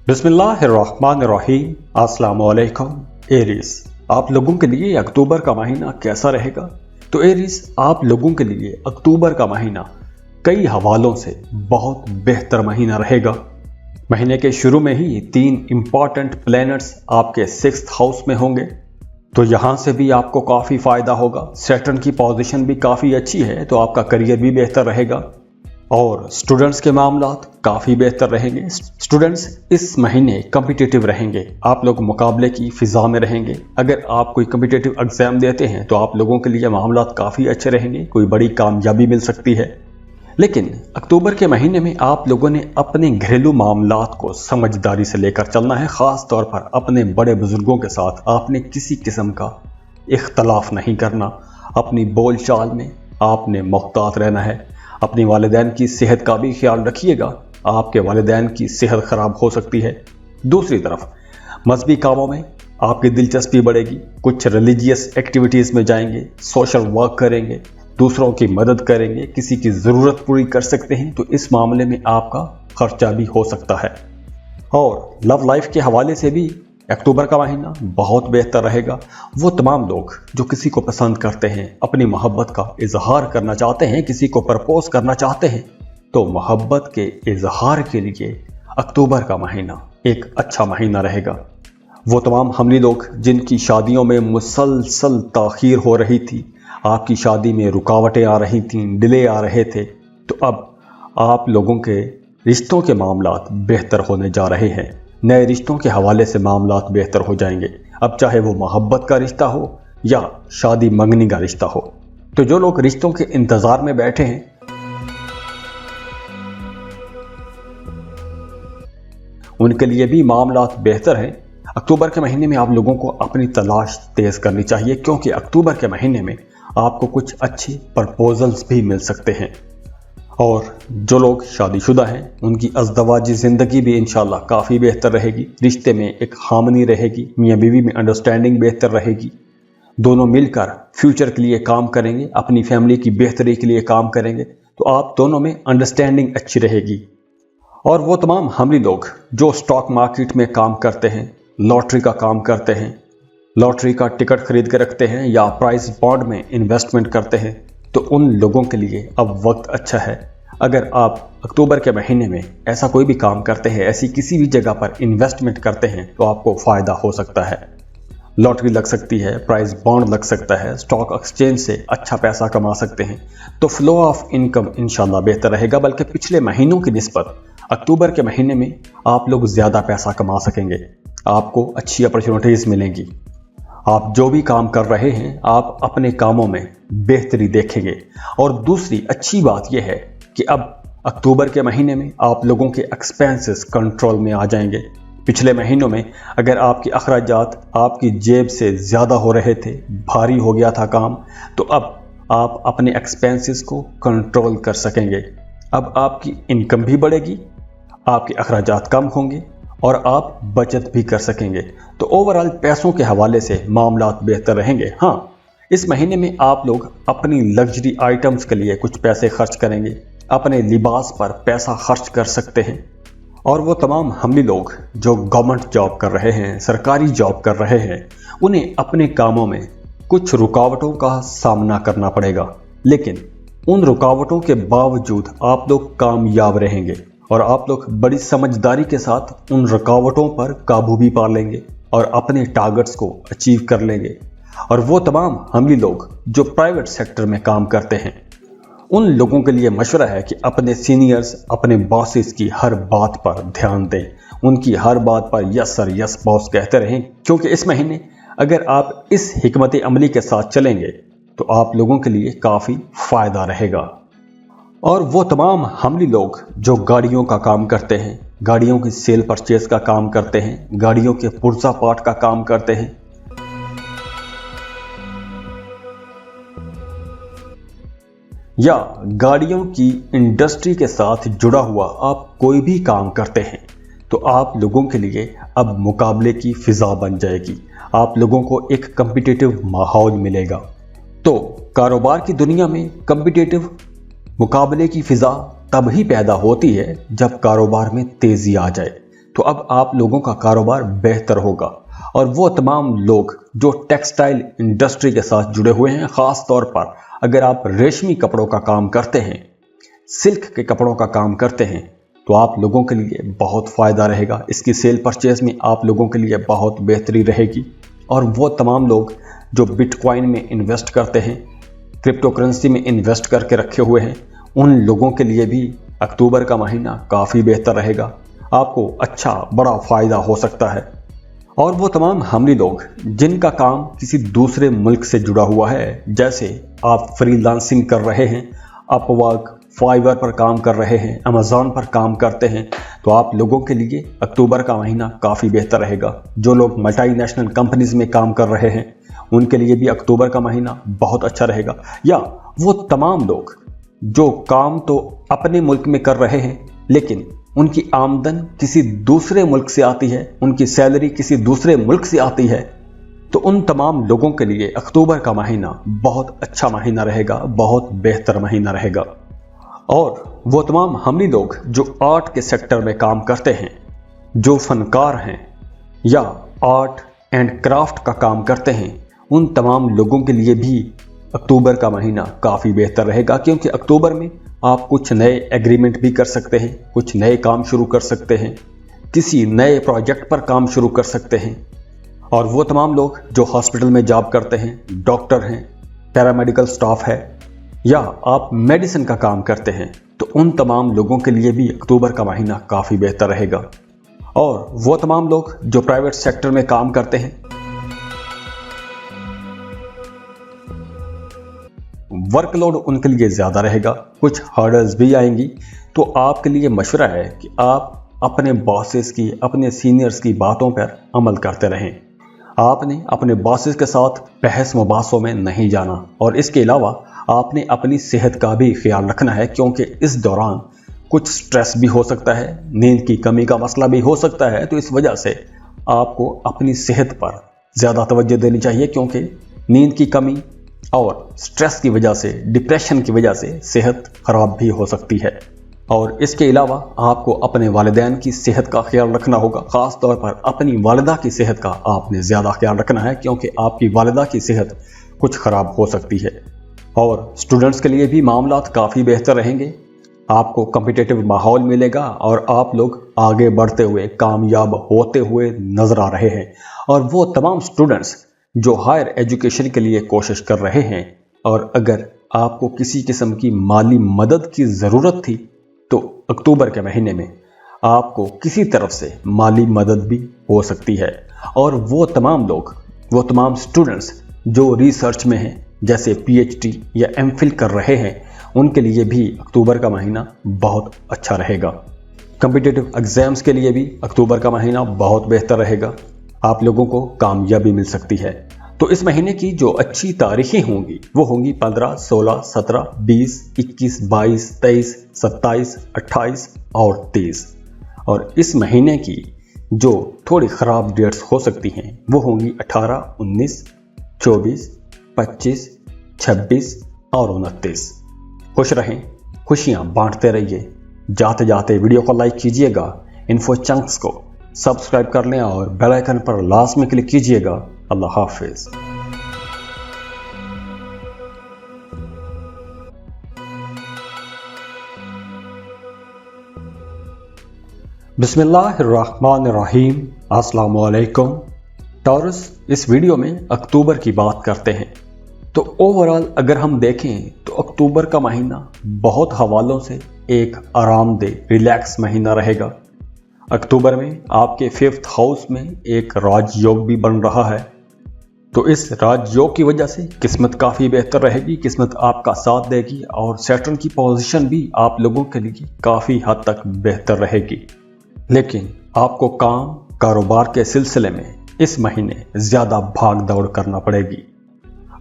बिस्मिल्लाहिर्रहमानिर्रहीम। अस्सलाम वालेकुम। एरीज, आप लोगों के लिए अक्टूबर का महीना कैसा रहेगा? तो एरीज, आप लोगों के लिए अक्टूबर का महीना कई हवालों से बहुत बेहतर महीना रहेगा। महीने के शुरू में ही 3 इंपॉर्टेंट प्लैनेट्स आपके 6th हाउस में होंगे, तो यहाँ से भी आपको काफ़ी फ़ायदा होगा। सैटर्न की पोजीशन भी काफ़ी अच्छी है, तो आपका करियर भी बेहतर रहेगा और स्टूडेंट्स के मामलात काफ़ी बेहतर रहेंगे। स्टूडेंट्स इस महीने कम्पिटिटिव रहेंगे, आप लोग मुकाबले की फ़िज़ा में रहेंगे। अगर आप कोई कम्पिटिटिव एग्ज़ाम देते हैं तो आप लोगों के लिए मामलात काफ़ी अच्छे रहेंगे, कोई बड़ी कामयाबी मिल सकती है। लेकिन अक्टूबर के महीने में आप लोगों ने अपने घरेलू मामलात को समझदारी से लेकर चलना है। ख़ास तौर पर अपने बड़े बुजुर्गों के साथ आपने किसी किस्म का इख्तलाफ नहीं करना। अपनी बोल चाल में आपने मोहतात रहना है। अपनी वालिदैन की सेहत का भी ख्याल रखिएगा, आपके वालिदैन की सेहत ख़राब हो सकती है। दूसरी तरफ मजहबी कामों में आपकी दिलचस्पी बढ़ेगी, कुछ रिलीजियस एक्टिविटीज़ में जाएंगे, सोशल वर्क करेंगे, दूसरों की मदद करेंगे, किसी की ज़रूरत पूरी कर सकते हैं, तो इस मामले में आपका खर्चा भी हो सकता है। और लव लाइफ के हवाले से भी अक्टूबर का महीना बहुत बेहतर रहेगा। वो तमाम लोग जो किसी को पसंद करते हैं, अपनी मोहब्बत का इजहार करना चाहते हैं, किसी को प्रपोज करना चाहते हैं, तो मोहब्बत के इजहार के लिए अक्टूबर का महीना एक अच्छा महीना रहेगा। वो तमाम हमली लोग जिनकी शादियों में मुसलसल ताख़ीर हो रही थी, आपकी शादी में रुकावटें आ रही थीं, डिले आ रहे थे, तो अब आप लोगों के रिश्तों के मामलात बेहतर होने जा रहे हैं। नए रिश्तों के हवाले से मामलात बेहतर हो जाएंगे, अब चाहे वो मोहब्बत का रिश्ता हो या शादी मंगनी का रिश्ता हो। तो जो लोग रिश्तों के इंतज़ार में बैठे हैं, उनके लिए भी मामलात बेहतर हैं। अक्टूबर के महीने में आप लोगों को अपनी तलाश तेज़ करनी चाहिए, क्योंकि अक्टूबर के महीने में आपको कुछ अच्छे प्रपोजल्स भी मिल सकते हैं। और जो लोग शादीशुदा हैं उनकी अज़दवाजी ज़िंदगी भी इंशाल्लाह काफ़ी बेहतर रहेगी। रिश्ते में एक हार्मनी रहेगी, मियाँ बीवी में अंडरस्टैंडिंग बेहतर रहेगी। दोनों मिलकर फ्यूचर के लिए काम करेंगे, अपनी फैमिली की बेहतरी के लिए काम करेंगे, तो आप दोनों में अंडरस्टैंडिंग अच्छी रहेगी। और वो तमाम हमली लोग जो स्टॉक मार्केट में काम करते हैं, लॉटरी का काम करते हैं, लॉटरी का टिकट खरीद के रखते हैं या प्राइस बॉन्ड में इन्वेस्टमेंट करते हैं, तो उन लोगों के लिए अब वक्त अच्छा है। अगर आप अक्टूबर के महीने में ऐसा कोई भी काम करते हैं, ऐसी किसी भी जगह पर इन्वेस्टमेंट करते हैं, तो आपको फ़ायदा हो सकता है। लॉटरी लग सकती है, प्राइस बॉन्ड लग सकता है, स्टॉक एक्सचेंज से अच्छा पैसा कमा सकते हैं, तो फ्लो ऑफ इनकम इंशाल्लाह बेहतर रहेगा। बल्कि पिछले महीनों की निस्बत अक्टूबर के महीने में आप लोग ज़्यादा पैसा कमा सकेंगे, आपको अच्छी अपॉर्चुनिटीज़ मिलेंगी। आप जो भी काम कर रहे हैं, आप अपने कामों में बेहतरी देखेंगे। और दूसरी अच्छी बात यह है कि अब अक्टूबर के महीने में आप लोगों के एक्सपेंसेस कंट्रोल में आ जाएंगे। पिछले महीनों में अगर आपके अखराजात आपकी जेब से ज़्यादा हो रहे थे, भारी हो गया था काम, तो अब आप अपने एक्सपेंसेस को कंट्रोल कर सकेंगे। अब आपकी इनकम भी बढ़ेगी, आपके अखराजात कम होंगे और आप बचत भी कर सकेंगे। तो ओवरऑल पैसों के हवाले से मामलात बेहतर रहेंगे। हाँ, इस महीने में आप लोग अपनी लग्जरी आइटम्स के लिए कुछ पैसे खर्च करेंगे, अपने लिबास पर पैसा खर्च कर सकते हैं। और वो तमाम हमली लोग जो गवर्नमेंट जॉब कर रहे हैं, सरकारी जॉब कर रहे हैं, उन्हें अपने कामों में कुछ रुकावटों का सामना करना पड़ेगा, लेकिन उन रुकावटों के बावजूद आप लोग कामयाब रहेंगे और आप लोग बड़ी समझदारी के साथ उन रुकावटों पर काबू भी पा लेंगे और अपने टारगेट्स को अचीव कर लेंगे। और वो तमाम हमली लोग जो प्राइवेट सेक्टर में काम करते हैं, उन लोगों के लिए मशवरा है कि अपने सीनियर्स, अपने बॉसेस की हर बात पर ध्यान दें, उनकी हर बात पर यस सर यस बॉस कहते रहें, क्योंकि इस महीने अगर आप इस हिकमत अमली के साथ चलेंगे तो आप लोगों के लिए काफ़ी फ़ायदा रहेगा। और वो तमाम हमली लोग जो गाड़ियों का काम करते हैं, गाड़ियों की सेल परचेज का काम करते हैं, गाड़ियों के पुर्जा पार्ट का काम करते हैं, या गाड़ियों की इंडस्ट्री के साथ जुड़ा हुआ आप कोई भी काम करते हैं, तो आप लोगों के लिए अब मुकाबले की फ़िज़ा बन जाएगी। आप लोगों को एक कम्पिटिटिव माहौल मिलेगा। तो कारोबार की दुनिया में कम्पिटिटिव मुकाबले की फ़िज़ा तब ही पैदा होती है जब कारोबार में तेज़ी आ जाए, तो अब आप लोगों का कारोबार बेहतर होगा। और वो तमाम लोग जो टेक्सटाइल इंडस्ट्री के साथ जुड़े हुए हैं, ख़ास तौर पर अगर आप रेशमी कपड़ों का काम करते हैं, सिल्क के कपड़ों का काम करते हैं, तो आप लोगों के लिए बहुत फ़ायदा रहेगा। इसकी सेल परचेज में आप लोगों के लिए बहुत बेहतरी रहेगी। और वो तमाम लोग जो बिटकॉइन में इन्वेस्ट करते हैं, क्रिप्टो करेंसी में इन्वेस्ट करके रखे हुए हैं, उन लोगों के लिए भी अक्टूबर का महीना काफ़ी बेहतर रहेगा। आपको अच्छा बड़ा फ़ायदा हो सकता है। और वो तमाम हमली लोग जिनका काम किसी दूसरे मुल्क से जुड़ा हुआ है, जैसे आप फ्रीलांसिंग कर रहे हैं, अपवर्क, फाइवर पर काम कर रहे हैं, अमेज़ॉन पर काम करते हैं, तो आप लोगों के लिए अक्टूबर का महीना काफ़ी बेहतर रहेगा। जो लोग मल्टीनेशनल कंपनीज में काम कर रहे हैं, उनके लिए भी अक्टूबर का महीना बहुत अच्छा रहेगा। या वो तमाम लोग जो काम तो अपने मुल्क में कर रहे हैं, लेकिन उनकी आमदन किसी दूसरे मुल्क से आती है, उनकी सैलरी किसी दूसरे मुल्क से आती है, तो उन तमाम लोगों के लिए अक्टूबर का महीना बहुत अच्छा महीना रहेगा, बहुत बेहतर महीना रहेगा। और वो तमाम हमली लोग जो आर्ट के सेक्टर में काम करते हैं, जो फनकार हैं या आर्ट एंड क्राफ्ट का काम करते हैं, उन तमाम लोगों के लिए भी अक्टूबर का महीना काफ़ी बेहतर रहेगा। क्योंकि अक्टूबर में आप कुछ नए एग्रीमेंट भी कर सकते हैं, कुछ नए काम शुरू कर सकते हैं, किसी नए प्रोजेक्ट पर काम शुरू कर सकते हैं। और वो तमाम लोग जो हॉस्पिटल में जॉब करते हैं, डॉक्टर हैं, पैरामेडिकल स्टाफ है, या आप मेडिसिन का काम करते हैं, तो उन तमाम लोगों के लिए भी अक्टूबर का महीना काफ़ी बेहतर रहेगा। और वो तमाम लोग जो प्राइवेट सेक्टर में काम करते हैं, वर्कलोड उनके लिए ज़्यादा रहेगा, कुछ हर्डल्स भी आएंगी। तो आपके लिए मशवरा है कि आप अपने बॉसेस की, अपने सीनियर्स की बातों पर अमल करते रहें। आपने अपने बॉसेस के साथ बहस मुबासों में नहीं जाना। और इसके अलावा आपने अपनी सेहत का भी ख्याल रखना है, क्योंकि इस दौरान कुछ स्ट्रेस भी हो सकता है, नींद की कमी का मसला भी हो सकता है। तो इस वजह से आपको अपनी सेहत पर ज़्यादा तवज्जो देनी चाहिए, क्योंकि नींद की कमी और स्ट्रेस की वजह से, डिप्रेशन की वजह से सेहत ख़राब भी हो सकती है। और इसके अलावा आपको अपने वालिदैन की सेहत का ख्याल रखना होगा। ख़ास तौर पर अपनी वालिदा की सेहत का आपने ज़्यादा ख्याल रखना है, क्योंकि आपकी वालिदा की सेहत कुछ ख़राब हो सकती है। और स्टूडेंट्स के लिए भी मामलात काफ़ी बेहतर रहेंगे। आपको कॉम्पिटिटिव माहौल मिलेगा और आप लोग आगे बढ़ते हुए, कामयाब होते हुए नज़र आ रहे हैं। और वो तमाम स्टूडेंट्स जो हायर एजुकेशन के लिए कोशिश कर रहे हैं, और अगर आपको किसी किस्म की माली मदद की ज़रूरत थी, तो अक्टूबर के महीने में आपको किसी तरफ से माली मदद भी हो सकती है। और वो तमाम लोग, वो तमाम स्टूडेंट्स जो रिसर्च में हैं, जैसे पीएचडी या एमफिल कर रहे हैं, उनके लिए भी अक्टूबर का महीना बहुत अच्छा रहेगा। कॉम्पिटिटिव एग्ज़ाम्स के लिए भी अक्टूबर का महीना बहुत बेहतर रहेगा। आप लोगों को कामयाबी मिल सकती है। तो इस महीने की जो अच्छी तारीखें होंगी वो होंगी 15, 16, 17, 20, 21, 22, 23, 27, 28 और 30। और इस महीने की जो थोड़ी ख़राब डेट्स हो सकती हैं वो होंगी 18, 19, 24, 25, 26 और 29। खुश रहें, खुशियाँ बांटते रहिए। जाते जाते वीडियो को लाइक कीजिएगा, इन्फो चंक्स को सब्सक्राइब कर लें और बेल आइकन पर लास्ट में क्लिक कीजिएगा। अल्लाह हाफिज़। बिस्मिल्लाहिर्रहमानिर्रहीम। अस्सलाम वालेकुम। टॉरस, इस वीडियो में अक्टूबर की बात करते हैं। तो ओवरऑल अगर हम देखें तो अक्टूबर का महीना बहुत हवालों से एक आरामदेह, रिलैक्स महीना रहेगा। अक्टूबर में आपके 5th हाउस में एक राजयोग भी बन रहा है। तो इस राजयोग की वजह से किस्मत काफ़ी बेहतर रहेगी, किस्मत आपका साथ देगी और सैटर्न की पोजीशन भी आप लोगों के लिए काफ़ी हद तक बेहतर रहेगी। लेकिन आपको काम कारोबार के सिलसिले में इस महीने ज़्यादा भाग दौड़ करना पड़ेगी।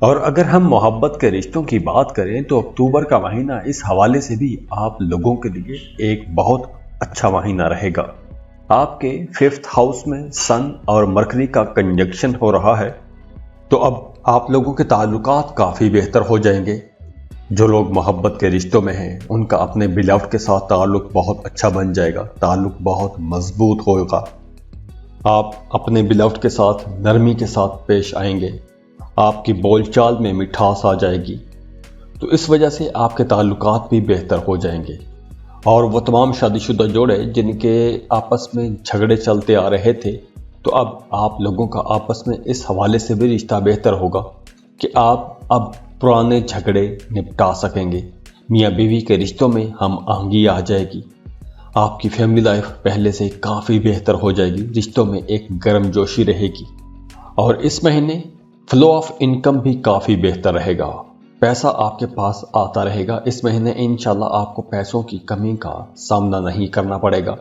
और अगर हम मोहब्बत के रिश्तों की बात करें तो अक्टूबर का महीना इस हवाले से भी आप लोगों के लिए एक बहुत अच्छा महीना रहेगा। आपके 5th हाउस में सन और मरकरी का कंजक्शन हो रहा है, तो अब आप लोगों के ताल्लुकात काफ़ी बेहतर हो जाएंगे। जो लोग मोहब्बत के रिश्तों में हैं उनका अपने बिलव्ड के साथ ताल्लुक बहुत अच्छा बन जाएगा, ताल्लुक बहुत मजबूत होगा। आप अपने बिलव्ड के साथ नरमी के साथ पेश आएंगे, आपकी बोलचाल में मिठास आ जाएगी, तो इस वजह से आपके ताल्लुकात भी बेहतर हो जाएंगे। और वो तमाम शादीशुदा जोड़े जिनके आपस में झगड़े चलते आ रहे थे, तो अब आप लोगों का आपस में इस हवाले से भी रिश्ता बेहतर होगा कि आप अब पुराने झगड़े निपटा सकेंगे। मियाँ बीवी के रिश्तों में हम आहंगी आ जाएगी, आपकी फैमिली लाइफ पहले से काफ़ी बेहतर हो जाएगी, रिश्तों में एक गर्मजोशी रहेगी। और इस महीने फ्लो ऑफ इनकम भी काफ़ी बेहतर रहेगा, पैसा आपके पास आता रहेगा। इस महीने इंशाल्लाह आपको पैसों की कमी का सामना नहीं करना पड़ेगा।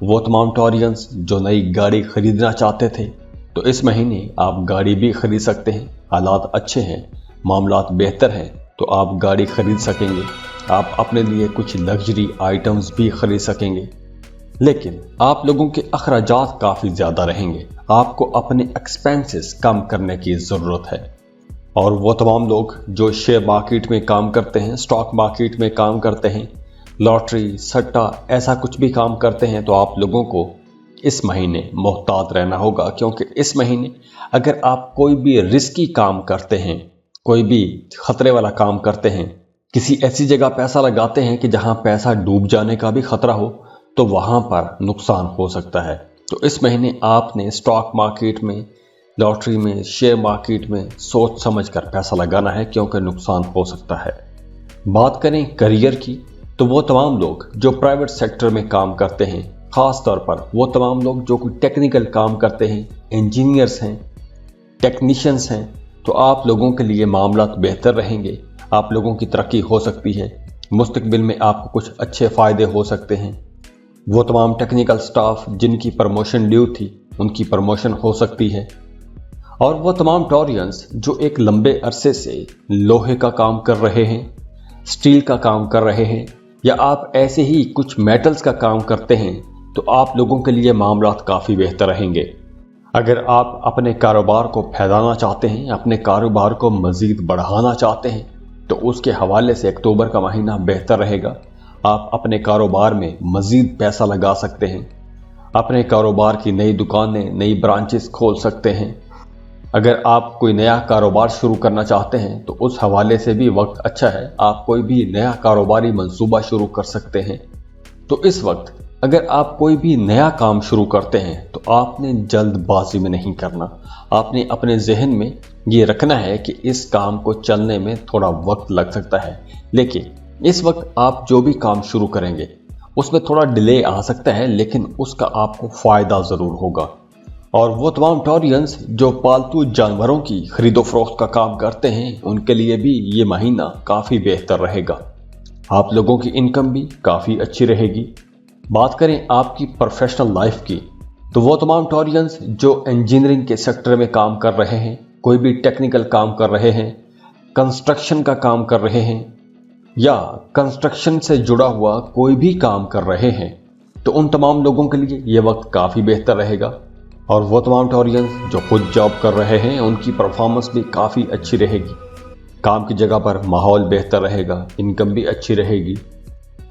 वो तमाम टॉरियंस जो नई गाड़ी खरीदना चाहते थे, तो इस महीने आप गाड़ी भी खरीद सकते हैं। हालात अच्छे हैं, मामलात बेहतर हैं, तो आप गाड़ी खरीद सकेंगे। आप अपने लिए कुछ लग्जरी आइटम्स भी खरीद सकेंगे। लेकिन आप लोगों के अखराजात काफ़ी ज़्यादा रहेंगे, आपको अपने एक्सपेंसेस कम करने की ज़रूरत है। और वो तमाम लोग जो शेयर मार्केट में काम करते हैं, स्टॉक मार्केट में काम करते हैं, लॉटरी, सट्टा, ऐसा कुछ भी काम करते हैं, तो आप लोगों को इस महीने मोहतात रहना होगा। क्योंकि इस महीने अगर आप कोई भी रिस्की काम करते हैं, कोई भी खतरे वाला काम करते हैं, किसी ऐसी जगह पैसा लगाते हैं कि जहां पैसा डूब जाने का भी खतरा हो, तो वहां पर नुकसान हो सकता है। तो इस महीने आपने स्टॉक मार्केट में, लॉटरी में, शेयर मार्केट में सोच समझकर पैसा लगाना है, क्योंकि नुकसान हो सकता है। बात करें करियर की, तो वो तमाम लोग जो प्राइवेट सेक्टर में काम करते हैं, ख़ास तौर पर वो तमाम लोग जो कोई टेक्निकल काम करते हैं, इंजीनियर्स हैं, टेक्नीशियंस हैं, तो आप लोगों के लिए मामलात बेहतर रहेंगे। आप लोगों की तरक्की हो सकती है, मुस्तकबिल में आपको कुछ अच्छे फ़ायदे हो सकते हैं। वो तमाम टेक्निकल स्टाफ जिनकी प्रमोशन ड्यू थी, उनकी प्रमोशन हो सकती है। और वो तमाम टॉरियंस जो एक लंबे अरसे से लोहे का काम कर रहे हैं, स्टील का काम कर रहे हैं, या आप ऐसे ही कुछ मेटल्स का काम करते हैं, तो आप लोगों के लिए मामलात काफ़ी बेहतर रहेंगे। अगर आप अपने कारोबार को फैलाना चाहते हैं, अपने कारोबार को मज़ीद बढ़ाना चाहते हैं, तो उसके हवाले से अक्टूबर का महीना बेहतर रहेगा। आप अपने कारोबार में मज़ीद पैसा लगा सकते हैं, अपने कारोबार की नई दुकानें, नई ब्रांचेस खोल सकते हैं। अगर आप कोई नया कारोबार शुरू करना चाहते हैं, तो उस हवाले से भी वक्त अच्छा है, आप कोई भी नया कारोबारी मंसूबा शुरू कर सकते हैं। तो इस वक्त अगर आप कोई भी नया काम शुरू करते हैं, तो आपने जल्दबाजी में नहीं करना। आपने अपने जहन में ये रखना है कि इस काम को चलने में थोड़ा वक्त लग सकता है, लेकिन इस वक्त आप जो भी काम शुरू करेंगे उसमें थोड़ा डिले आ सकता है, लेकिन उसका आपको फ़ायदा ज़रूर होगा। और वो तमाम टॉरियंस जो पालतू जानवरों की खरीदो फरोख्त का काम करते हैं, उनके लिए भी ये महीना काफ़ी बेहतर रहेगा। आप लोगों की इनकम भी काफ़ी अच्छी रहेगी। बात करें आपकी प्रोफेशनल लाइफ की, तो वो तमाम टॉरियंस जो इंजीनियरिंग के सेक्टर में काम कर रहे हैं, कोई भी टेक्निकल काम कर रहे हैं, कंस्ट्रक्शन का काम कर रहे हैं, या कंस्ट्रक्शन से जुड़ा हुआ कोई भी काम कर रहे हैं, तो उन तमाम लोगों के लिए ये वक्त काफ़ी बेहतर रहेगा। और वो तमाम टॉरियंस जो खुद जॉब कर रहे हैं, उनकी परफॉर्मेंस भी काफ़ी अच्छी रहेगी। काम की जगह पर माहौल बेहतर रहेगा, इनकम भी अच्छी रहेगी।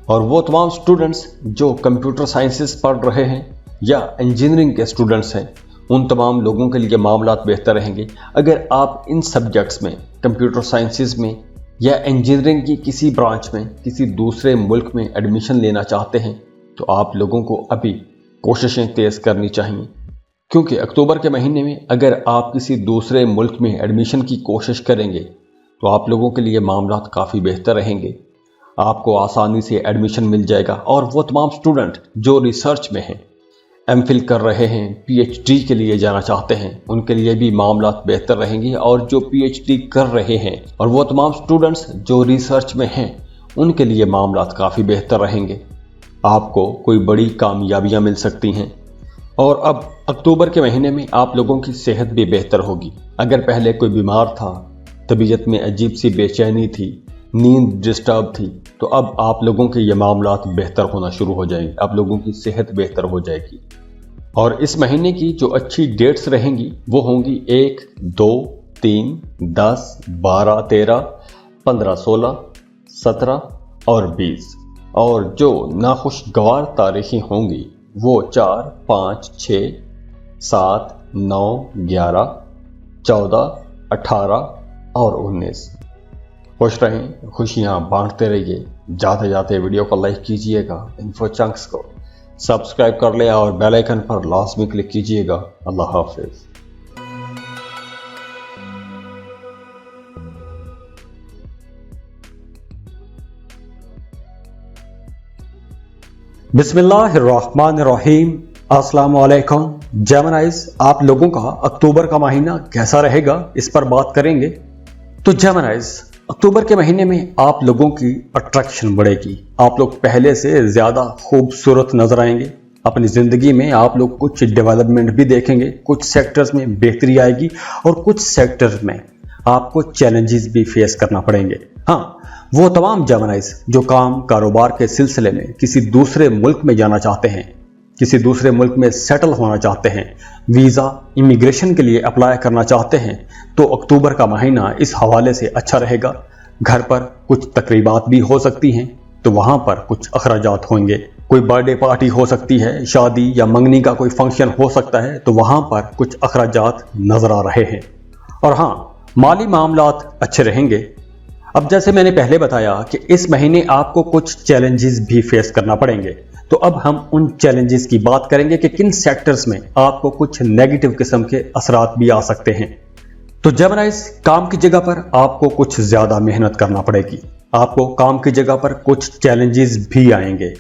और वो तमाम स्टूडेंट्स जो कंप्यूटर साइंसेस पढ़ रहे हैं या इंजीनियरिंग के स्टूडेंट्स हैं, उन तमाम लोगों के लिए मामलात बेहतर रहेंगे। अगर आप इन सब्जेक्ट्स में, कंप्यूटर साइंसेस में या इंजीनियरिंग की किसी ब्रांच में किसी दूसरे मुल्क में एडमिशन लेना चाहते हैं, तो आप लोगों को अभी कोशिशें तेज़ करनी चाहिए। क्योंकि अक्टूबर के महीने में अगर आप किसी दूसरे मुल्क में एडमिशन की कोशिश करेंगे, तो आप लोगों के लिए मामलात काफ़ी बेहतर रहेंगे, आपको आसानी से एडमिशन मिल जाएगा। और वो तमाम स्टूडेंट जो रिसर्च में हैं, एमफिल कर रहे हैं, पीएचडी के लिए जाना चाहते हैं, उनके लिए भी मामलात बेहतर रहेंगे। और जो पीएचडी कर रहे हैं और वो तमाम स्टूडेंट्स जो रिसर्च में हैं, उनके लिए मामलात काफ़ी बेहतर रहेंगे। आपको कोई बड़ी कामयाबियां मिल सकती हैं। और अब अक्टूबर के महीने में आप लोगों की सेहत भी बेहतर होगी। अगर पहले कोई बीमार था, तबीयत में अजीब सी बेचैनी थी, नींद डिस्टर्ब थी, तो अब आप लोगों के ये मामलात बेहतर होना शुरू हो जाएंगे, आप लोगों की सेहत बेहतर हो जाएगी। और इस महीने की जो अच्छी डेट्स रहेंगी वो होंगी 1, 2, 3, 10, 12, 13, 15, 16, 17 और 20। और जो नाखुशगवार तारीखें होंगी वो 4, 5, 6, 7, 9, 11, 14, 18 और 19। खुश रहें, खुशियाँ बांटते रहिए। जाते जाते वीडियो को लाइक कीजिएगा, इन्फो चंक्स को सब्सक्राइब कर ले और बेल आइकन पर लास्ट में क्लिक कीजिएगा। अल्लाह हाफिज। बिस्मिल्लाहिर्रहमानिर्रहीम। अस्सलाम वालेकुम। जेमिनाइज, आप लोगों का अक्टूबर का महीना कैसा रहेगा, इस पर बात करेंगे। तो जेमिनाइज, अक्टूबर के महीने में आप लोगों की अट्रैक्शन बढ़ेगी। आप लोग पहले से ज़्यादा खूबसूरत नजर आएंगे। अपनी ज़िंदगी में आप लोग कुछ डेवलपमेंट भी देखेंगे, कुछ सेक्टर्स में बेहतरी आएगी और कुछ सेक्टर्स में आपको चैलेंजेस भी फेस करना पड़ेंगे। हाँ, वो तमाम जेमिनाइज जो काम कारोबार के सिलसिले में किसी दूसरे मुल्क में जाना चाहते हैं, किसी दूसरे मुल्क में सेटल होना चाहते हैं, वीज़ा इमिग्रेशन के लिए अप्लाई करना चाहते हैं, तो अक्टूबर का महीना इस हवाले से अच्छा रहेगा। घर पर कुछ तकरीबात भी हो सकती हैं, तो वहाँ पर कुछ अखराजात होंगे। कोई बर्थडे पार्टी हो सकती है, शादी या मंगनी का कोई फंक्शन हो सकता है, तो वहाँ पर कुछ अखराजात नज़र आ रहे हैं। और हाँ, माली मामलात अच्छे रहेंगे। अब जैसे मैंने पहले बताया कि इस महीने आपको कुछ चैलेंजेस भी फेस करना पड़ेंगे, तो अब हम उन चैलेंजेस की बात करेंगे कि किन सेक्टर्स में आपको कुछ नेगेटिव किस्म के असरात भी आ सकते हैं। तो जेमिनाइज, काम की जगह पर आपको कुछ ज़्यादा मेहनत करना पड़ेगी। आपको काम की जगह पर कुछ चैलेंजेस भी आएंगे,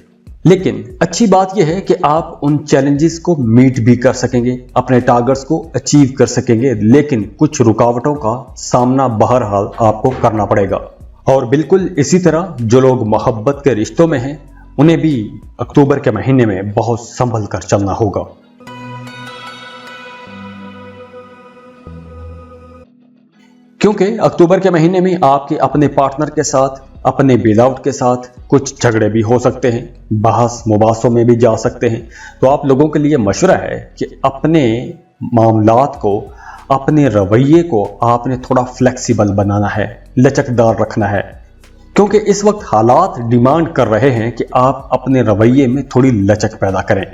लेकिन अच्छी बात यह है कि आप उन चैलेंजेस को मीट भी कर सकेंगे, अपने टारगेट्स को अचीव कर सकेंगे, लेकिन कुछ रुकावटों का सामना बहरहाल आपको करना पड़ेगा। और बिल्कुल इसी तरह जो लोग मोहब्बत के रिश्तों में हैं, उन्हें भी अक्टूबर के महीने में बहुत संभल कर चलना होगा। क्योंकि अक्टूबर के महीने में आपके अपने पार्टनर के साथ, अपने बिलाउट के साथ कुछ झगड़े भी हो सकते हैं, बहस मुबासों में भी जा सकते हैं। तो आप लोगों के लिए मशवरा है कि अपने मामलात को, अपने रवैये को आपने थोड़ा फ्लेक्सिबल बनाना है, लचकदार रखना है, क्योंकि इस वक्त हालात डिमांड कर रहे हैं कि आप अपने रवैये में थोड़ी लचक पैदा करें।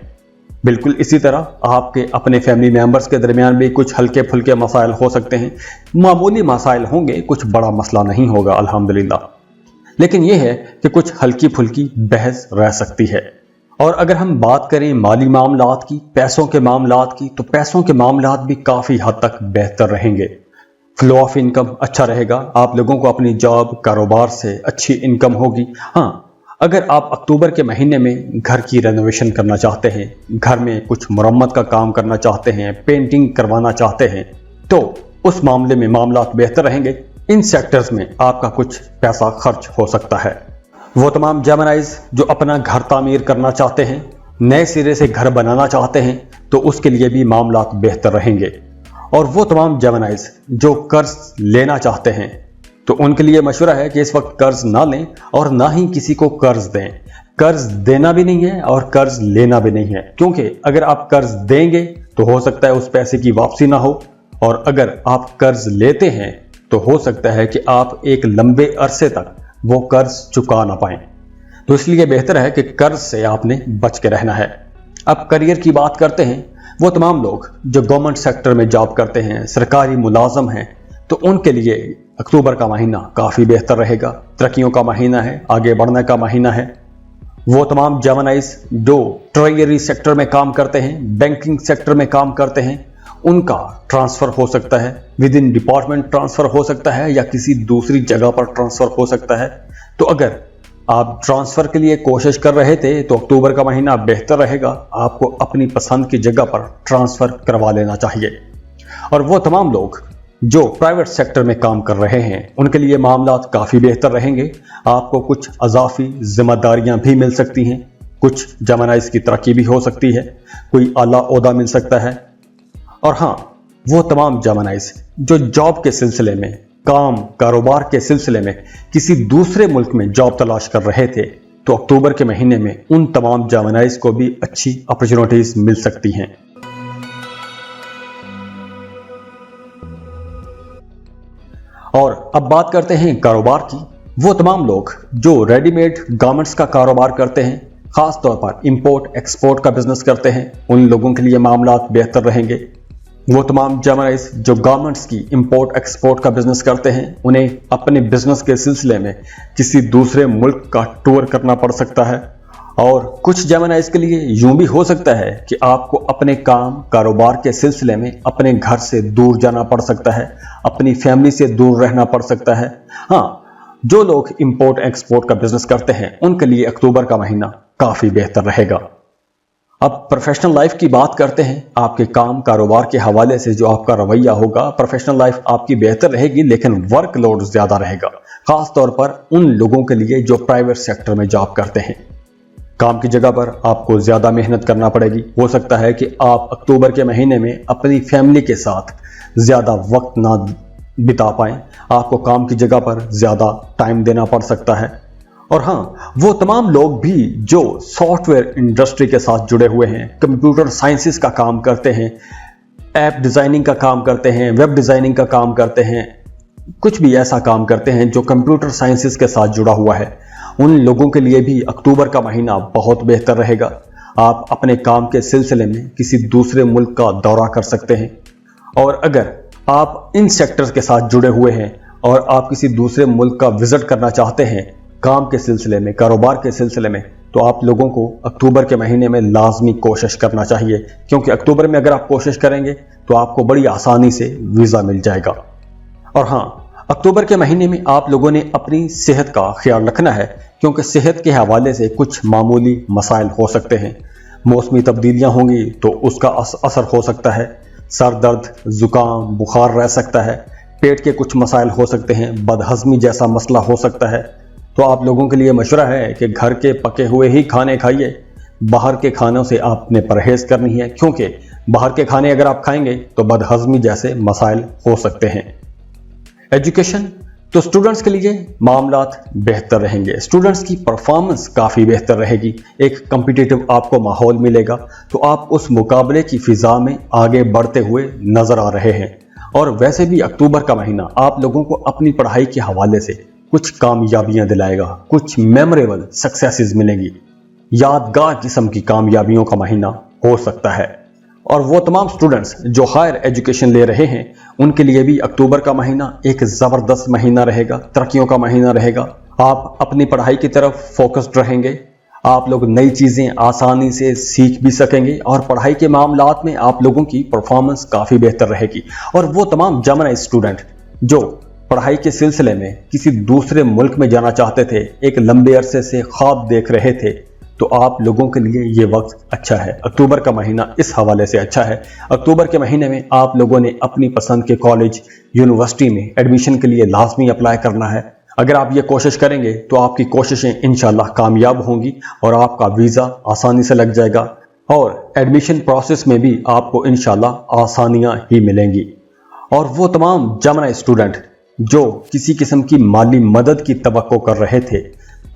बिल्कुल इसी तरह आपके अपने फैमिली मेंबर्स के दरमियान भी कुछ हल्के फुल्के मसाइल हो सकते हैं। मामूली मसाइल होंगे, कुछ बड़ा मसला नहीं होगा अल्हम्दुलिल्लाह, लेकिन यह है कि कुछ हल्की फुल्की बहस रह सकती है। और अगर हम बात करें माली मामलात की, पैसों के मामलात की, तो पैसों के मामलात भी काफ़ी हद तक बेहतर रहेंगे। फ्लो ऑफ इनकम अच्छा रहेगा। आप लोगों को अपनी जॉब, कारोबार से अच्छी इनकम होगी। हाँ, अगर आप अक्टूबर के महीने में घर की रेनोवेशन करना चाहते हैं, घर में कुछ मरम्मत का काम करना चाहते हैं, पेंटिंग करवाना चाहते हैं, तो उस मामले में मामलात बेहतर रहेंगे। इन सेक्टर्स में आपका कुछ पैसा खर्च हो सकता है। वो तमाम जेमिनाइज जो अपना घर तामीर करना चाहते हैं, नए सिरे से घर बनाना चाहते हैं, तो उसके लिए भी मामलात बेहतर रहेंगे। और वो तमाम जेमिनाइज जो कर्ज लेना चाहते हैं, तो उनके लिए मशवरा है कि इस वक्त कर्ज ना लें और ना ही किसी को कर्ज दें। कर्ज देना भी नहीं है और कर्ज लेना भी नहीं है, क्योंकि अगर आप कर्ज देंगे तो हो सकता है उस पैसे की वापसी ना हो, और अगर आप कर्ज लेते हैं तो हो सकता है कि आप एक लंबे अरसे तक वो कर्ज चुका ना पाएं। तो इसलिए बेहतर है कि कर्ज से आपने बच के रहना है। अब करियर की बात करते हैं। वो तमाम लोग जो गवर्नमेंट सेक्टर में जॉब करते हैं, सरकारी मुलाजम हैं, तो उनके लिए अक्टूबर का महीना काफ़ी बेहतर रहेगा। तरक्कियों का महीना है, आगे बढ़ने का महीना है। वो तमाम जेमिनाइज जो ट्रेजरी सेक्टर में काम करते हैं, बैंकिंग सेक्टर में काम करते हैं, उनका ट्रांसफ़र हो सकता है, विद इन डिपार्टमेंट ट्रांसफ़र हो सकता है या किसी दूसरी जगह पर ट्रांसफ़र हो सकता है। तो अगर आप ट्रांसफ़र के लिए कोशिश कर रहे थे तो अक्टूबर का महीना बेहतर रहेगा। आपको अपनी पसंद की जगह पर ट्रांसफ़र करवा लेना चाहिए। और वो तमाम लोग जो प्राइवेट सेक्टर में काम कर रहे हैं, उनके लिए मामलात काफ़ी बेहतर रहेंगे। आपको कुछ अजाफी जिम्मेदारियां भी मिल सकती हैं, कुछ जेमिनाइज की तरक्की भी हो सकती है, कोई आला ओहदा मिल सकता है। और हाँ, वो तमाम जेमिनाइज जो जॉब के सिलसिले में, काम कारोबार के सिलसिले में किसी दूसरे मुल्क में जॉब तलाश कर रहे थे, तो अक्टूबर के महीने में उन तमाम जेमिनाइज को भी अच्छी अपॉर्चुनिटीज मिल सकती हैं। और अब बात करते हैं कारोबार की। वो तमाम लोग जो रेडीमेड गारमेंट्स का कारोबार करते हैं, खास तौर पर इंपोर्ट एक्सपोर्ट का बिजनेस करते हैं, उन लोगों के लिए मामला बेहतर रहेंगे। वो तमाम जेमिनीज जो गारमेंट्स की इंपोर्ट एक्सपोर्ट का बिजनेस करते हैं, उन्हें अपने बिजनेस के सिलसिले में किसी दूसरे मुल्क का टूर करना पड़ सकता है। और कुछ जेमिनीज के लिए यूं भी हो सकता है कि आपको अपने काम कारोबार के सिलसिले में अपने घर से दूर जाना पड़ सकता है, अपनी फैमिली से दूर रहना पड़ सकता है। हाँ, जो लोग इंपोर्ट एक्सपोर्ट का बिजनेस करते हैं उनके लिए अक्टूबर का महीना काफी बेहतर रहेगा। अब प्रोफेशनल लाइफ की बात करते हैं। आपके काम कारोबार के हवाले से जो आपका रवैया होगा, प्रोफेशनल लाइफ आपकी बेहतर रहेगी, लेकिन वर्कलोड ज्यादा रहेगा, खास तौर पर उन लोगों के लिए जो प्राइवेट सेक्टर में जॉब करते हैं। काम की जगह पर आपको ज्यादा मेहनत करना पड़ेगी। हो सकता है कि आप अक्टूबर के महीने में अपनी फैमिली के साथ ज्यादा वक्त ना बिता पाएं, आपको काम की जगह पर ज्यादा टाइम देना पड़ सकता है। और हाँ, वो तमाम लोग भी जो सॉफ्टवेयर इंडस्ट्री के साथ जुड़े हुए हैं, कंप्यूटर साइंसेस का काम करते हैं, ऐप डिजाइनिंग का काम करते हैं, वेब डिजाइनिंग का काम करते हैं, कुछ भी ऐसा काम करते हैं जो कंप्यूटर साइंसेस के साथ जुड़ा हुआ है, उन लोगों के लिए भी अक्टूबर का महीना बहुत बेहतर रहेगा। आप अपने काम के सिलसिले में किसी दूसरे मुल्क का दौरा कर सकते हैं। और अगर आप इन सेक्टर्स के साथ जुड़े हुए हैं और आप किसी दूसरे मुल्क का विजिट करना चाहते हैं काम के सिलसिले में, कारोबार के सिलसिले में, तो आप लोगों को अक्टूबर के महीने में लाजमी कोशिश करना चाहिए, क्योंकि अक्टूबर में अगर आप कोशिश करेंगे तो आपको बड़ी आसानी से वीज़ा मिल जाएगा। और हाँ, अक्टूबर के महीने में आप लोगों ने अपनी सेहत का ख्याल रखना है, क्योंकि सेहत के हवाले से कुछ मामूली मसाइल हो सकते हैं। मौसमी तब्दीलियां होंगी तो उसका असर हो सकता है। सर दर्द, जुकाम, बुखार रह सकता है, पेट के कुछ मसाइल हो सकते हैं, बदहजमी जैसा मसला हो सकता है। तो आप लोगों के लिए मशवरा है कि घर के पके हुए ही खाने खाइए, बाहर के खानों से आपने परहेज करनी है, क्योंकि बाहर के खाने अगर आप खाएंगे तो बदहजमी जैसे मसाइल हो सकते हैं। एजुकेशन, तो स्टूडेंट्स के लिए मामलात बेहतर रहेंगे, स्टूडेंट्स की परफॉर्मेंस काफ़ी बेहतर रहेगी, एक कम्पिटिटिव आपको माहौल मिलेगा, तो आप उस मुकाबले की फिजा में आगे बढ़ते हुए नजर आ रहे हैं। और वैसे भी अक्टूबर का महीना आप लोगों को अपनी पढ़ाई के हवाले से कुछ कामयाबियां दिलाएगा, कुछ मेमोरेबल सक्सेसेस मिलेंगी, यादगार किस्म की कामयाबियों का महीना हो सकता है। और वो तमाम स्टूडेंट्स जो हायर एजुकेशन ले रहे हैं उनके लिए भी अक्टूबर का महीना एक ज़बरदस्त महीना रहेगा, तरक्कियों का महीना रहेगा। आप अपनी पढ़ाई की तरफ फोकस्ड रहेंगे, आप लोग नई चीज़ें आसानी से सीख भी सकेंगे और पढ़ाई के मामलात में आप लोगों की परफॉर्मेंस काफ़ी बेहतर रहेगी। और वो तमाम जेमिनी स्टूडेंट जो पढ़ाई के सिलसिले में किसी दूसरे मुल्क में जाना चाहते थे, एक लंबे अरसे से ख्वाब देख रहे थे, तो आप लोगों के लिए ये वक्त अच्छा है। अक्टूबर का महीना इस हवाले से अच्छा है। अक्टूबर के महीने में आप लोगों ने अपनी पसंद के कॉलेज, यूनिवर्सिटी में एडमिशन के लिए लाजमी अप्लाई करना है। अगर आप ये कोशिश करेंगे तो आपकी कोशिशें इंशाल्लाह कामयाब होंगी और आपका वीज़ा आसानी से लग जाएगा और एडमिशन प्रोसेस में भी आपको इंशाल्लाह आसानियाँ ही मिलेंगी। और वो तमाम जेमिनी स्टूडेंट जो किसी किस्म की माली मदद की तवक्को कर रहे थे,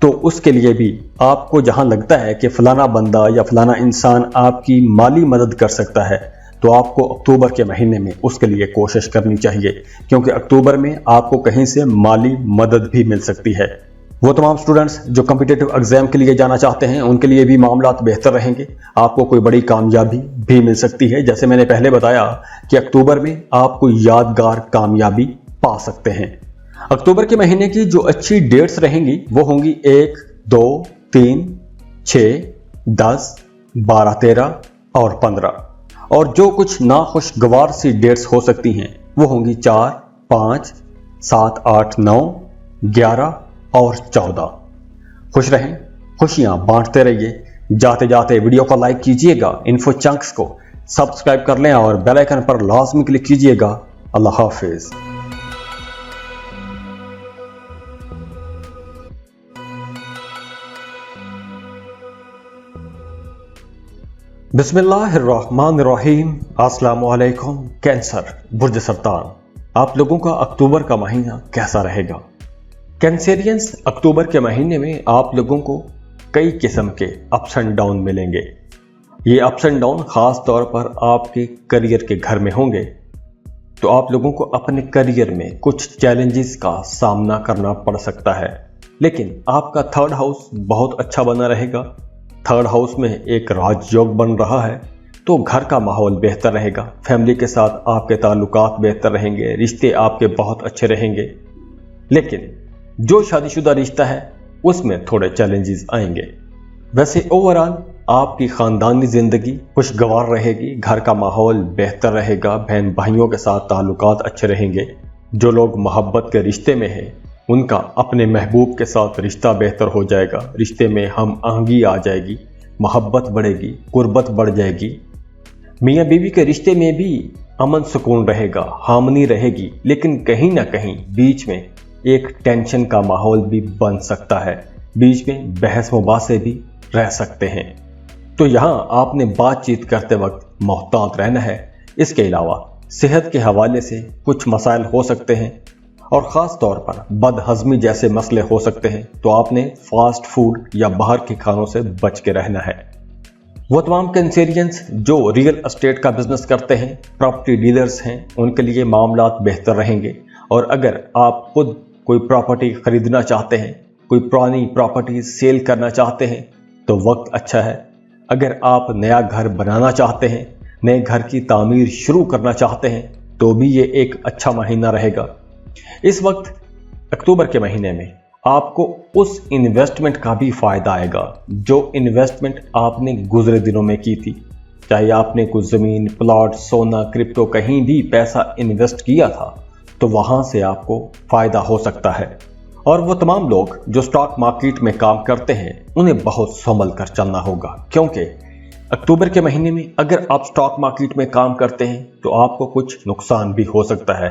तो उसके लिए भी आपको जहां लगता है कि फलाना बंदा या फलाना इंसान आपकी माली मदद कर सकता है, तो आपको अक्टूबर के महीने में उसके लिए कोशिश करनी चाहिए, क्योंकि अक्टूबर में आपको कहीं से माली मदद भी मिल सकती है। वो तमाम स्टूडेंट्स जो कॉम्पिटिटिव एग्जाम के लिए जाना चाहते हैं उनके लिए भी मामलात बेहतर रहेंगे, आपको कोई बड़ी कामयाबी भी मिल सकती है। जैसे मैंने पहले बताया कि अक्टूबर में आप कोई यादगार कामयाबी पा सकते हैं। अक्टूबर के महीने की जो अच्छी डेट्स रहेंगी वो होंगी 1, 2, 3, 6, 10, 12, 13 और 15। और जो कुछ नाखुशगवार सी डेट्स हो सकती हैं वो होंगी 4, 5, 7, 8, 9, 11 और 14। खुश रहें, खुशियां बांटते रहिए। जाते जाते वीडियो को लाइक कीजिएगा, इन्फो चंक्स को सब्सक्राइब कर लें और बेल आइकन पर लाजमी क्लिक कीजिएगा। अल्लाह हाफिज। बिस्मिल्लाहिर्रहमानिर्रहीम। अस्सलाम वालेकुम। कैंसर, बुर्ज सरतान, आप लोगों का अक्टूबर का महीना कैसा रहेगा? कैंसेरियंस, अक्टूबर के महीने में आप लोगों को कई किस्म के अप्स एंड डाउन मिलेंगे। ये अप्स एंड डाउन खास तौर पर आपके करियर के घर में होंगे, तो आप लोगों को अपने करियर में कुछ चैलेंजेस का सामना करना पड़ सकता है। लेकिन आपका थर्ड हाउस बहुत अच्छा बना रहेगा। थर्ड हाउस में एक राजयोग बन रहा है, तो घर का माहौल बेहतर रहेगा। फैमिली के साथ आपके ताल्लुकात बेहतर रहेंगे, रिश्ते आपके बहुत अच्छे रहेंगे। लेकिन जो शादीशुदा रिश्ता है उसमें थोड़े चैलेंजेस आएंगे। वैसे ओवरऑल आपकी खानदानी जिंदगी खुशगवार रहेगी, घर का माहौल बेहतर रहेगा, बहन भाइयों के साथ ताल्लुकात अच्छे रहेंगे। जो लोग मोहब्बत के रिश्ते में हैं उनका अपने महबूब के साथ रिश्ता बेहतर हो जाएगा, रिश्ते में हम आहंगी आ जाएगी, मोहब्बत बढ़ेगी, कुर्बत बढ़ जाएगी। मियाँ बीवी के रिश्ते में भी अमन सुकून रहेगा, हार्मनी रहेगी, लेकिन कहीं ना कहीं बीच में एक टेंशन का माहौल भी बन सकता है, बीच में बहस मुबासे भी रह सकते हैं। तो यहाँ आपने बातचीत करते वक्त मोहतात रहना है। इसके अलावा सेहत के हवाले से कुछ मसाइल हो सकते हैं और ख़ास तौर पर बदहज़मी जैसे मसले हो सकते हैं, तो आपने फास्ट फूड या बाहर के खानों से बच के रहना है। वो तमाम कैंसेरियंस जो रियल एस्टेट का बिजनेस करते हैं, प्रॉपर्टी डीलर्स हैं, उनके लिए मामलात बेहतर रहेंगे। और अगर आप खुद कोई प्रॉपर्टी खरीदना चाहते हैं, कोई पुरानी प्रॉपर्टी सेल करना चाहते हैं, तो वक्त अच्छा है। अगर आप नया घर बनाना चाहते हैं, नए घर की तामीर शुरू करना चाहते हैं, तो भी ये एक अच्छा महीना रहेगा। इस वक्त अक्टूबर के महीने में आपको उस इन्वेस्टमेंट का भी फायदा आएगा जो इन्वेस्टमेंट आपने गुजरे दिनों में की थी। चाहे आपने कुछ ज़मीन, प्लॉट, सोना, क्रिप्टो कहीं भी पैसा इन्वेस्ट किया था, तो वहां से आपको फायदा हो सकता है। और वो तमाम लोग जो स्टॉक मार्केट में काम करते हैं उन्हें बहुत संभल कर चलना होगा, क्योंकि अक्टूबर के महीने में अगर आप स्टॉक मार्केट में काम करते हैं तो आपको कुछ नुकसान भी हो सकता है।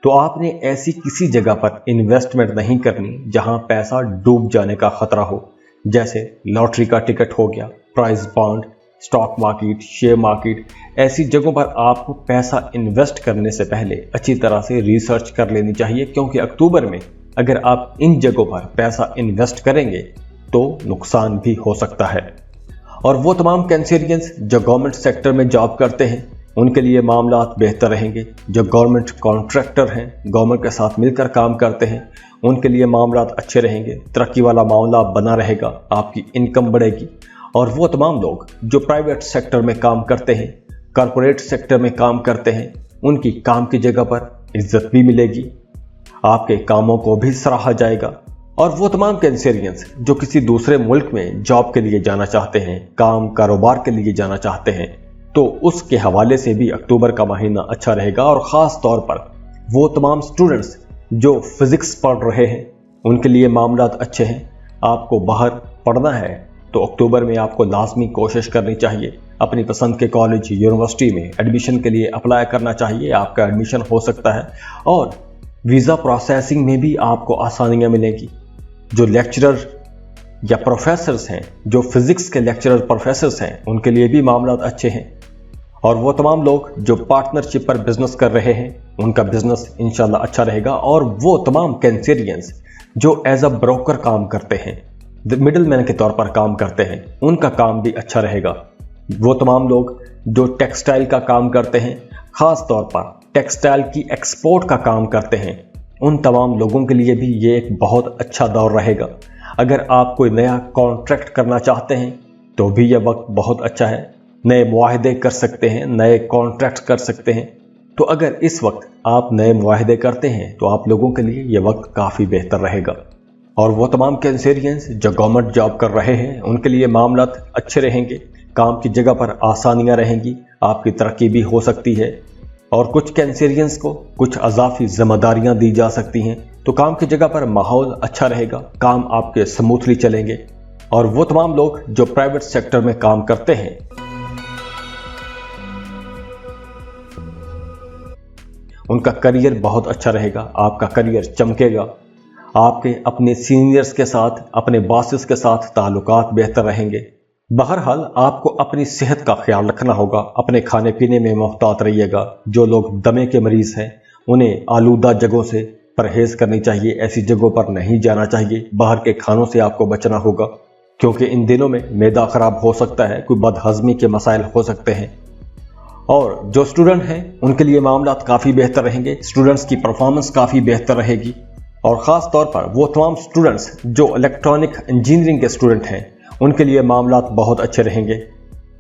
तो आपने ऐसी किसी जगह पर इन्वेस्टमेंट नहीं करनी जहां पैसा डूब जाने का खतरा हो, जैसे लॉटरी का टिकट हो गया, price bond, stock market, share market. ऐसी जगहों पर आपको पैसा इन्वेस्ट करने से पहले अच्छी तरह से रिसर्च कर लेनी चाहिए, क्योंकि अक्टूबर में अगर आप इन जगहों पर पैसा इन्वेस्ट करेंगे तो नुकसान भी हो सकता है। और वो तमाम कैंसेरियंस जो गवर्नमेंट सेक्टर में जॉब करते हैं उनके लिए मामलात बेहतर रहेंगे। जो गवर्नमेंट कॉन्ट्रैक्टर हैं, गवर्नमेंट के साथ मिलकर काम करते हैं, उनके लिए मामलात अच्छे रहेंगे, तरक्की वाला मामला बना रहेगा, आपकी इनकम बढ़ेगी। और वो तमाम लोग जो प्राइवेट सेक्टर में काम करते हैं, कॉरपोरेट सेक्टर में काम करते हैं, उनकी काम की जगह पर इज्जत भी मिलेगी, आपके कामों को भी सराहा जाएगा। और वो तमाम कैंसेरियंस जो किसी दूसरे मुल्क में जॉब के लिए जाना चाहते हैं, काम कारोबार के लिए जाना चाहते हैं, तो उसके हवाले से भी अक्टूबर का महीना अच्छा रहेगा। और ख़ास तौर पर वो तमाम स्टूडेंट्स जो फिज़िक्स पढ़ रहे हैं उनके लिए मामलात अच्छे हैं। आपको बाहर पढ़ना है तो अक्टूबर में आपको लाजमी कोशिश करनी चाहिए, अपनी पसंद के कॉलेज, यूनिवर्सिटी में एडमिशन के लिए अप्लाई करना चाहिए। आपका एडमिशन हो सकता है और वीज़ा प्रोसेसिंग में भी आपको आसानियाँ मिलेंगी। जो लेक्चरर या प्रोफेसर्स हैं, जो फिज़िक्स के लेक्चरर प्रोफेसर्स हैं, उनके लिए भी मामलात अच्छे हैं। और वो तमाम लोग जो पार्टनरशिप पर बिजनेस कर रहे हैं उनका बिजनेस इंशाल्लाह अच्छा रहेगा। और वो तमाम कैंसेरियंस जो एज अ ब्रोकर काम करते हैं, मिडल मैन के तौर पर काम करते हैं, उनका काम भी अच्छा रहेगा। वो तमाम लोग जो टेक्सटाइल का काम करते हैं, ख़ास तौर पर टेक्सटाइल की एक्सपोर्ट का काम करते हैं, उन तमाम लोगों के लिए भी ये एक बहुत अच्छा दौर रहेगा। अगर आप कोई नया कॉन्ट्रैक्ट करना चाहते हैं तो भी यह वक्त बहुत अच्छा है, नए मुआहदे कर सकते हैं, नए कॉन्ट्रैक्ट कर सकते हैं। तो अगर इस वक्त आप नए मुआहदे करते हैं तो आप लोगों के लिए यह वक्त काफ़ी बेहतर रहेगा। और वो तमाम कैंसेरियंस जो गवर्नमेंट जॉब कर रहे हैं उनके लिए मामलात अच्छे रहेंगे, काम की जगह पर आसानियाँ रहेंगी, आपकी तरक्की भी हो सकती है। और कुछ कैंसेरियंस को कुछ अजाफी जिम्मेदारियाँ दी जा सकती हैं, तो काम की जगह पर माहौल अच्छा रहेगा, काम आपके स्मूथली चलेंगे। और वो तमाम लोग जो प्राइवेट सेक्टर में काम करते हैं उनका करियर बहुत अच्छा रहेगा, आपका करियर चमकेगा, आपके अपने सीनियर्स के साथ, अपने बॉसेस के साथ ताल्लुकात बेहतर रहेंगे। बहरहाल आपको अपनी सेहत का ख्याल रखना होगा, अपने खाने पीने में मोहतात रहिएगा। जो लोग दमे के मरीज़ हैं उन्हें आलूदा जगहों से परहेज़ करनी चाहिए, ऐसी जगहों पर नहीं जाना चाहिए। बाहर के खानों से आपको बचना होगा, क्योंकि इन दिनों में मैदा ख़राब हो सकता है, कोई बदहज़मी के मसाइल हो सकते हैं। और जो स्टूडेंट हैं उनके लिए मामलात काफ़ी बेहतर रहेंगे, स्टूडेंट्स की परफॉर्मेंस काफ़ी बेहतर रहेगी। और ख़ास तौर पर वो तमाम स्टूडेंट्स जो इलेक्ट्रॉनिक इंजीनियरिंग के स्टूडेंट हैं उनके लिए मामलात बहुत अच्छे रहेंगे।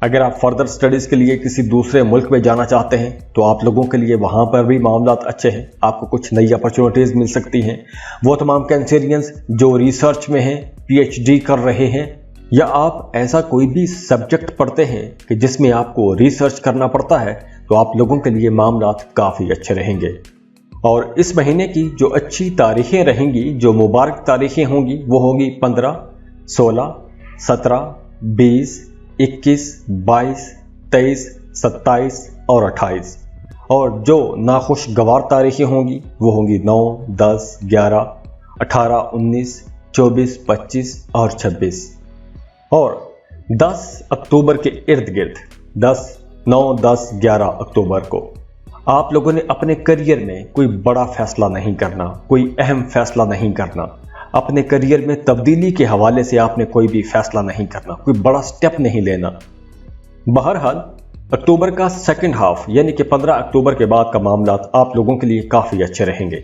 अगर आप फर्दर स्टडीज़ के लिए किसी दूसरे मुल्क में जाना चाहते हैं तो आप लोगों के लिए वहाँ पर भी मामलात अच्छे हैं, आपको कुछ नई अपॉर्चुनिटीज़ मिल सकती हैं। वो तमाम कैंसेरियंस जो रिसर्च में हैं, PhD कर रहे हैं, या आप ऐसा कोई भी सब्जेक्ट पढ़ते हैं कि जिसमें आपको रिसर्च करना पड़ता है, तो आप लोगों के लिए मामलात काफ़ी अच्छे रहेंगे। और इस महीने की जो अच्छी तारीखें रहेंगी, जो मुबारक तारीखें होंगी, वो होंगी 15, 16, 17, 20, 21, 22, 23, 27 और 28। और जो नाखुशगवार तारीखें होंगी वो होंगी 9, 10, 11, 18, 19, 24, 25 और 26। और 10 अक्टूबर के इर्द गिर्द 10, 9, 10, 11 अक्टूबर को आप लोगों ने अपने करियर में कोई बड़ा फैसला नहीं करना, कोई अहम फैसला नहीं करना। अपने करियर में तब्दीली के हवाले से आपने कोई भी फैसला नहीं करना, कोई बड़ा स्टेप नहीं लेना। बहरहाल अक्टूबर का सेकंड हाफ यानी कि 15 अक्टूबर के बाद का मामलात आप लोगों के लिए काफ़ी अच्छे रहेंगे।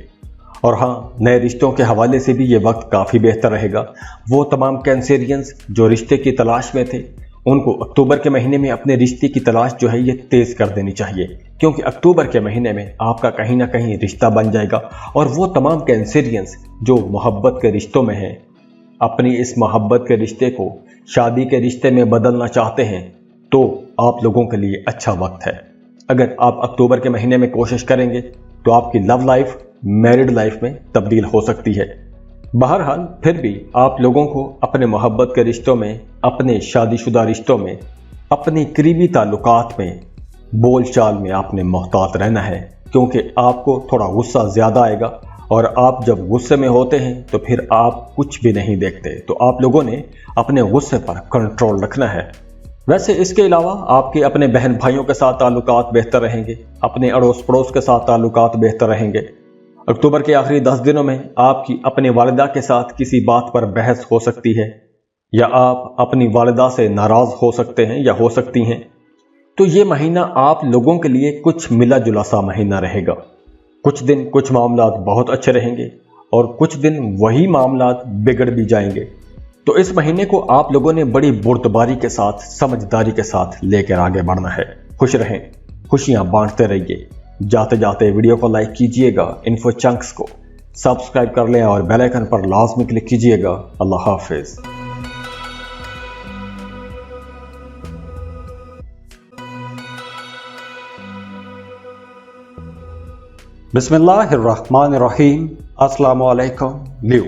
और हाँ, नए रिश्तों के हवाले से भी ये वक्त काफ़ी बेहतर रहेगा। वो तमाम कैंसेरियंस जो रिश्ते की तलाश में थे उनको अक्टूबर के महीने में अपने रिश्ते की तलाश जो है ये तेज़ कर देनी चाहिए, क्योंकि अक्टूबर के महीने में आपका कहीं ना कहीं रिश्ता बन जाएगा। और वो तमाम कैंसेरियंस जो मोहब्बत के रिश्तों में हैं, अपनी इस मोहब्बत के रिश्ते को शादी के रिश्ते में बदलना चाहते हैं, तो आप लोगों के लिए अच्छा वक्त है। अगर आप अक्टूबर के महीने में कोशिश करेंगे तो आपकी लव लाइफ मैरिड लाइफ में तब्दील हो सकती है। बहरहाल फिर भी आप लोगों को अपने मोहब्बत के रिश्तों में, अपने शादीशुदा रिश्तों में, अपनी करीबी ताल्लुकात में, बोल चाल में आपने मोहतात रहना है, क्योंकि आपको थोड़ा गुस्सा ज़्यादा आएगा। और आप जब गुस्से में होते हैं तो फिर आप कुछ भी नहीं देखते, तो आप लोगों ने अपने गुस्से पर कंट्रोल रखना है। वैसे इसके अलावा आपके अपने बहन भाइयों के साथ ताल्लुकात बेहतर रहेंगे, अपने अड़ोस पड़ोस के साथ ताल्लुकात बेहतर रहेंगे। अक्टूबर के आखिरी 10 दिनों में आपकी अपने वालिदा के साथ किसी बात पर बहस हो सकती है, या आप अपनी वालिदा से नाराज़ हो सकते हैं या हो सकती हैं। तो ये महीना आप लोगों के लिए कुछ मिला जुला सा महीना रहेगा। कुछ दिन कुछ मामलात बहुत अच्छे रहेंगे और कुछ दिन वही मामलात बिगड़ भी जाएंगे। तो इस महीने को आप लोगों ने बड़ी बुर्दबारी के साथ, समझदारी के साथ लेकर आगे बढ़ना है। खुश रहें, खुशियां बांटते रहिए। जाते जाते वीडियो को लाइक कीजिएगा, इन्फो चंक्स को सब्सक्राइब कर लें और बेल आइकन पर लाजमी क्लिक कीजिएगा। अल्लाह हाफिज। बिस्मिल्लाहिर्रहमानिर्रहीम। अस्सलामु अलैकुम। ल्यू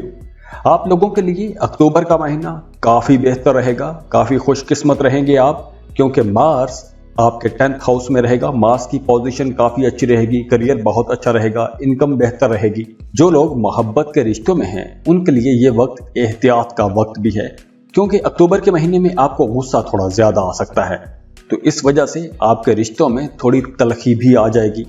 आप लोगों के लिए अक्टूबर का महीना काफ़ी बेहतर रहेगा, काफ़ी खुशकिस्मत रहेंगे आप, क्योंकि मार्स आपके 10th हाउस में रहेगा। मार्स की पोजीशन काफ़ी अच्छी रहेगी, करियर बहुत अच्छा रहेगा, इनकम बेहतर रहेगी। जो लोग मोहब्बत के रिश्तों में हैं उनके लिए ये वक्त एहतियात का वक्त भी है, क्योंकि अक्टूबर के महीने में आपको गुस्सा थोड़ा ज़्यादा आ सकता है, तो इस वजह से आपके रिश्तों में थोड़ी तलखी भी आ जाएगी।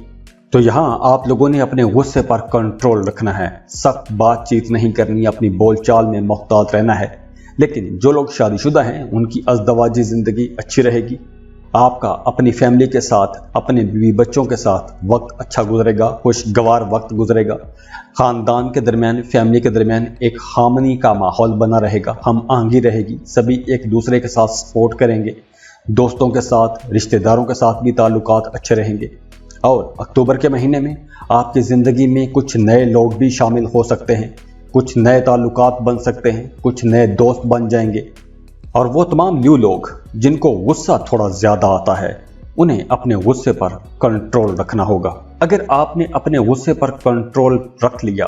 तो यहाँ आप लोगों ने अपने गुस्से पर कंट्रोल रखना है, सख्त बातचीत नहीं करनी, अपनी बोलचाल में मोहतात रहना है। लेकिन जो लोग शादीशुदा हैं उनकी अज़दवाजी ज़िंदगी अच्छी रहेगी। आपका अपनी फैमिली के साथ, अपने बीवी बच्चों के साथ वक्त अच्छा गुजरेगा, खुशगवार वक्त गुजरेगा। ख़ानदान के दरमियान, फैमिली के दरमियान एक हार्मनी का माहौल बना रहेगा, हम आहंगी रहेगी, सभी एक दूसरे के साथ सपोर्ट करेंगे। दोस्तों के साथ, रिश्तेदारों के साथ भी ताल्लुकात अच्छे रहेंगे। और अक्टूबर के महीने में आपकी ज़िंदगी में कुछ नए लोग भी शामिल हो सकते हैं, कुछ नए ताल्लुकात बन सकते हैं, कुछ नए दोस्त बन जाएंगे। और वो तमाम न्यू लोग जिनको गुस्सा थोड़ा ज़्यादा आता है, उन्हें अपने गुस्से पर कंट्रोल रखना होगा। अगर आपने अपने गुस्से पर कंट्रोल रख लिया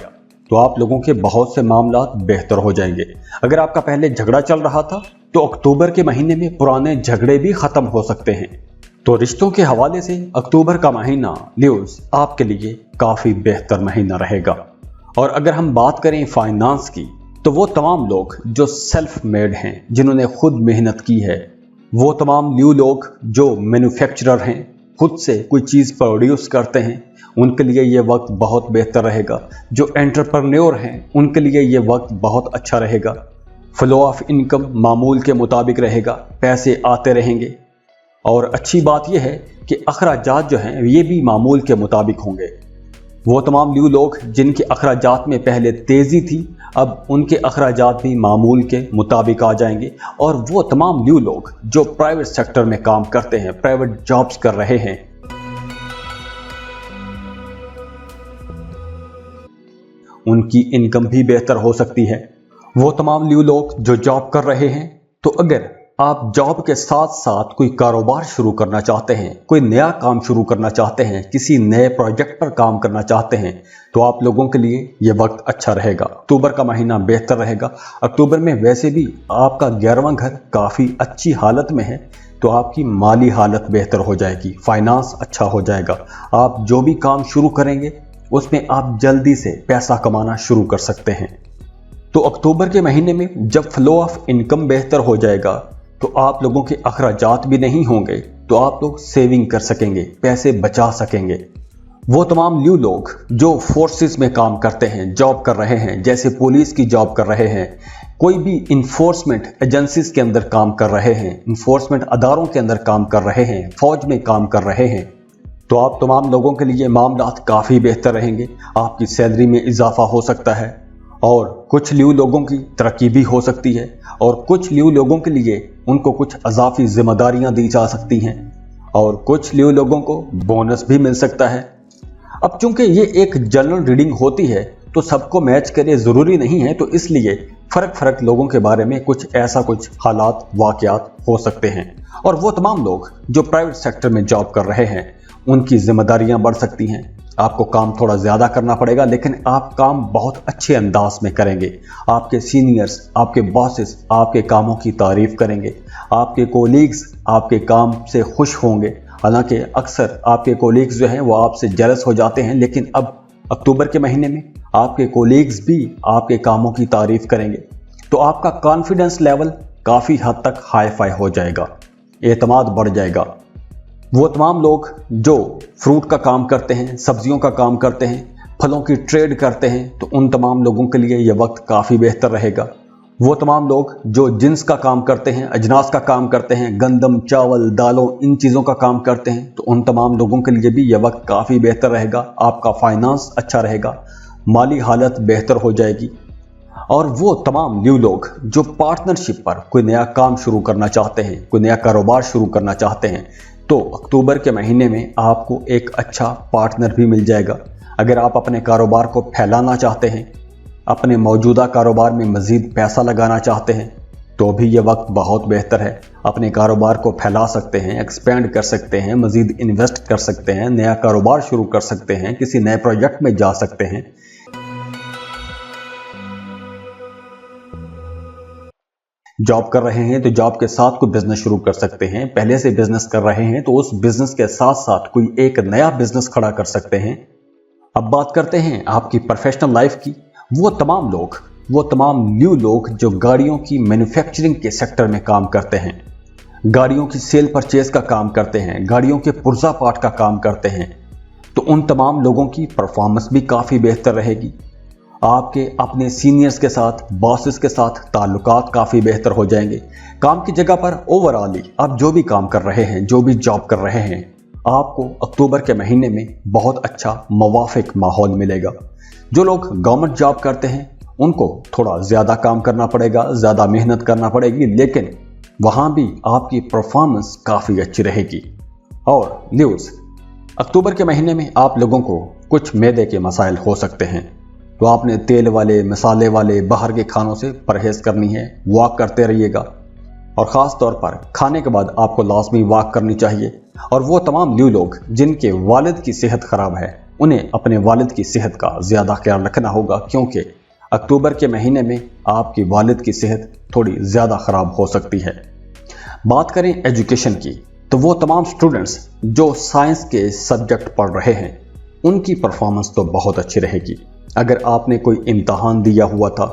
तो आप लोगों के बहुत से मामलात बेहतर हो जाएंगे। अगर आपका पहले झगड़ा चल रहा था तो अक्टूबर के महीने में पुराने झगड़े भी ख़त्म हो सकते हैं। तो रिश्तों के हवाले से अक्टूबर का महीना न्यूज़ आपके लिए काफ़ी बेहतर महीना रहेगा। और अगर हम बात करें फाइनेंस की, तो वो तमाम लोग जो सेल्फ मेड हैं, जिन्होंने खुद मेहनत की है, वो तमाम न्यू लोग जो मैन्युफैक्चरर हैं, खुद से कोई चीज़ प्रोड्यूस करते हैं, उनके लिए ये वक्त बहुत बेहतर रहेगा। जो एंटरप्रेन्योर हैं उनके लिए ये वक्त बहुत अच्छा रहेगा। फ्लो ऑफ इनकम मामूल के मुताबिक रहेगा, पैसे आते रहेंगे। और अच्छी बात यह है कि अखराजात जो हैं ये भी मामूल के मुताबिक होंगे। वो तमाम न्यू लोग जिनके अखराजात में पहले तेज़ी थी, अब उनके अखराजात भी मामूल के मुताबिक आ जाएंगे। और वो तमाम न्यू लोग जो प्राइवेट सेक्टर में काम करते हैं, प्राइवेट जॉब्स कर रहे हैं, उनकी इनकम भी बेहतर हो सकती है। वो तमाम न्यू लोग जो जॉब कर रहे हैं, तो अगर आप जॉब के साथ साथ कोई कारोबार शुरू करना चाहते हैं, कोई नया काम शुरू करना चाहते हैं, किसी नए प्रोजेक्ट पर काम करना चाहते हैं, तो आप लोगों के लिए ये वक्त अच्छा रहेगा। अक्टूबर का महीना बेहतर रहेगा। अक्टूबर में वैसे भी आपका 11वां घर काफ़ी अच्छी हालत में है, तो आपकी माली हालत बेहतर हो जाएगी, फाइनेंस अच्छा हो जाएगा। आप जो भी काम शुरू करेंगे उसमें आप जल्दी से पैसा कमाना शुरू कर सकते हैं। तो अक्टूबर के महीने में जब फ्लो ऑफ इनकम बेहतर हो जाएगा, तो आप लोगों के अखराजात भी नहीं होंगे, तो आप लोग सेविंग कर सकेंगे, पैसे बचा सकेंगे। वो तमाम न्यू लोग जो फोर्सेस में काम करते हैं, जॉब कर रहे हैं, जैसे पुलिस की जॉब कर रहे हैं, कोई भी इन्फोर्समेंट एजेंसीज के अंदर काम कर रहे हैं, इन्फोर्समेंट अदारों के अंदर काम कर रहे हैं, फौज में काम कर रहे हैं, तो आप तमाम लोगों के लिए मामलात काफ़ी बेहतर रहेंगे। आपकी सैलरी में इजाफा हो सकता है, और कुछ न्यू लोगों की तरक्की भी हो सकती है, और कुछ न्यू लोगों के लिए उनको कुछ अजाफी जिम्मेदारियां दी जा सकती हैं, और कुछ न्यू लोगों को बोनस भी मिल सकता है। अब चूंकि ये एक जनरल रीडिंग होती है, तो सबको मैच करे ज़रूरी नहीं है, तो इसलिए फ़र्क लोगों के बारे में कुछ हालात वाक़यात हो सकते हैं। और वो तमाम लोग जो प्राइवेट सेक्टर में जॉब कर रहे हैं, उनकी जिम्मेदारियां बढ़ सकती हैं। आपको काम थोड़ा ज़्यादा करना पड़ेगा, लेकिन आप काम बहुत अच्छे अंदाज में करेंगे। आपके सीनियर्स, आपके बॉसेस आपके कामों की तारीफ़ करेंगे, आपके कोलीग्स आपके काम से खुश होंगे। हालांकि अक्सर आपके कोलीग्स जो हैं वो आपसे जेलस हो जाते हैं, लेकिन अब अक्टूबर के महीने में आपके कोलीग्स भी आपके कामों की तारीफ़ करेंगे, तो आपका कॉन्फिडेंस लेवल काफ़ी हद तक हाई फाई हो जाएगा, एतमाद बढ़ जाएगा। वो तमाम लोग जो फ्रूट का काम करते हैं, सब्जियों का काम करते हैं, फलों की ट्रेड करते हैं, तो उन तमाम लोगों के लिए यह वक्त काफ़ी बेहतर रहेगा। वो तमाम लोग जो जिन्स का काम करते हैं, अजनास का काम करते हैं, गंदम, चावल, दालों, इन चीज़ों का काम करते हैं, तो उन तमाम लोगों के लिए भी यह वक्त काफ़ी बेहतर रहेगा। आपका फाइनेंस अच्छा रहेगा, माली हालत बेहतर हो जाएगी। और वो तमाम न्यू लोग जो पार्टनरशिप पर कोई नया काम शुरू करना चाहते हैं, कोई नया कारोबार शुरू करना चाहते हैं, तो अक्टूबर के महीने में आपको एक अच्छा पार्टनर भी मिल जाएगा। अगर आप अपने कारोबार को फैलाना चाहते हैं, अपने मौजूदा कारोबार में मज़ीद पैसा लगाना चाहते हैं, तो भी ये वक्त बहुत बेहतर है। अपने कारोबार को फैला सकते हैं, एक्सपेंड कर सकते हैं, मज़ीद इन्वेस्ट कर सकते हैं, नया कारोबार शुरू कर सकते हैं, किसी नए प्रोजेक्ट में जा सकते हैं। जॉब कर रहे हैं तो जॉब के साथ कोई बिजनेस शुरू कर सकते हैं। पहले से बिजनेस कर रहे हैं तो उस बिजनेस के साथ साथ कोई एक नया बिजनेस खड़ा कर सकते हैं। अब बात करते हैं आपकी प्रोफेशनल लाइफ की। वो तमाम न्यू लोग जो गाड़ियों की मैन्युफैक्चरिंग के सेक्टर में काम करते हैं, गाड़ियों की सेल परचेज का काम करते हैं, गाड़ियों के पुर्जा पार्ट का काम करते हैं, तो उन तमाम लोगों की परफॉर्मेंस भी काफ़ी बेहतर रहेगी। आपके अपने सीनियर्स के साथ, बॉसेस के साथ ताल्लुकात काफ़ी बेहतर हो जाएंगे। काम की जगह पर ओवरऑल आप जो भी काम कर रहे हैं, जो भी जॉब कर रहे हैं, आपको अक्टूबर के महीने में बहुत अच्छा मुवाफिक माहौल मिलेगा। जो लोग गवर्नमेंट जॉब करते हैं उनको थोड़ा ज़्यादा काम करना पड़ेगा, ज़्यादा मेहनत करना पड़ेगी, लेकिन वहाँ भी आपकी परफॉर्मेंस काफ़ी अच्छी रहेगी। और न्यूज़, अक्टूबर के महीने में आप लोगों को कुछ मैदे के मसाइल हो सकते हैं, तो आपने तेल वाले, मसाले वाले, बाहर के खानों से परहेज़ करनी है। वॉक करते रहिएगा, और ख़ास तौर पर खाने के बाद आपको लाजमी वॉक करनी चाहिए। और वो तमाम न्यू लोग जिनके वालिद की सेहत ख़राब है, उन्हें अपने वालिद की सेहत का ज़्यादा ख्याल रखना होगा, क्योंकि अक्टूबर के महीने में आपकी वालिद की सेहत थोड़ी ज़्यादा ख़राब हो सकती है। बात करें एजुकेशन की, तो वो तमाम स्टूडेंट्स जो साइंस के सब्जेक्ट पढ़ रहे हैं, उनकी परफॉर्मेंस तो बहुत अच्छी रहेगी। अगर आपने कोई इम्तहान दिया हुआ था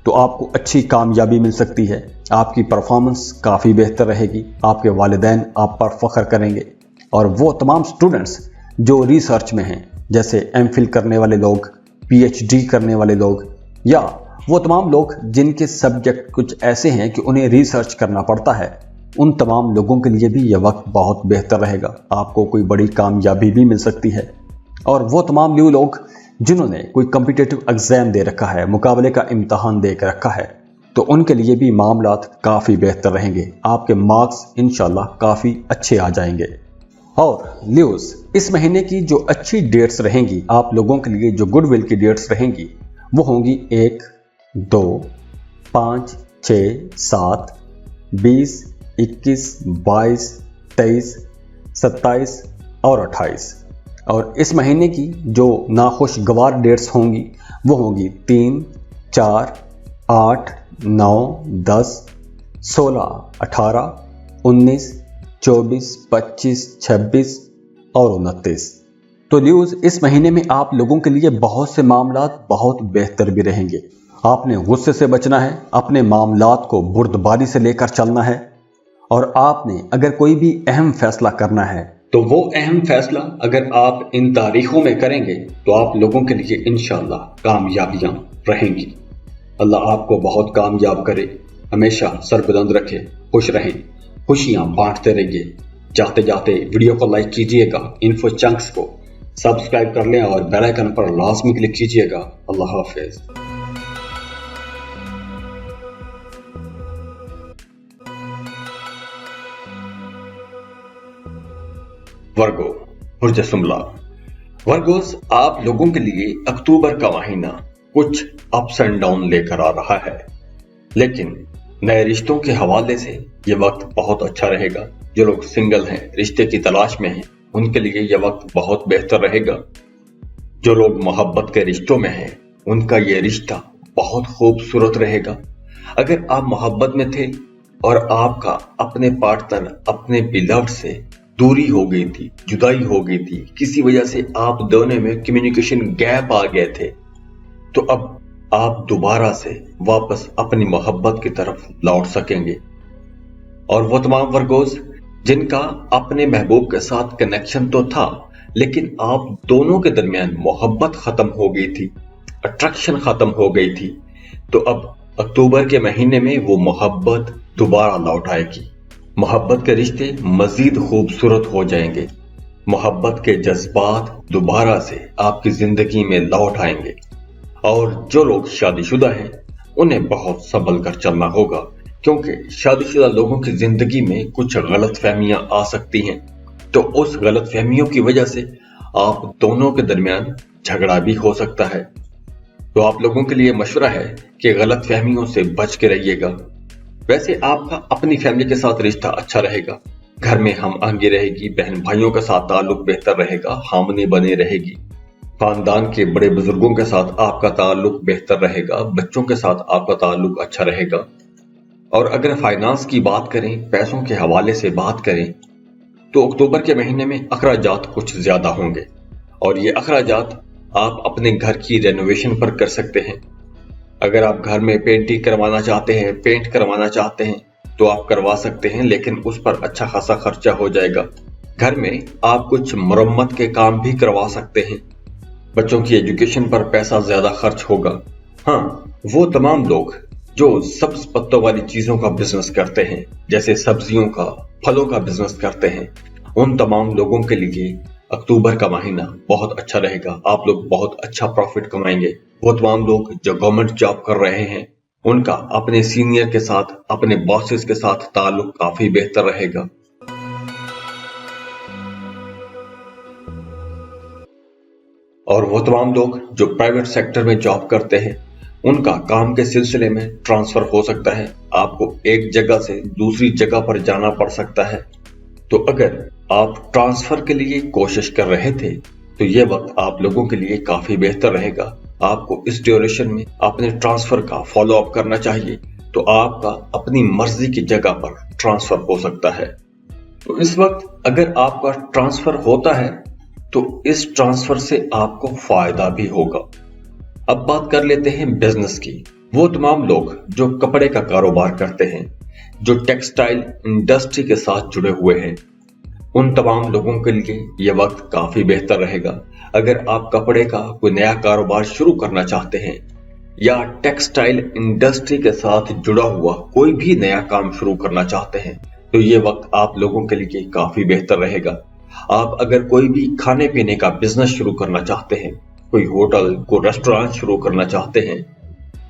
तो आपको अच्छी कामयाबी मिल सकती है, आपकी परफॉर्मेंस काफ़ी बेहतर रहेगी, आपके वालिदैन आप पर फ़ख्र करेंगे। और वो तमाम स्टूडेंट्स जो रिसर्च में हैं, जैसे एमफिल करने वाले लोग, पीएचडी करने वाले लोग, या वो तमाम लोग जिनके सब्जेक्ट कुछ ऐसे हैं कि उन्हें रिसर्च करना पड़ता है, उन तमाम लोगों के लिए भी यह वक्त बहुत बेहतर रहेगा। आपको कोई बड़ी कामयाबी भी मिल सकती है। और वो तमाम न्यू लोग जिन्होंने कोई कॉम्पिटिटिव एग्जाम दे रखा है, मुकाबले का इम्तहान दे रखा है, तो उनके लिए भी मामलात काफ़ी बेहतर रहेंगे। आपके मार्क्स इंशाल्लाह काफ़ी अच्छे आ जाएंगे। और न्यूज़, इस महीने की जो अच्छी डेट्स रहेंगी आप लोगों के लिए, जो गुडविल की डेट्स रहेंगी, वो होंगी 1, 2, 5, 6, 7, 20, 21, 22, 23, 27 और 28। और इस महीने की जो नाखुशगवार डेट्स होंगी वो होंगी 3, 4, 8, 9, 10, 16, 18, 19, 24, 25, 26 और 29। तो न्यूज़, इस महीने में आप लोगों के लिए बहुत से मामलात बहुत बेहतर भी रहेंगे। आपने गुस्से से बचना है, अपने मामलात को बुर्दबारी से लेकर चलना है, और आपने अगर कोई भी अहम फैसला करना है तो वो अहम फैसला अगर आप इन तारीखों में करेंगे तो आप लोगों के लिए इंशाल्लाह कामयाबियां रहेंगी। अल्लाह आपको बहुत कामयाब करे, हमेशा सर बुलंद रखे, खुश रहें, खुशियां बांटते रहिए। जाते जाते वीडियो को लाइक कीजिएगा, इन्फो चंक्स को सब्सक्राइब कर लें और बेल आइकन पर लाजमी क्लिक कीजिएगा। अल्लाह हाफिज। वर्गो, हुर्जसुमला। वर्गोस, आप लोगों के लिए अक्टूबर का महीना कुछ अप्स एंड डाउन लेकर आ रहा है, लेकिन नए रिश्तों के हवाले से ये वक्त बहुत अच्छा रहेगा। जो लोग सिंगल हैं, रिश्ते की तलाश में हैं, उनके लिए यह वक्त बहुत बेहतर रहेगा। जो लोग मोहब्बत के रिश्तों में हैं, उनका ये रिश्ता बहुत खूबसूरत रहेगा। अगर आप मोहब्बत में थे और आपका अपने पार्टनर, अपने बिलव्ड से दूरी हो गई थी, जुदाई हो गई थी, किसी वजह से आप दोनों में कम्युनिकेशन गैप आ गए थे, तो अब आप दोबारा से वापस अपनी मोहब्बत की तरफ लौट सकेंगे। और वो तमाम वर्गोस जिनका अपने महबूब के साथ कनेक्शन तो था, लेकिन आप दोनों के दरमियान मोहब्बत खत्म हो गई थी, अट्रैक्शन खत्म हो गई थी, तो अब अक्टूबर के महीने में वो मोहब्बत दोबारा लौट आएगी। मोहब्बत के रिश्ते मजीद खूबसूरत हो जाएंगे। मोहब्बत के जज्बात दोबारा से आपकी जिंदगी में लौट आएंगे। और जो लोग शादीशुदा हैं, उन्हें बहुत संभल कर चलना होगा, क्योंकि शादीशुदा लोगों की जिंदगी में कुछ गलत फहमियां आ सकती हैं। तो उस गलत फहमियों की वजह से आप दोनों के दरमियान झगड़ा भी हो सकता है। तो आप लोगों के लिए मशवरा है कि गलत फहमियों से बच के रहिएगा। वैसे आपका अपनी फैमिली के साथ रिश्ता अच्छा रहेगा, घर में हम आहंगी रहेगी, बहन भाइयों के साथ ताल्लुक बेहतर रहेगा, हामनी बनी रहेगी, खानदान के बड़े बुजुर्गों के साथ आपका ताल्लुक बेहतर रहेगा, बच्चों के साथ आपका ताल्लुक अच्छा रहेगा। और अगर फाइनेंस की बात करें, पैसों के हवाले से बात करें, तो अक्टूबर के महीने में अखराजात कुछ ज्यादा होंगे, और ये अखराजात आप अपने घर की रेनोवेशन पर कर सकते हैं। अगर आप घर में पेंटिंग करवाना चाहते हैं, पेंट करवाना चाहते हैं, तो आप करवा सकते हैं, लेकिन उस पर अच्छा खासा खर्चा हो जाएगा। घर में आप कुछ मरम्मत के काम भी करवा सकते हैं। बच्चों की एजुकेशन पर पैसा ज्यादा खर्च होगा। हाँ, वो तमाम लोग जो सब्ज पत्तों वाली चीजों का बिजनेस करते हैं, जैसे सब्जियों का, फलों का बिजनेस करते हैं, उन तमाम लोगों के लिए अक्टूबर का महीना बहुत अच्छा रहेगा। आप लोग बहुत अच्छा प्रॉफिट कमाएंगे। वो तमाम लोग जो गवर्नमेंट जॉब कर रहे हैं, उनका अपने सीनियर के साथ, अपने बॉसेस के साथ ताल्लुक काफी बेहतर रहेगा। और वो तमाम लोग जो प्राइवेट सेक्टर में जॉब करते हैं, उनका काम के सिलसिले में ट्रांसफर हो सकता है। आपको एक जगह से दूसरी जगह पर जाना पड़ सकता है। तो अगर आप ट्रांसफर के लिए कोशिश कर रहे थे, तो ये वक्त आप लोगों के लिए काफी बेहतर रहेगा। आपको इस ड्यूरेशन में अपने ट्रांसफर का फॉलो अप करना चाहिए, तो आपका अपनी मर्जी की जगह पर ट्रांसफर हो सकता है। तो इस वक्त अगर आपका ट्रांसफर होता है, तो इस ट्रांसफर से आपको फायदा भी होगा। अब बात कर लेते हैं बिजनेस की। वो तमाम लोग जो कपड़े का कारोबार करते हैं, जो टेक्सटाइल इंडस्ट्री के साथ जुड़े हुए हैं, उन तमाम लोगों के लिए यह वक्त काफी बेहतर रहेगा। अगर आप कपड़े का कोई नया कारोबार शुरू करना चाहते हैं या टेक्सटाइल इंडस्ट्री के साथ जुड़ा हुआ कोई भी नया काम शुरू करना चाहते हैं, तो ये वक्त आप लोगों के लिए काफी बेहतर रहेगा। आप अगर कोई भी खाने पीने का बिजनेस शुरू करना चाहते हैं, कोई होटल, कोई रेस्टोरेंट शुरू करना चाहते हैं,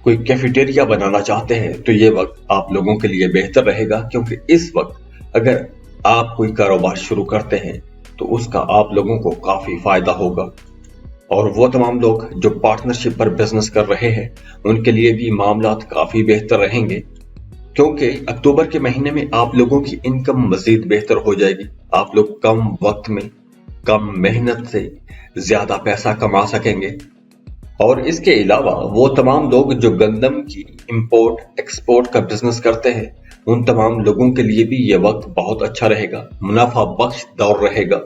कोई कैफेटेरिया बनाना चाहते हैं, तो ये वक्त आप लोगों के लिए बेहतर रहेगा, क्योंकि इस वक्त अगर आप कोई कारोबार शुरू करते हैं तो उसका आप लोगों को काफी फायदा होगा। और वो तमाम लोग जो पार्टनरशिप पर बिजनेस कर रहे हैं उनके लिए भी मामलात काफी बेहतर रहेंगे, क्योंकि अक्टूबर के महीने में आप लोगों की इनकम मजीद बेहतर हो जाएगी। आप लोग कम वक्त में कम मेहनत से ज्यादा पैसा कमा सकेंगे। और इसके अलावा वो तमाम लोग जो गंदम की इंपोर्ट एक्सपोर्ट का बिजनेस करते हैं उन तमाम लोगों के लिए भी ये वक्त बहुत अच्छा रहेगा, मुनाफा बख्श दौर रहेगा।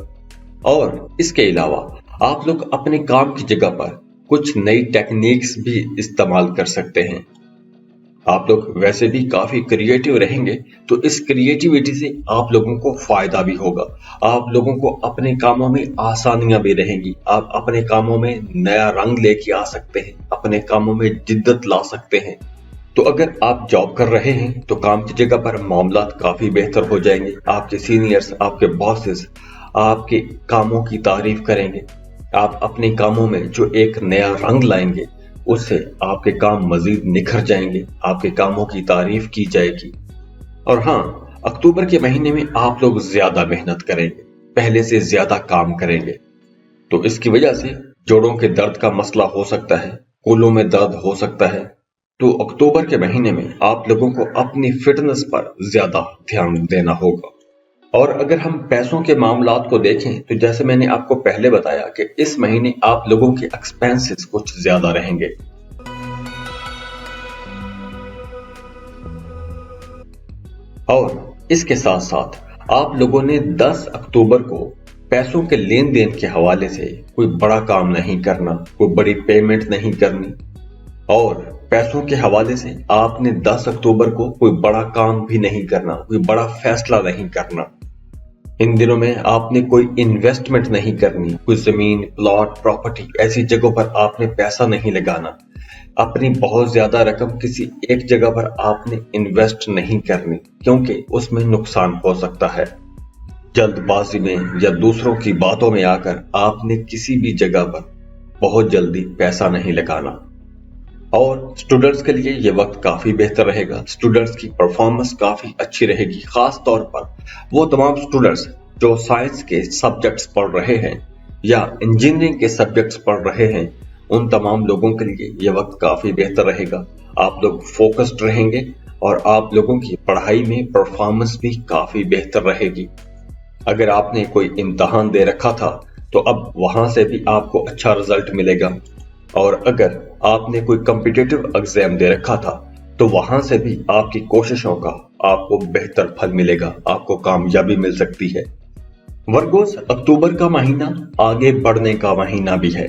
और इसके अलावा आप लोग अपने काम की जगह पर कुछ नई टेक्निक्स भी इस्तेमाल कर सकते हैं। आप लोग वैसे भी काफी क्रिएटिव रहेंगे, तो इस क्रिएटिविटी से आप लोगों को फायदा भी होगा। आप लोगों को अपने कामों में आसानियां भी रहेंगी। आप अपने कामों में नया रंग लेके आ सकते हैं, अपने कामों में जिद्दत ला सकते हैं। तो अगर आप जॉब कर रहे हैं तो काम की जगह पर मामलात काफी बेहतर हो जाएंगे। आपके सीनियर्स, आपके बॉसेस आपके कामों की तारीफ करेंगे। आप अपने कामों में जो एक नया रंग लाएंगे उससे आपके काम मजीद निखर जाएंगे, आपके कामों की तारीफ की जाएगी। और हाँ, अक्टूबर के महीने में आप लोग ज्यादा मेहनत करेंगे, पहले से ज्यादा काम करेंगे, तो इसकी वजह से जोड़ों के दर्द का मसला हो सकता है, कूल्हों में दर्द हो सकता है। तो अक्टूबर के महीने में आप लोगों को अपनी फिटनेस पर ज्यादा ध्यान देना होगा। और अगर हम पैसों के मामलात को देखें तो जैसे मैंने आपको पहले बताया कि इस महीने आप लोगों के एक्सपेंसेस कुछ ज्यादा रहेंगे। और इसके साथ साथ आप लोगों ने 10 अक्टूबर को पैसों के लेन देन के हवाले से कोई बड़ा काम नहीं करना, कोई बड़ी पेमेंट नहीं करनी। और पैसों के हवाले से आपने 10 अक्टूबर को कोई बड़ा काम भी नहीं करना, कोई बड़ा फैसला नहीं करना। इन दिनों में आपने कोई इन्वेस्टमेंट नहीं करनी, कोई जमीन, प्लॉट, प्रॉपर्टी ऐसी जगहों पर आपने पैसा नहीं लगाना। अपनी बहुत ज्यादा रकम किसी एक जगह पर आपने इन्वेस्ट नहीं करनी, क्योंकि उसमें नुकसान हो सकता है। जल्दबाजी में या दूसरों की बातों में आकर आपने किसी भी जगह पर बहुत जल्दी पैसा नहीं लगाना। और स्टूडेंट्स के लिए ये वक्त काफी बेहतर रहेगा। स्टूडेंट्स की परफॉर्मेंस काफी अच्छी रहेगी, खास तौर पर वो तमाम स्टूडेंट्स जो साइंस के सब्जेक्ट्स पढ़ रहे हैं या इंजीनियरिंग के सब्जेक्ट्स पढ़ रहे हैं, उन तमाम लोगों के लिए ये वक्त काफी बेहतर रहेगा। आप लोग फोकस्ड रहेंगे और आप लोगों की पढ़ाई में परफॉर्मेंस भी काफी बेहतर रहेगी। अगर आपने कोई इम्तिहान दे रखा था तो अब वहां से भी आपको अच्छा रिजल्ट मिलेगा। और अगर आपने कोई कॉम्पिटिटिव एग्जाम दे रखा था तो वहां से भी आपकी कोशिशों का आपको बेहतर फल मिलेगा, आपको कामयाबी मिल सकती है। वर्गोस, अक्टूबर का महीना आगे बढ़ने का महीना भी है।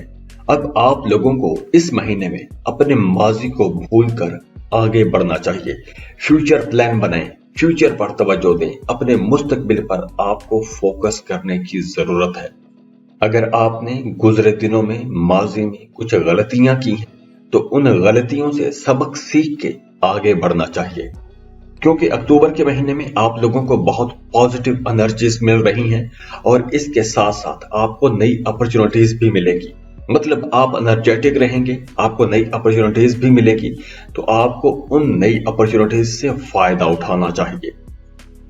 अब आप लोगों को इस महीने में अपने माजी को भूलकर आगे बढ़ना चाहिए। फ्यूचर प्लान बनाएं, फ्यूचर पर तवज्जो दें, अपने मुस्तकबिल पर आपको फोकस करने की जरूरत है। अगर आपने गुजरे दिनों में माजी में कुछ गलतियां की हैं तो उन गलतियों से सबक सीख के आगे बढ़ना चाहिए, क्योंकि अक्टूबर के महीने में आप लोगों को बहुत पॉजिटिव एनर्जीज मिल रही हैं और इसके साथ साथ आपको नई अपॉर्चुनिटीज भी मिलेगी। मतलब आप एनर्जेटिक रहेंगे, आपको नई अपॉर्चुनिटीज भी मिलेगी, तो आपको उन नई अपॉर्चुनिटीज से फायदा उठाना चाहिए।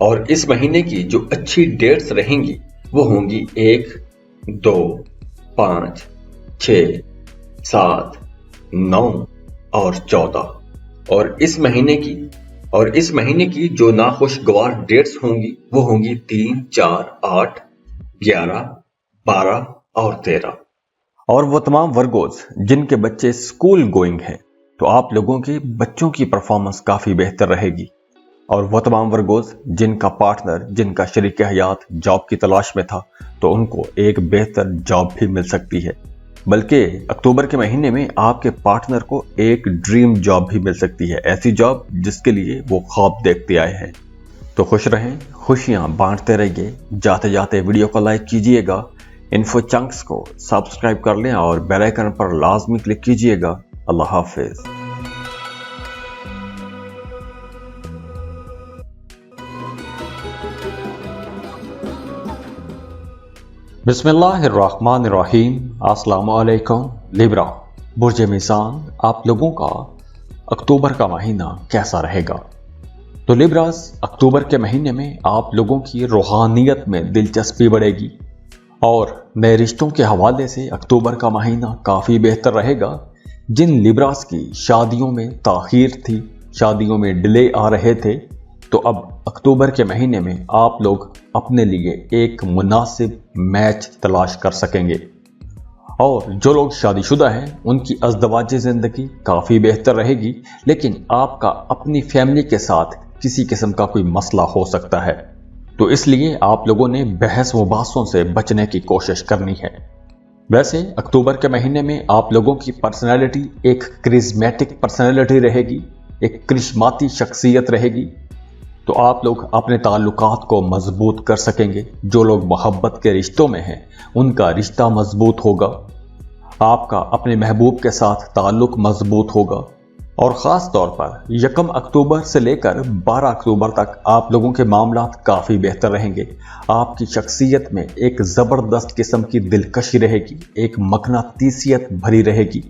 और इस महीने की जो अच्छी डेट्स रहेंगी वो होंगी 1, 2, 5, 6, 7, 9 और 14। और इस महीने की जो नाखुशगवार डेट्स होंगी वो होंगी 3, 4, 8, 11, 12 और 13। और वो तमाम वर्गोस जिनके बच्चे स्कूल गोइंग हैं तो आप लोगों के बच्चों की परफॉर्मेंस काफी बेहतर रहेगी। और वो तमाम वर्गोस जिनका पार्टनर, जिनका शरीक हयात जॉब की तलाश में था तो उनको एक बेहतर जॉब भी मिल सकती है। बल्कि अक्टूबर के महीने में आपके पार्टनर को एक ड्रीम जॉब भी मिल सकती है, ऐसी जॉब जिसके लिए वो ख्वाब देखते आए हैं। तो खुश रहें, खुशियां बांटते रहिए। जाते जाते वीडियो को लाइक कीजिएगा, इन्फो चंक्स को सब्सक्राइब कर लें और बेल आइकन पर लाजमी क्लिक कीजिएगा। अल्लाह हाफिज। बिस्मिल्लाहिर्रहमानिर्रहीम। अस्सलाम वालेकुम। लिब्रा बुर्ज मीज़ान, आप लोगों का अक्टूबर का महीना कैसा रहेगा? तो लिब्रास, अक्टूबर के महीने में आप लोगों की रूहानियत में दिलचस्पी बढ़ेगी और नए रिश्तों के हवाले से अक्टूबर का महीना काफ़ी बेहतर रहेगा। जिन लिब्रास की शादियों में ताख़ीर थी, शादियों में डिले आ रहे थे, तो अब अक्टूबर के महीने में आप लोग अपने लिए एक मुनासिब मैच तलाश कर सकेंगे। और जो लोग शादीशुदा हैं उनकी अज़दवाजी ज़िंदगी काफ़ी बेहतर रहेगी, लेकिन आपका अपनी फैमिली के साथ किसी किस्म का कोई मसला हो सकता है, तो इसलिए आप लोगों ने बहस मुबासों से बचने की कोशिश करनी है। वैसे अक्टूबर के महीने में आप लोगों की पर्सनैलिटी एक क्रिज़मेटिक पर्सनैलिटी रहेगी, एक करिश्माती शख्सियत रहेगी, तो आप लोग अपने ताल्लुकात को मजबूत कर सकेंगे। जो लोग मोहब्बत के रिश्तों में हैं उनका रिश्ता मजबूत होगा, आपका अपने महबूब के साथ ताल्लुक मजबूत होगा। और ख़ास तौर पर 1 अक्टूबर से लेकर 12 अक्टूबर तक आप लोगों के मामलात काफ़ी बेहतर रहेंगे। आपकी शख्सियत में एक ज़बरदस्त किस्म की दिलकशी रहेगी, एक मकनातीसियत भरी रहेगी।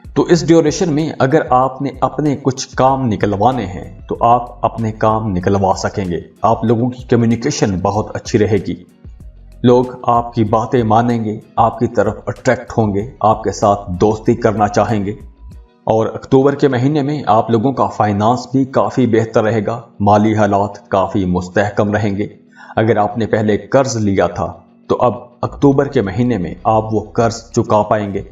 तो इस ड्यूरेशन में अगर आपने अपने कुछ काम निकलवाने हैं तो आप अपने काम निकलवा सकेंगे। आप लोगों की कम्युनिकेशन बहुत अच्छी रहेगी, लोग आपकी बातें मानेंगे, आपकी तरफ अट्रैक्ट होंगे, आपके साथ दोस्ती करना चाहेंगे। और अक्टूबर के महीने में आप लोगों का फाइनेंस भी काफ़ी बेहतर रहेगा, माली हालात काफ़ी मुस्तहकम रहेंगे। अगर आपने पहले कर्ज लिया था तो अब अक्टूबर के महीने में आप वो कर्ज चुका पाएंगे।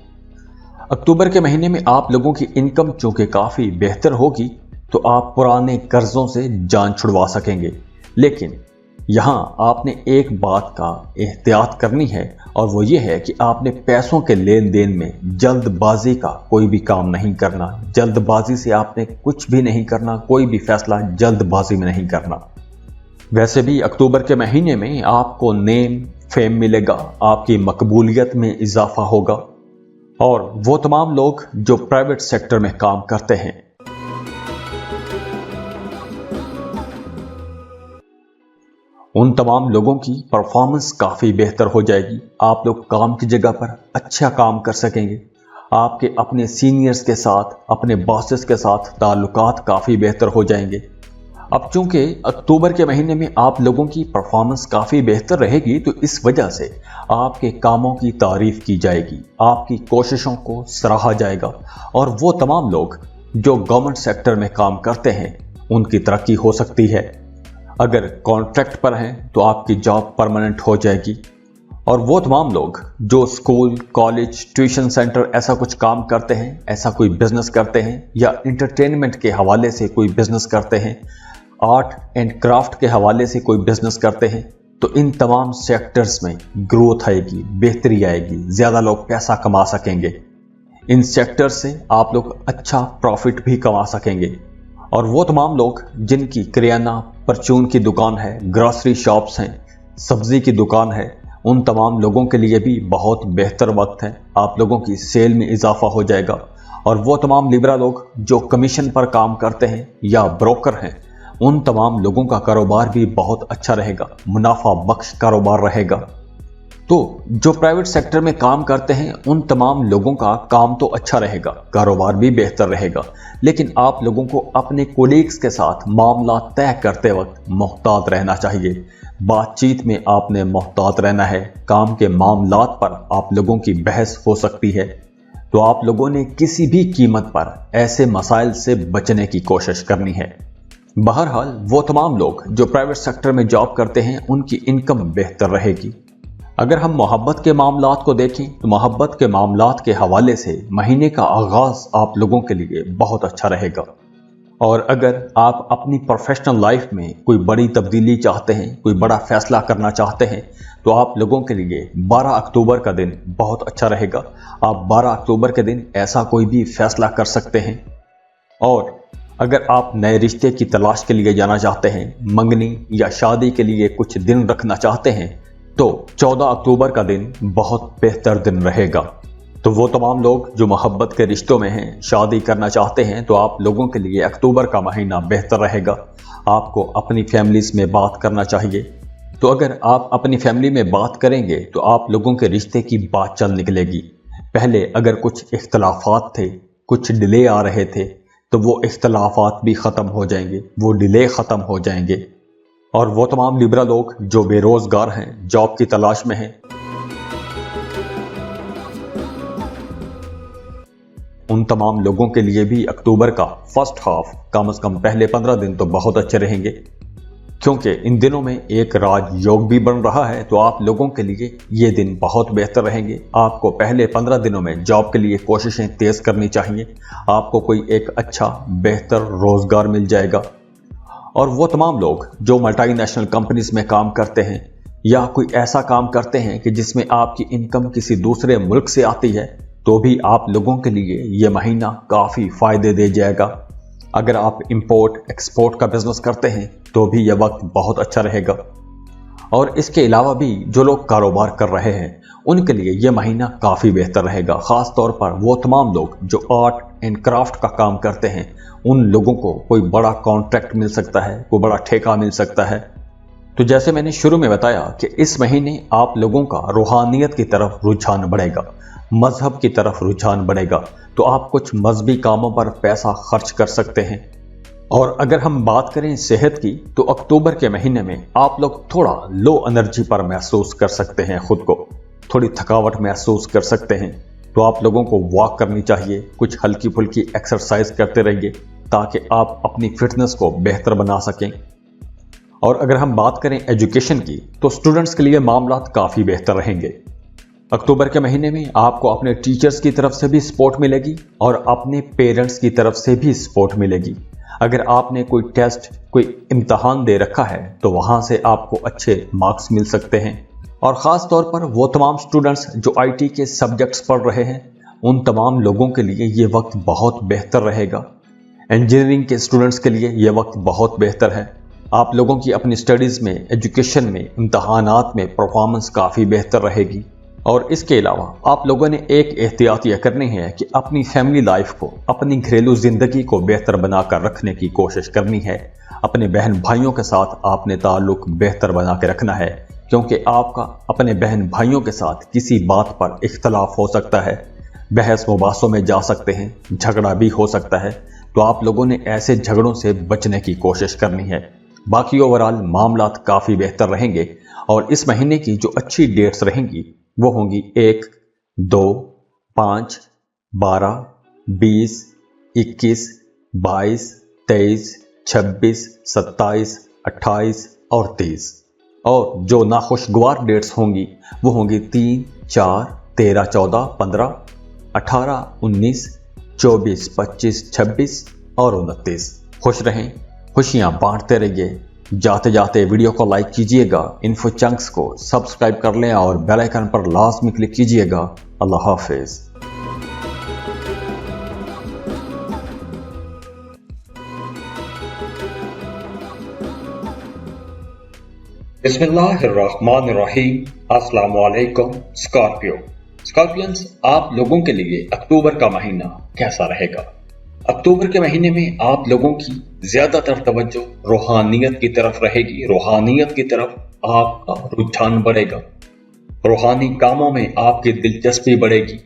अक्टूबर के महीने में आप लोगों की इनकम चूंकि काफ़ी बेहतर होगी तो आप पुराने कर्जों से जान छुड़वा सकेंगे। लेकिन यहाँ आपने एक बात का एहतियात करनी है, और वो ये है कि आपने पैसों के लेन देन में जल्दबाजी का कोई भी काम नहीं करना। जल्दबाजी से आपने कुछ भी नहीं करना, कोई भी फैसला जल्दबाजी में नहीं करना। वैसे भी अक्टूबर के महीने में आपको नेम फेम मिलेगा, आपकी मकबूलियत में इजाफा होगा। और वो तमाम लोग जो प्राइवेट सेक्टर में काम करते हैं, उन तमाम लोगों की परफॉर्मेंस काफ़ी बेहतर हो जाएगी। आप लोग काम की जगह पर अच्छा काम कर सकेंगे। आपके अपने सीनियर्स के साथ, अपने बॉसेस के साथ ताल्लुकात काफ़ी बेहतर हो जाएंगे। अब चूंकि अक्टूबर के महीने में आप लोगों की परफॉर्मेंस काफ़ी बेहतर रहेगी, तो इस वजह से आपके कामों की तारीफ की जाएगी, आपकी कोशिशों को सराहा जाएगा। और वो तमाम लोग जो गवर्नमेंट सेक्टर में काम करते हैं उनकी तरक्की हो सकती है। अगर कॉन्ट्रैक्ट पर हैं तो आपकी जॉब परमानेंट हो जाएगी। और वो तमाम लोग जो स्कूल, कॉलेज, ट्यूशन सेंटर ऐसा कुछ काम करते हैं, ऐसा कोई बिजनेस करते हैं, या इंटरटेनमेंट के हवाले से कोई बिजनेस करते हैं, आर्ट एंड क्राफ्ट के हवाले से कोई बिजनेस करते हैं, तो इन तमाम सेक्टर्स में ग्रोथ आएगी, बेहतरी आएगी, ज़्यादा लोग पैसा कमा सकेंगे। इन सेक्टर्स से आप लोग अच्छा प्रॉफिट भी कमा सकेंगे। और वो तमाम लोग जिनकी किराना परचून की दुकान है, ग्रॉसरी शॉप्स हैं, सब्जी की दुकान है, उन तमाम लोगों के लिए भी बहुत बेहतर वक्त है। आप लोगों की सेल में इजाफा हो जाएगा। और वो तमाम लिब्रा लोग जो कमीशन पर काम करते हैं या ब्रोकर हैं, उन तमाम लोगों का कारोबार भी बहुत अच्छा रहेगा, मुनाफा बख्श कारोबार रहेगा। तो जो प्राइवेट सेक्टर में काम करते हैं उन तमाम लोगों का काम तो अच्छा रहेगा, कारोबार भी बेहतर रहेगा। लेकिन आप लोगों को अपने कोलीग्स के साथ मामला तय करते वक्त मोहतात रहना चाहिए। बातचीत में आपने मोहतात रहना है। काम के मामलात पर आप लोगों की बहस हो सकती है, तो आप लोगों ने किसी भी कीमत पर ऐसे मसाइल से बचने की कोशिश करनी है। बहरहाल वो तमाम लोग जो प्राइवेट सेक्टर में जॉब करते हैं उनकी इनकम बेहतर रहेगी। अगर हम मोहब्बत के मामलात को देखें तो मोहब्बत के मामलात के हवाले से महीने का आगाज़ आप लोगों के लिए बहुत अच्छा रहेगा। और अगर आप अपनी प्रोफेशनल लाइफ में कोई बड़ी तब्दीली चाहते हैं, कोई बड़ा फैसला करना चाहते हैं, तो आप लोगों के लिए 12 अक्टूबर का दिन बहुत अच्छा रहेगा। आप 12 अक्टूबर के दिन ऐसा कोई भी फैसला कर सकते हैं। और अगर आप नए रिश्ते की तलाश के लिए जाना चाहते हैं, मंगनी या शादी के लिए कुछ दिन रखना चाहते हैं, तो 14 अक्टूबर का दिन बहुत बेहतर दिन रहेगा। तो वो तमाम लोग जो मोहब्बत के रिश्तों में हैं, शादी करना चाहते हैं, तो आप लोगों के लिए अक्टूबर का महीना बेहतर रहेगा। आपको अपनी फैमिलीज में बात करना चाहिए। तो अगर आप अपनी फैमिली में बात करेंगे तो आप लोगों के रिश्ते की बात चल निकलेगी। पहले अगर कुछ इख्तलाफात थे, कुछ डिले आ रहे थे, तो वो इख्तलाफात भी ख़त्म हो जाएंगे, वो डिले ख़त्म हो जाएंगे। और वो तमाम लिब्रा लोग जो बेरोज़गार हैं, जॉब की तलाश में हैं, उन तमाम लोगों के लिए भी अक्टूबर का फर्स्ट हाफ, कम से कम पहले 15 दिन तो बहुत अच्छे रहेंगे, क्योंकि इन दिनों में एक राजयोग भी बन रहा है। तो आप लोगों के लिए ये दिन बहुत बेहतर रहेंगे। आपको पहले 15 दिनों में जॉब के लिए कोशिशें तेज़ करनी चाहिए। आपको कोई एक अच्छा बेहतर रोज़गार मिल जाएगा। और वो तमाम लोग जो मल्टीनेशनल कंपनीज में काम करते हैं या कोई ऐसा काम करते हैं कि जिसमें आपकी इनकम किसी दूसरे मुल्क से आती है, तो भी आप लोगों के लिए ये महीना काफ़ी फ़ायदे दे जाएगा। अगर आप इंपोर्ट एक्सपोर्ट का बिजनेस करते हैं तो भी यह वक्त बहुत अच्छा रहेगा। और इसके अलावा भी जो लोग कारोबार कर रहे हैं उनके लिए यह महीना काफ़ी बेहतर रहेगा। ख़ास तौर पर वो तमाम लोग जो आर्ट एंड क्राफ्ट का काम करते हैं, उन लोगों को कोई बड़ा कॉन्ट्रैक्ट मिल सकता है, कोई बड़ा ठेका मिल सकता है। तो जैसे मैंने शुरू में बताया कि इस महीने आप लोगों का रूहानियत की तरफ रुझान बढ़ेगा, मजहब की तरफ रुझान बढ़ेगा, तो आप कुछ मजहबी कामों पर पैसा खर्च कर सकते हैं। और अगर हम बात करें सेहत की, तो अक्टूबर के महीने में आप लोग थोड़ा लो एनर्जी पर महसूस कर सकते हैं, खुद को थोड़ी थकावट महसूस कर सकते हैं। तो आप लोगों को वॉक करनी चाहिए, कुछ हल्की फुल्की एक्सरसाइज करते रहिए ताकि आप अपनी फिटनेस को बेहतर बना सकें। और अगर हम बात करें एजुकेशन की, तो स्टूडेंट्स के लिए मामला काफ़ी बेहतर रहेंगे। अक्टूबर के महीने में आपको अपने टीचर्स की तरफ से भी सपोर्ट मिलेगी और अपने पेरेंट्स की तरफ से भी सपोर्ट मिलेगी। अगर आपने कोई टेस्ट, कोई इम्तहान दे रखा है तो वहाँ से आपको अच्छे मार्क्स मिल सकते हैं। और ख़ास तौर पर वो तमाम स्टूडेंट्स जो आईटी के सब्जेक्ट्स पढ़ रहे हैं, उन तमाम लोगों के लिए ये वक्त बहुत बेहतर रहेगा। इंजीनियरिंग के स्टूडेंट्स के लिए ये वक्त बहुत बेहतर है। आप लोगों की अपनी स्टडीज़ में, एजुकेशन में, इम्तहानात में परफॉर्मेंस काफ़ी बेहतर रहेगी। और इसके अलावा आप लोगों ने एक एहतियात यह करनी है कि अपनी फैमिली लाइफ को, अपनी घरेलू ज़िंदगी को बेहतर बनाकर रखने की कोशिश करनी है। अपने बहन भाइयों के साथ आपने ताल्लुक़ बेहतर बना के रखना है, क्योंकि आपका अपने बहन भाइयों के साथ किसी बात पर इख्तलाफ हो सकता है, बहस मुबासों में जा सकते हैं, झगड़ा भी हो सकता है। तो आप लोगों ने ऐसे झगड़ों से बचने की कोशिश करनी है। बाकी ओवरऑल मामला काफ़ी बेहतर रहेंगे। और इस महीने की जो अच्छी डेट्स रहेंगी वो होंगी 1, 2, 5, 12, 20, 21, 22, 23, 26, 27, 28 और 30। और जो नाखुशगवार डेट्स होंगी वो होंगी 3, 4, 13, 14, 15, 18, 19, 24, 25, 26 और 29। खुश रहें, खुशियाँ बांटते रहिए। जाते जाते वीडियो को लाइक कीजिएगा, इन्फो चंक्स को सब्सक्राइब कर लें और बेल आइकन पर लाजमी क्लिक कीजिएगा। अल्लाह हाफिज़। बिस्मिल्लाहिर्रहमानिर्रहीम। अस्सलाम वालेकुम। स्कॉर्पियंस, आप लोगों के लिए अक्टूबर का महीना कैसा रहेगा? अक्टूबर के महीने में आप लोगों की ज्यादातर तवज्जो रूहानियत की तरफ रहेगी। रूहानियत की तरफ आपका रुझान बढ़ेगा, रूहानी कामों में आपकी दिलचस्पी बढ़ेगी।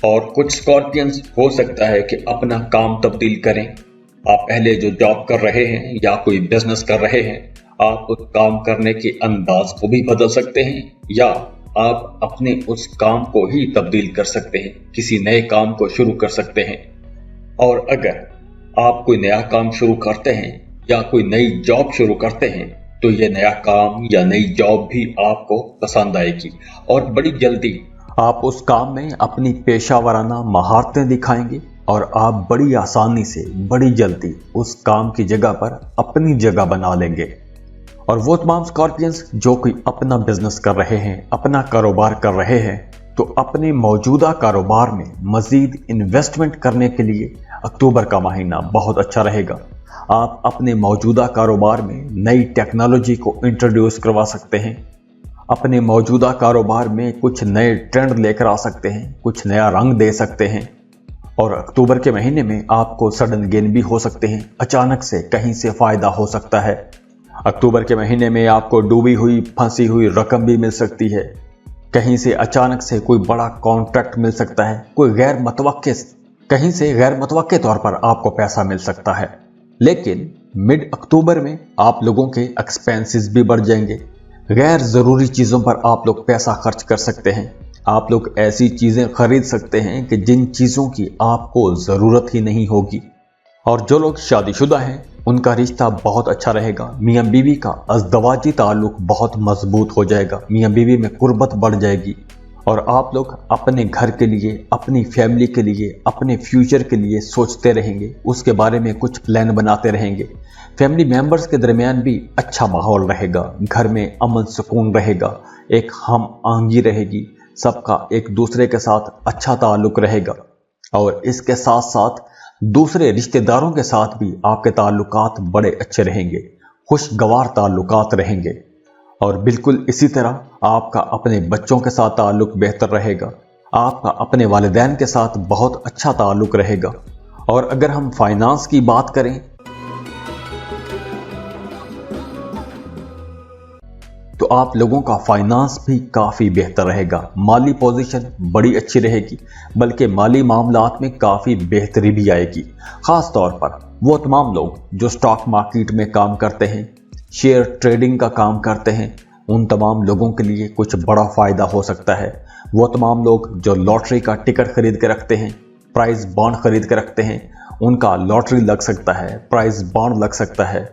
और कुछ स्कॉर्पियंस हो सकता है कि अपना काम तब्दील करें। आप पहले जो जॉब कर रहे हैं या कोई बिजनेस कर रहे हैं, आप उस काम करने के अंदाज को भी बदल सकते हैं, या आप अपने उस काम को ही तब्दील कर सकते हैं, किसी नए काम को शुरू कर सकते हैं। और अगर आप कोई नया काम शुरू करते हैं या कोई नई जॉब शुरू करते हैं, तो ये नया काम या नई जॉब भी आपको पसंद आएगी और बड़ी जल्दी आप उस काम में अपनी पेशावराना महारतें दिखाएंगे और आप बड़ी आसानी से, बड़ी जल्दी उस काम की जगह पर अपनी जगह बना लेंगे। और वो तमाम स्कॉर्पियंस जो कोई अपना बिजनेस कर रहे हैं, अपना कारोबार कर रहे हैं, तो अपने मौजूदा कारोबार में मजीद इन्वेस्टमेंट करने के लिए अक्टूबर का महीना बहुत अच्छा रहेगा। आप अपने मौजूदा कारोबार में नई टेक्नोलॉजी को इंट्रोड्यूस करवा सकते हैं, अपने मौजूदा कारोबार में कुछ नए ट्रेंड लेकर आ सकते हैं, कुछ नया रंग दे सकते हैं। और अक्टूबर के महीने में आपको सडन गेन भी हो सकते हैं, अचानक से कहीं से फ़ायदा हो सकता है। अक्टूबर के महीने में आपको डूबी हुई फंसी हुई रकम भी मिल सकती है। कहीं से अचानक से कोई बड़ा कॉन्ट्रैक्ट मिल सकता है, कहीं से गैर मुतवक्के तौर पर आपको पैसा मिल सकता है। लेकिन मिड अक्टूबर में आप लोगों के एक्सपेंसेस भी बढ़ जाएंगे। गैर जरूरी चीजों पर आप लोग पैसा खर्च कर सकते हैं। आप लोग ऐसी चीजें खरीद सकते हैं कि जिन चीजों की आपको जरूरत ही नहीं होगी। और जो लोग शादीशुदा हैं उनका रिश्ता बहुत अच्छा रहेगा। मियां बीवी का अज़दवाजी ताल्लुक बहुत मजबूत हो जाएगा। मियां बीवी में कुर्बत बढ़ जाएगी और आप लोग अपने घर के लिए, अपनी फैमिली के लिए, अपने फ्यूचर के लिए सोचते रहेंगे, उसके बारे में कुछ प्लान बनाते रहेंगे। फैमिली मेंबर्स के दरमियान भी अच्छा माहौल रहेगा, घर में अमन सुकून रहेगा, एक हम आहंगी रहेगी, सबका एक दूसरे के साथ अच्छा ताल्लुक रहेगा। और इसके साथ साथ दूसरे रिश्तेदारों के साथ भी आपके ताल्लुकात बड़े अच्छे रहेंगे, खुशगवार ताल्लुकात रहेंगे। और बिल्कुल इसी तरह आपका अपने बच्चों के साथ ताल्लुक बेहतर रहेगा, आपका अपने वालिदैन के साथ बहुत अच्छा ताल्लुक रहेगा। और अगर हम फाइनेंस की बात करें तो आप लोगों का फाइनेंस भी काफ़ी बेहतर रहेगा। माली पोजीशन बड़ी अच्छी रहेगी, बल्कि माली मामलात में काफ़ी बेहतरी भी आएगी। ख़ास तौर पर वो तमाम लोग जो स्टॉक मार्केट में काम करते हैं, शेयर ट्रेडिंग का काम करते हैं, उन तमाम लोगों के लिए कुछ बड़ा फ़ायदा हो सकता है। वो तमाम लोग जो लॉटरी का टिकट खरीद के रखते हैं, प्राइज़ बॉन्ड खरीद के रखते हैं, उनका लॉटरी लग सकता है, प्राइज़ बॉन्ड लग सकता है।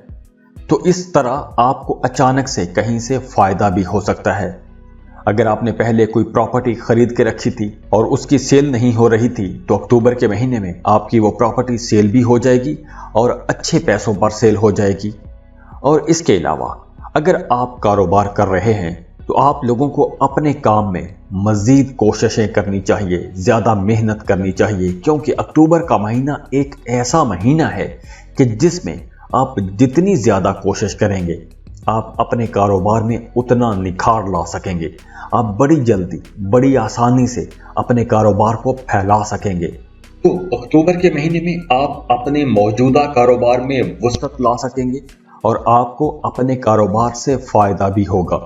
तो इस तरह आपको अचानक से कहीं से फ़ायदा भी हो सकता है। अगर आपने पहले कोई प्रॉपर्टी खरीद के रखी थी और उसकी सेल नहीं हो रही थी, तो अक्टूबर के महीने में आपकी वो प्रॉपर्टी सेल भी हो जाएगी और अच्छे पैसों पर सेल हो जाएगी। और इसके अलावा अगर आप कारोबार कर रहे हैं तो आप लोगों को अपने काम में मज़ीद कोशिशें करनी चाहिए, ज़्यादा मेहनत करनी चाहिए, क्योंकि अक्टूबर का महीना एक ऐसा महीना है कि जिसमें आप जितनी ज़्यादा कोशिश करेंगे आप अपने कारोबार में उतना निखार ला सकेंगे। आप बड़ी जल्दी, बड़ी आसानी से अपने कारोबार को फैला सकेंगे। तो अक्टूबर के महीने में आप अपने मौजूदा कारोबार में वसअत ला सकेंगे और आपको अपने कारोबार से फ़ायदा भी होगा।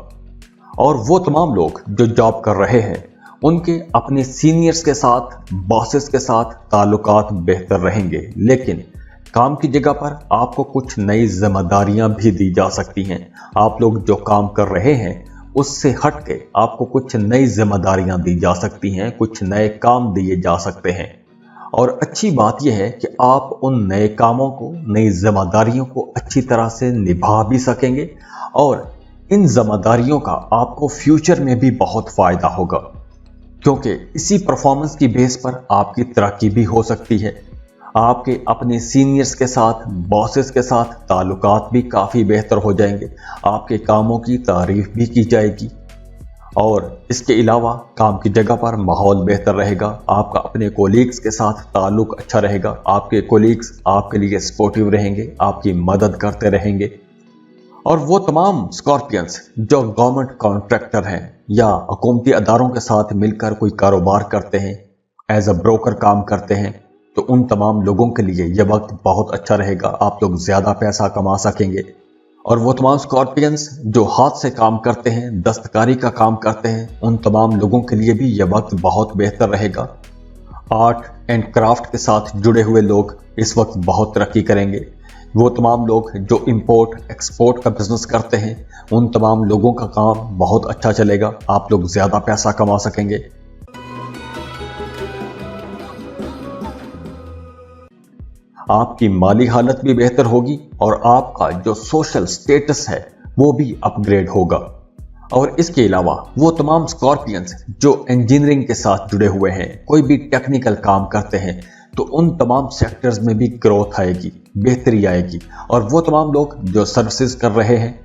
और वो तमाम लोग जो जॉब कर रहे हैं उनके अपने सीनियर्स के साथ, बॉसेस के साथ ताल्लुकात बेहतर रहेंगे। लेकिन काम की जगह पर आपको कुछ नई जिम्मेदारियां भी दी जा सकती हैं। आप लोग जो काम कर रहे हैं उससे हट के आपको कुछ नई जिम्मेदारियां दी जा सकती हैं, कुछ नए काम दिए जा सकते हैं। और अच्छी बात यह है कि आप उन नए कामों को, नई जिम्मेदारियों को अच्छी तरह से निभा भी सकेंगे और इन जिम्मेदारियों का आपको फ्यूचर में भी बहुत फ़ायदा होगा, क्योंकि इसी परफॉर्मेंस की बेस पर आपकी तरक्की भी हो सकती है। आपके अपने सीनियर्स के साथ, बॉसेस के साथ ताल्लुकात भी काफ़ी बेहतर हो जाएंगे, आपके कामों की तारीफ भी की जाएगी। और इसके अलावा काम की जगह पर माहौल बेहतर रहेगा, आपका अपने कोलीग्स के साथ ताल्लुक अच्छा रहेगा, आपके कोलीग्स आपके लिए सपोर्टिव रहेंगे, आपकी मदद करते रहेंगे। और वो तमाम स्कॉर्पियंस जो गवर्नमेंट कॉन्ट्रैक्टर हैं या हुकूमती अदारों के साथ मिलकर कोई कारोबार करते हैं, एज अ ब्रोकर काम करते हैं, तो उन तमाम लोगों के लिए यह वक्त बहुत अच्छा रहेगा। आप लोग ज़्यादा पैसा कमा सकेंगे। और वो तमाम स्कॉर्पियंस जो हाथ से काम करते हैं, दस्तकारी का काम करते हैं, उन तमाम लोगों के लिए भी यह वक्त बहुत बेहतर रहेगा। आर्ट एंड क्राफ्ट के साथ जुड़े हुए लोग इस वक्त बहुत तरक्की करेंगे। वो तमाम लोग जो इंपोर्ट एक्सपोर्ट का बिजनेस करते हैं, उन तमाम लोगों का काम बहुत अच्छा चलेगा। आप लोग ज़्यादा पैसा कमा सकेंगे। आपकी माली हालत भी बेहतर होगी और आपका जो सोशल स्टेटस है वो भी अपग्रेड होगा। और इसके अलावा वो तमाम स्कॉर्पियंस जो इंजीनियरिंग के साथ जुड़े हुए हैं, कोई भी टेक्निकल काम करते हैं, तो उन तमाम सेक्टर्स में भी ग्रोथ आएगी, बेहतरी आएगी। और वो तमाम लोग जो सर्विसेज कर रहे हैं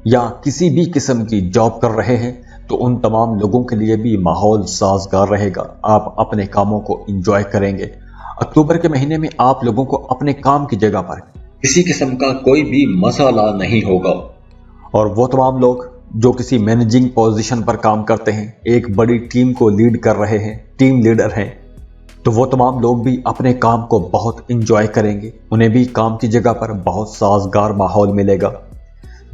या किसी भी किस्म की जॉब कर रहे हैं, तो उन तमाम लोगों के लिए भी माहौल साजगार रहेगा। आप अपने कामों को एंजॉय करेंगे। अक्टूबर के महीने में आप लोगों को अपने काम की जगह पर किसी किस्म का कोई भी मसला नहीं होगा। और वो तमाम लोग जो किसी मैनेजिंग पोजीशन पर काम करते हैं, एक बड़ी टीम को लीड कर रहे हैं, टीम लीडर हैं, तो वो तमाम लोग भी अपने काम को बहुत इंजॉय करेंगे। उन्हें भी काम की जगह पर बहुत साजगार माहौल मिलेगा।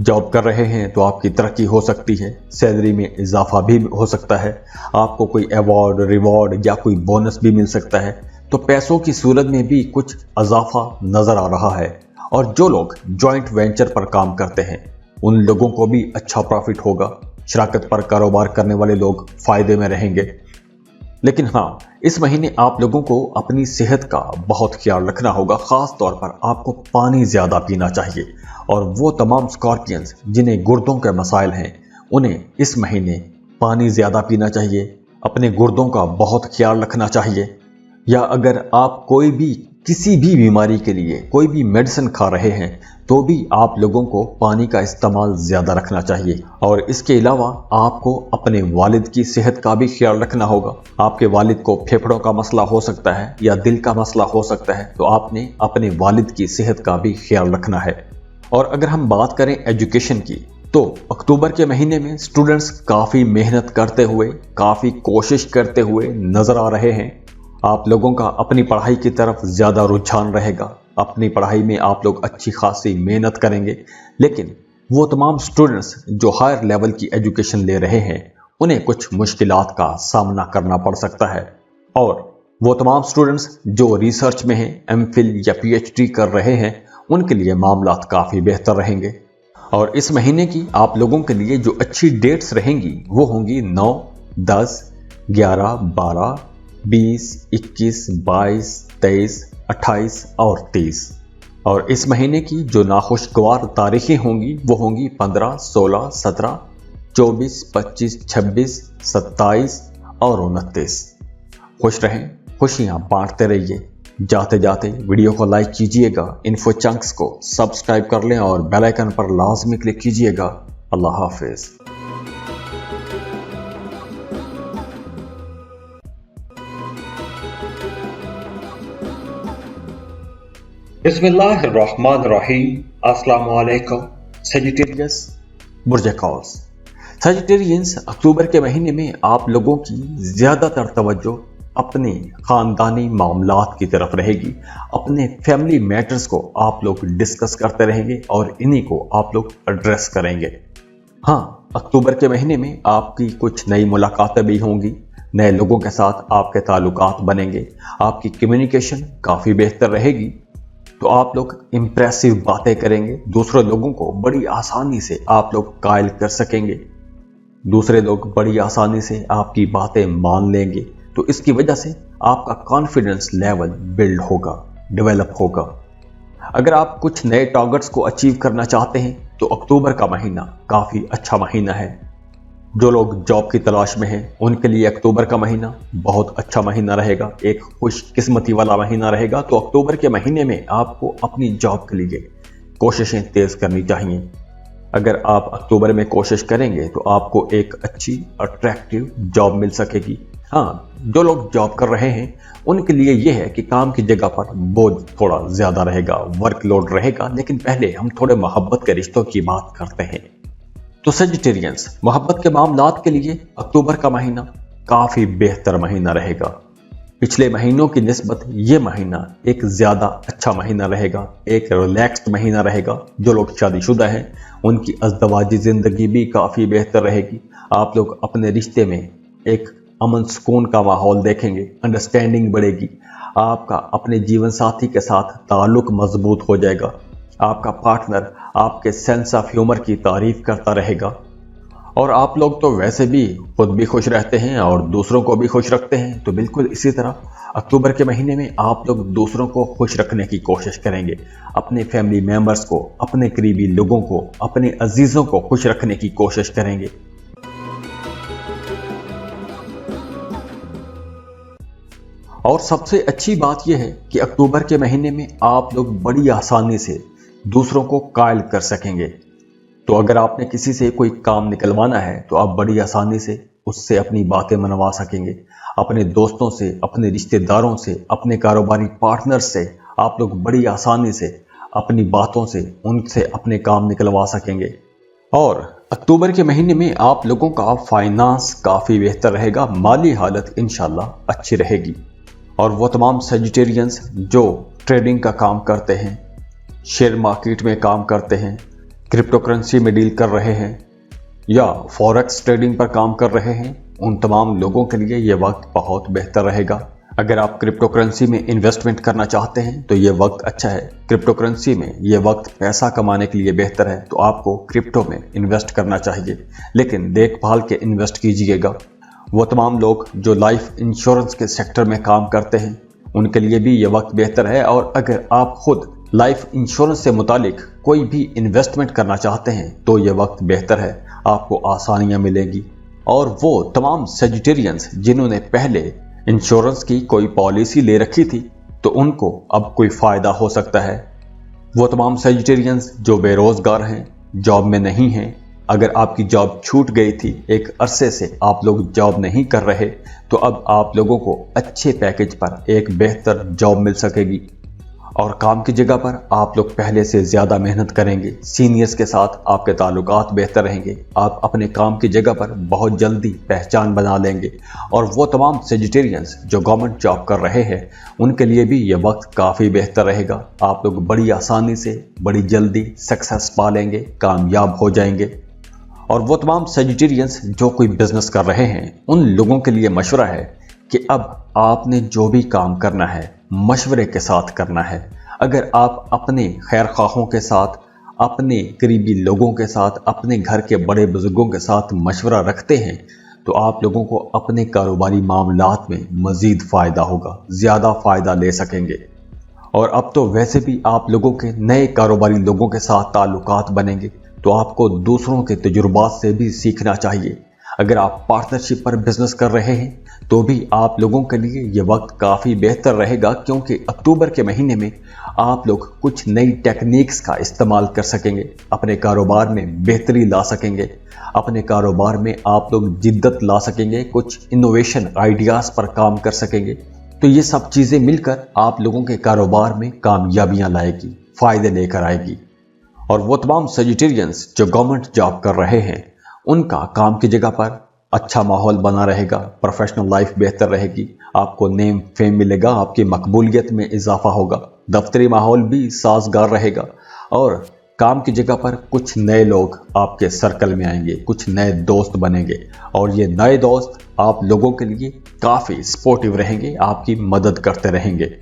जॉब कर रहे हैं तो आपकी तरक्की हो सकती है, सैलरी में इजाफा भी हो सकता है, आपको कोई अवार्ड, रिवॉर्ड या कोई बोनस भी मिल सकता है। तो पैसों की सूरत में भी कुछ इजाफा नजर आ रहा है। और जो लोग जॉइंट वेंचर पर काम करते हैं उन लोगों को भी अच्छा प्रॉफिट होगा। शराकत पर कारोबार करने वाले लोग फायदे में रहेंगे। लेकिन हाँ, इस महीने आप लोगों को अपनी सेहत का बहुत ख्याल रखना होगा। खास तौर पर आपको पानी ज्यादा पीना चाहिए। और वो तमाम स्कॉर्पियंस जिन्हें गुर्दों के मसाइल हैं उन्हें इस महीने पानी ज्यादा पीना चाहिए, अपने गुर्दों का बहुत ख्याल रखना चाहिए। या अगर आप कोई भी किसी भी बीमारी के लिए कोई भी मेडिसिन खा रहे हैं तो भी आप लोगों को पानी का इस्तेमाल ज्यादा रखना चाहिए। और इसके अलावा आपको अपने वालिद की सेहत का भी ख्याल रखना होगा। आपके वालिद को फेफड़ों का मसला हो सकता है या दिल का मसला हो सकता है, तो आपने अपने वालिद की सेहत का भी ख्याल रखना है। और अगर हम बात करें एजुकेशन की, तो अक्टूबर के महीने में स्टूडेंट्स काफी मेहनत करते हुए, काफी कोशिश करते हुए नजर आ रहे हैं। आप लोगों का अपनी पढ़ाई की तरफ ज्यादा रुझान रहेगा। अपनी पढ़ाई में आप लोग अच्छी खासी मेहनत करेंगे। लेकिन वो तमाम स्टूडेंट्स जो हायर लेवल की एजुकेशन ले रहे हैं उन्हें कुछ मुश्किलात का सामना करना पड़ सकता है। और वो तमाम स्टूडेंट्स जो रिसर्च में हैं, एमफिल या पीएचडी कर रहे हैं, उनके लिए मामलात काफी बेहतर रहेंगे। और इस महीने की आप लोगों के लिए जो अच्छी डेट्स रहेंगी वो होंगी 9, 10, 11, 12, 20, 21, 22, 23, 28 और 30। और इस महीने की जो नाखुशगवार तारीखें होंगी वो होंगी 15, 16, 17, 24, 25, 26, 27 और 29। खुश रहें, खुशियां बांटते रहिए। जाते जाते वीडियो को लाइक कीजिएगा, इन्फो चंक्स को सब्सक्राइब कर लें और बेल आइकन पर लाजमी क्लिक कीजिएगा। अल्लाह हाफिज। बिस्मिल्लाहिर्रहमानिर्रहीम। अस्सलाम वालेकुम। सजिटेरियस बुर्ज-ए-कौस। सजिटेरियंस, अक्टूबर के महीने में आप लोगों की ज्यादातर तवज्जो अपने खानदानी मामलात की तरफ रहेगी। अपने फैमिली मैटर्स को आप लोग डिस्कस करते रहेंगे और इन्हीं को आप लोग एड्रेस करेंगे। हाँ, अक्टूबर के महीने में आपकी कुछ नई मुलाकातें भी होंगी, नए लोगों के साथ आपके ताल्लुकात बनेंगे, आपकी कम्युनिकेशन काफ़ी बेहतर रहेगी। तो आप लोग इम्प्रेसिव बातें करेंगे, दूसरे लोगों को बड़ी आसानी से आप लोग कायल कर सकेंगे, दूसरे लोग बड़ी आसानी से आपकी बातें मान लेंगे। तो इसकी वजह से आपका कॉन्फिडेंस लेवल बिल्ड होगा, डेवलप होगा। अगर आप कुछ नए टारगेट्स को अचीव करना चाहते हैं तो अक्टूबर का महीना काफ़ी अच्छा महीना है। जो लोग जॉब की तलाश में हैं उनके लिए अक्टूबर का महीना बहुत अच्छा महीना रहेगा, एक खुशकिस्मती वाला महीना रहेगा। तो अक्टूबर के महीने में आपको अपनी जॉब के लिए कोशिशें तेज करनी चाहिए। अगर आप अक्टूबर में कोशिश करेंगे तो आपको एक अच्छी अट्रैक्टिव जॉब मिल सकेगी। हाँ, जो लोग जॉब कर रहे हैं उनके लिए यह है कि काम की जगह पर बोझ थोड़ा ज्यादा रहेगा, वर्कलोड रहेगा। लेकिन पहले हम थोड़े मोहब्बत के रिश्तों की बात करते हैं। तो सजिटेरियंस, मोहब्बत के मामलात के लिए अक्टूबर का महीना काफी बेहतर महीना रहेगा। पिछले महीनों की निस्बत ये महीना एक ज्यादा अच्छा महीना रहेगा, एक रिलैक्स्ड महीना रहेगा। जो लोग शादीशुदा हैं उनकी अज़दवाजी जिंदगी भी काफी बेहतर रहेगी। आप लोग अपने रिश्ते में एक अमन सुकून का माहौल देखेंगे, अंडरस्टैंडिंग बढ़ेगी, आपका अपने जीवन साथी के साथ ताल्लुक मजबूत हो जाएगा, आपका पार्टनर आपके सेंस ऑफ ह्यूमर की तारीफ करता रहेगा। और आप लोग तो वैसे भी खुद भी खुश रहते हैं और दूसरों को भी खुश रखते हैं। तो बिल्कुल इसी तरह अक्टूबर के महीने में आप लोग दूसरों को खुश रखने की कोशिश करेंगे, अपने फैमिली मेंबर्स को, अपने करीबी लोगों को, अपने अजीजों को खुश रखने की कोशिश करेंगे। और सबसे अच्छी बात यह है कि अक्टूबर के महीने में आप लोग बड़ी आसानी से दूसरों को कायल कर सकेंगे। तो अगर आपने किसी से कोई काम निकलवाना है तो आप बड़ी आसानी से उससे अपनी बातें मनवा सकेंगे। अपने दोस्तों से, अपने रिश्तेदारों से, अपने कारोबारी पार्टनर से आप लोग बड़ी आसानी से अपनी बातों से उनसे अपने काम निकलवा सकेंगे। और अक्टूबर के महीने में आप लोगों का फाइनेंस काफ़ी बेहतर रहेगा, माली हालत इंशाल्लाह अच्छी रहेगी। और वो तमाम सजिटेरियंस जो ट्रेडिंग का काम करते हैं, शेयर मार्केट में काम करते हैं, क्रिप्टो करेंसी में डील कर रहे हैं या फॉरेक्स ट्रेडिंग पर काम कर रहे हैं, उन तमाम लोगों के लिए ये वक्त बहुत बेहतर रहेगा। अगर आप क्रिप्टो करेंसी में इन्वेस्टमेंट करना चाहते हैं तो ये वक्त अच्छा है। क्रिप्टो करेंसी में ये वक्त पैसा कमाने के लिए बेहतर है, तो आपको क्रिप्टो में इन्वेस्ट करना चाहिए, लेकिन देखभाल के इन्वेस्ट कीजिएगा। वो तमाम लोग जो लाइफ इंश्योरेंस के सेक्टर में काम करते हैं उनके लिए भी ये वक्त बेहतर है, और अगर आप खुद लाइफ इंश्योरेंस से मुतालिक कोई भी इन्वेस्टमेंट करना चाहते हैं तो ये वक्त बेहतर है, आपको आसानियां मिलेंगी। और वो तमाम सेजिटेरियंस जिन्होंने पहले इंश्योरेंस की कोई पॉलिसी ले रखी थी तो उनको अब कोई फ़ायदा हो सकता है। वो तमाम सेजिटेरियंस जो बेरोज़गार हैं, जॉब में नहीं हैं, अगर आपकी जॉब छूट गई थी, एक अरसे से आप लोग जॉब नहीं कर रहे, तो अब आप लोगों को अच्छे पैकेज पर एक बेहतर जॉब मिल सकेगी और काम की जगह पर आप लोग पहले से ज़्यादा मेहनत करेंगे। सीनियर्स के साथ आपके ताल्लुकात बेहतर रहेंगे, आप अपने काम की जगह पर बहुत जल्दी पहचान बना लेंगे। और वो तमाम सेजिटेरियंस जो गवर्नमेंट जॉब कर रहे हैं उनके लिए भी ये वक्त काफ़ी बेहतर रहेगा। आप लोग बड़ी आसानी से बड़ी जल्दी सक्सेस पा लेंगे, कामयाब हो जाएंगे। और वो तमाम सेजिटेरियंस जो कोई बिजनेस कर रहे हैं उन लोगों के लिए मशवरा है कि अब आपने जो भी काम करना है मशवरे के साथ करना है। अगर आप अपने खैर ख्वाहों के साथ, अपने करीबी लोगों के साथ, अपने घर के बड़े बुजुर्गों के साथ मशवरा रखते हैं तो आप लोगों को अपने कारोबारी मामलात में मज़ीद फ़ायदा होगा, ज़्यादा फ़ायदा ले सकेंगे। और अब तो वैसे भी आप लोगों के नए कारोबारी लोगों के साथ ताल्लुकात बनेंगे, तो आपको दूसरों के तजुर्बात से भी सीखना चाहिए। अगर आप पार्टनरशिप पर बिजनेस कर रहे हैं तो भी आप लोगों के लिए ये वक्त काफ़ी बेहतर रहेगा, क्योंकि अक्टूबर के महीने में आप लोग कुछ नई टेक्निक्स का इस्तेमाल कर सकेंगे, अपने कारोबार में बेहतरी ला सकेंगे, अपने कारोबार में आप लोग जिद्दत ला सकेंगे, कुछ इनोवेशन आइडियाज़ पर काम कर सकेंगे। तो ये सब चीज़ें मिलकर आप लोगों के कारोबार में कामयाबियाँ लाएगी, फ़ायदे लेकर आएगी। और वो तमाम सेजिटेरियंस जो गवर्नमेंट जॉब कर रहे हैं उनका काम की जगह पर अच्छा माहौल बना रहेगा, प्रोफेशनल लाइफ बेहतर रहेगी, आपको नेम फेम मिलेगा, आपकी मकबूलियत में इजाफा होगा, दफ्तरी माहौल भी साजगार रहेगा और काम की जगह पर कुछ नए लोग आपके सर्कल में आएंगे, कुछ नए दोस्त बनेंगे और ये नए दोस्त आप लोगों के लिए काफ़ी सपोर्टिव रहेंगे, आपकी मदद करते रहेंगे।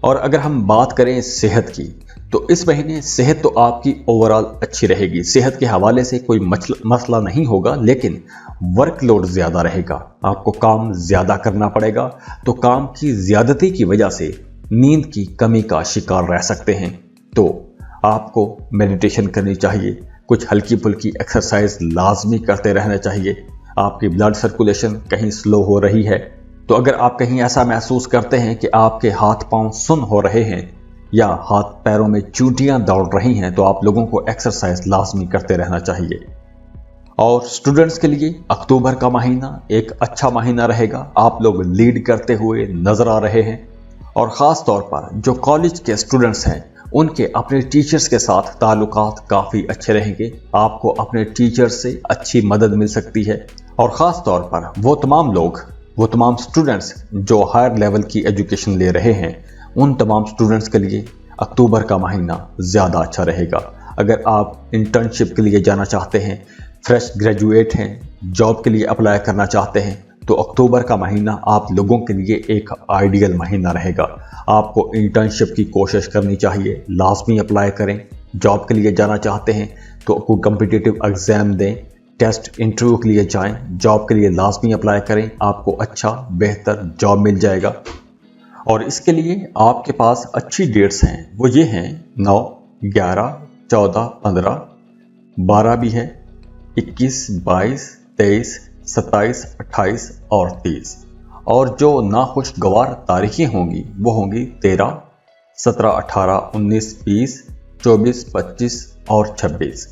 और अगर हम बात करें सेहत की, तो इस महीने सेहत तो आपकी ओवरऑल अच्छी रहेगी। सेहत के हवाले से कोई मसला नहीं होगा, लेकिन वर्कलोड ज़्यादा रहेगा, आपको काम ज़्यादा करना पड़ेगा, तो काम की ज़्यादती की वजह से नींद की कमी का शिकार रह सकते हैं। तो आपको मेडिटेशन करनी चाहिए, कुछ हल्की फुल्की एक्सरसाइज लाजमी करते रहना चाहिए। आपकी ब्लड सर्कुलेशन कहीं स्लो हो रही है, तो अगर आप कहीं ऐसा महसूस करते हैं कि आपके हाथ पांव सुन हो रहे हैं या हाथ पैरों में चूटियां दौड़ रही हैं, तो आप लोगों को एक्सरसाइज लाजमी करते रहना चाहिए। और स्टूडेंट्स के लिए अक्टूबर का महीना एक अच्छा महीना रहेगा, आप लोग लीड करते हुए नजर आ रहे हैं। और ख़ास तौर पर जो कॉलेज के स्टूडेंट्स हैं उनके अपने टीचर्स के साथ ताल्लुकात काफ़ी अच्छे रहेंगे, आपको अपने टीचर्स से अच्छी मदद मिल सकती है। और ख़ास तौर पर वो तमाम स्टूडेंट्स जो हायर लेवल की एजुकेशन ले रहे हैं उन तमाम स्टूडेंट्स के लिए अक्टूबर का महीना ज़्यादा अच्छा रहेगा। अगर आप इंटर्नशिप के लिए जाना चाहते हैं, फ्रेश ग्रेजुएट हैं, जॉब के लिए अप्लाई करना चाहते हैं, तो अक्टूबर का महीना आप लोगों के लिए एक आइडियल महीना रहेगा। आपको इंटर्नशिप की कोशिश करनी चाहिए, लाजमी अप्लाई करें। जॉब के लिए जाना चाहते हैं तो कोई कम्पिटिटिव एग्ज़ाम दें, टेस्ट इंटरव्यू के लिए जाएं, जॉब के लिए लाजमी अप्लाई करें, आपको अच्छा बेहतर जॉब मिल जाएगा। और इसके लिए आपके पास अच्छी डेट्स हैं, वो ये हैं 9, 11, 14, 15, 12 भी है, 21, 22, 23, 27, 28 और 30। और जो नाखुशगवार तारीखें होंगी वो होंगी 13, 17, 18, 19, 20, 24, 25 और 26।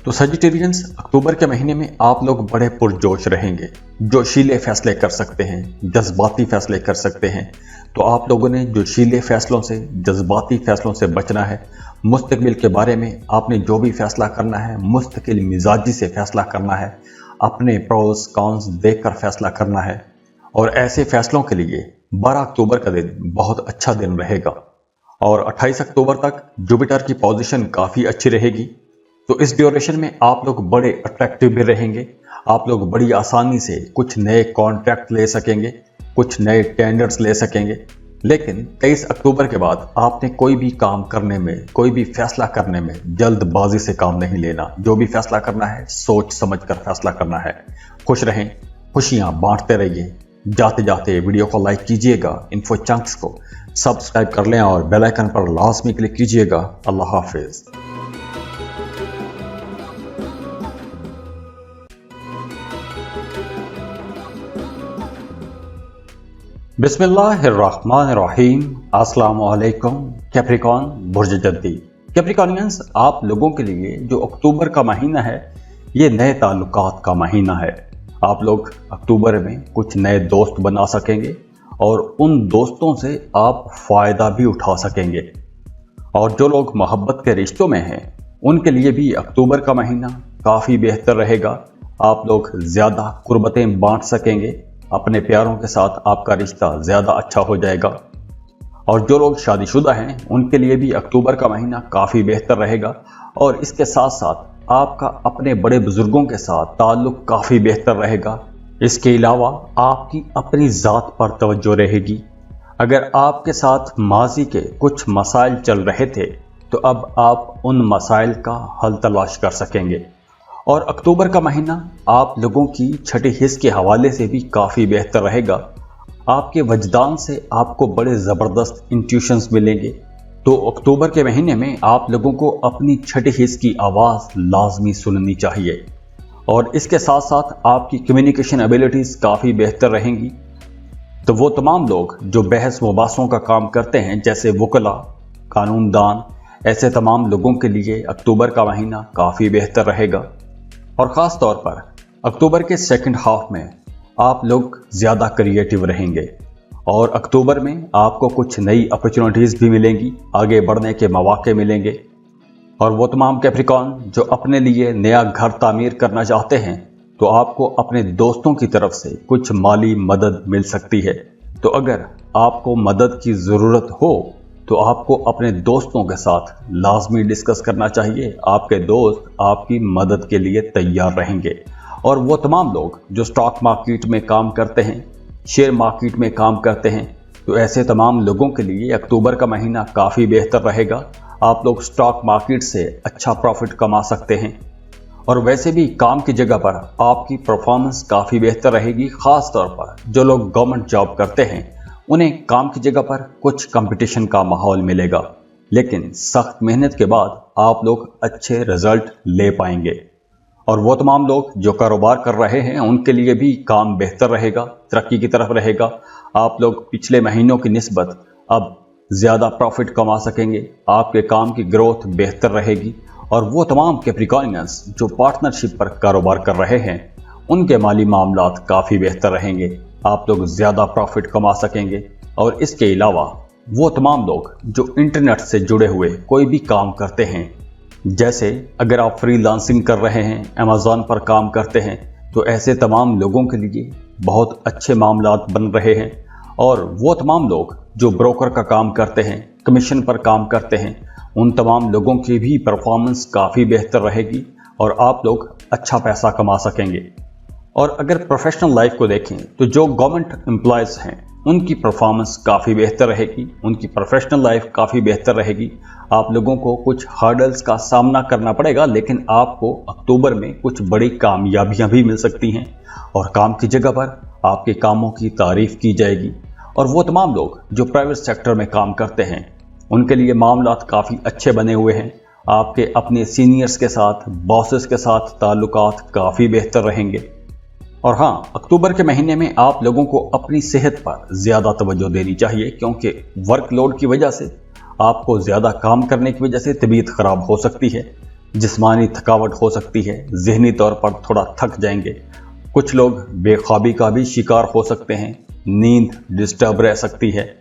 तो सजिटेरियंस अक्टूबर के महीने में आप लोग बड़े पुरजोश रहेंगे, जोशीले फैसले कर सकते हैं, जज्बाती फैसले कर सकते हैं। तो आप लोगों ने जोशीले फैसलों से, जज्बाती फैसलों से बचना है। मुस्तकबिल के बारे में आपने जो भी फैसला करना है मुस्तकिल मिजाजी से फैसला करना है, अपने प्रोस कॉन्स देखकर फैसला करना है। और ऐसे फैसलों के लिए 12 अक्टूबर का दिन बहुत अच्छा दिन रहेगा। और 28 अक्टूबर तक जुपिटर की पोजीशन काफ़ी अच्छी रहेगी। तो इस ड्यूरेशन में आप लोग बड़े अट्रैक्टिव भी रहेंगे, आप लोग बड़ी आसानी से कुछ नए कॉन्ट्रैक्ट ले सकेंगे, कुछ नए टेंडर्स ले सकेंगे। लेकिन 23 अक्टूबर के बाद आपने कोई भी काम करने में, कोई भी फैसला करने में जल्दबाजी से काम नहीं लेना। जो भी फैसला करना है सोच समझ कर फैसला करना है। खुश रहें, खुशियां बांटते रहिए। जाते जाते वीडियो को लाइक कीजिएगा, इन्फो चंक्स को सब्सक्राइब कर लें और बेल आइकन पर लाजमी क्लिक कीजिएगा। अल्लाह हाफिज। बिस्मिल्लाहिर्रहमानिर्रहीम। अस्सलाम वालेकुम। कैप्रिकॉन बुर्ज जद्दी। कैप्रिकॉनियंस, आप लोगों के लिए जो अक्टूबर का महीना है ये नए ताल्लुकात का महीना है। आप लोग अक्टूबर में कुछ नए दोस्त बना सकेंगे और उन दोस्तों से आप फ़ायदा भी उठा सकेंगे। और जो लोग मोहब्बत के रिश्तों में हैं उनके लिए भी अक्टूबर का महीना काफ़ी बेहतर रहेगा। आप लोग ज़्यादा कुर्बतें बांट सकेंगे, अपने प्यारों के साथ आपका रिश्ता ज़्यादा अच्छा हो जाएगा। और जो लोग शादीशुदा हैं उनके लिए भी अक्टूबर का महीना काफ़ी बेहतर रहेगा। और इसके साथ साथ आपका अपने बड़े बुजुर्गों के साथ ताल्लुक़ काफ़ी बेहतर रहेगा। इसके अलावा आपकी अपनी ज़ात पर तवज्जो रहेगी। अगर आपके साथ माजी के कुछ मसाइल चल रहे थे तो अब आप उन मसाइल का हल तलाश कर सकेंगे। और अक्टूबर का महीना आप लोगों की छठी हिस्स के हवाले से भी काफ़ी बेहतर रहेगा। आपके वजदान से आपको बड़े ज़बरदस्त इंट्यूशंस मिलेंगे। तो अक्टूबर के महीने में आप लोगों को अपनी छठी हिस्स की आवाज़ लाजमी सुननी चाहिए। और इसके साथ साथ आपकी कम्युनिकेशन एबिलिटीज़ काफ़ी बेहतर रहेंगी। तो वो तमाम लोग जो बहस मुबासों का काम करते हैं, जैसे वकला, कानूनदान, ऐसे तमाम लोगों के लिए अक्टूबर का महीना काफ़ी बेहतर रहेगा। और ख़ास तौर पर अक्टूबर के सेकंड हाफ में आप लोग ज़्यादा क्रिएटिव रहेंगे और अक्टूबर में आपको कुछ नई अपॉर्चुनिटीज़ भी मिलेंगी, आगे बढ़ने के मौके मिलेंगे। और वो तमाम कैप्रिकॉन जो अपने लिए नया घर तामीर करना चाहते हैं तो आपको अपने दोस्तों की तरफ से कुछ माली मदद मिल सकती है। तो अगर आपको मदद की ज़रूरत हो तो आपको अपने दोस्तों के साथ लाजमी डिस्कस करना चाहिए। आपके दोस्त आपकी मदद के लिए तैयार रहेंगे। और वो तमाम लोग जो स्टॉक मार्केट में काम करते हैं, शेयर मार्केट में काम करते हैं, तो ऐसे तमाम लोगों के लिए अक्टूबर का महीना काफ़ी बेहतर रहेगा। आप लोग स्टॉक मार्केट से अच्छा प्रॉफिट कमा सकते हैं। और वैसे भी काम की जगह पर आपकी परफॉर्मेंस काफ़ी बेहतर रहेगी। ख़ास तौर पर जो लोग गवर्नमेंट जॉब करते हैं उन्हें काम की जगह पर कुछ कंपटीशन का माहौल मिलेगा, लेकिन सख्त मेहनत के बाद आप लोग अच्छे रिजल्ट ले पाएंगे। और वो तमाम लोग जो कारोबार कर रहे हैं उनके लिए भी काम बेहतर रहेगा, तरक्की की तरफ रहेगा। आप लोग पिछले महीनों की निस्बत अब ज़्यादा प्रॉफिट कमा सकेंगे, आपके काम की ग्रोथ बेहतर रहेगी। और वो तमाम कैप्रिकॉनियंस जो पार्टनरशिप पर कारोबार कर रहे हैं उनके माली मामलात काफ़ी बेहतर रहेंगे, आप लोग ज़्यादा प्रॉफिट कमा सकेंगे। और इसके अलावा वो तमाम लोग जो इंटरनेट से जुड़े हुए कोई भी काम करते हैं, जैसे अगर आप फ्रीलांसिंग कर रहे हैं, अमेज़ॉन पर काम करते हैं, तो ऐसे तमाम लोगों के लिए बहुत अच्छे मामलात बन रहे हैं। और वो तमाम लोग जो ब्रोकर का काम करते हैं, कमीशन पर काम करते हैं, उन तमाम लोगों की भी परफॉर्मेंस काफ़ी बेहतर रहेगी और आप लोग अच्छा पैसा कमा सकेंगे। और अगर प्रोफेशनल लाइफ को देखें तो जो गवर्नमेंट एम्प्लॉयज़ हैं उनकी परफॉर्मेंस काफ़ी बेहतर रहेगी, उनकी प्रोफेशनल लाइफ काफ़ी बेहतर रहेगी। आप लोगों को कुछ हर्डल्स का सामना करना पड़ेगा, लेकिन आपको अक्टूबर में कुछ बड़ी कामयाबियां भी मिल सकती हैं और काम की जगह पर आपके कामों की तारीफ़ की जाएगी। और वो तमाम लोग जो प्राइवेट सेक्टर में काम करते हैं उनके लिए मामलात काफ़ी अच्छे बने हुए हैं। आपके अपने सीनियर्स के साथ, बॉसेस के साथ ताल्लुकात काफ़ी बेहतर रहेंगे। और हाँ, अक्टूबर के महीने में आप लोगों को अपनी सेहत पर ज़्यादा तवज्जो देनी चाहिए, क्योंकि वर्कलोड की वजह से आपको ज़्यादा काम करने की वजह से तबीयत ख़राब हो सकती है, जिस्मानी थकावट हो सकती है, जहनी तौर पर थोड़ा थक जाएंगे। कुछ लोग बेख्वाबी का भी शिकार हो सकते हैं, नींद डिस्टर्ब रह सकती है।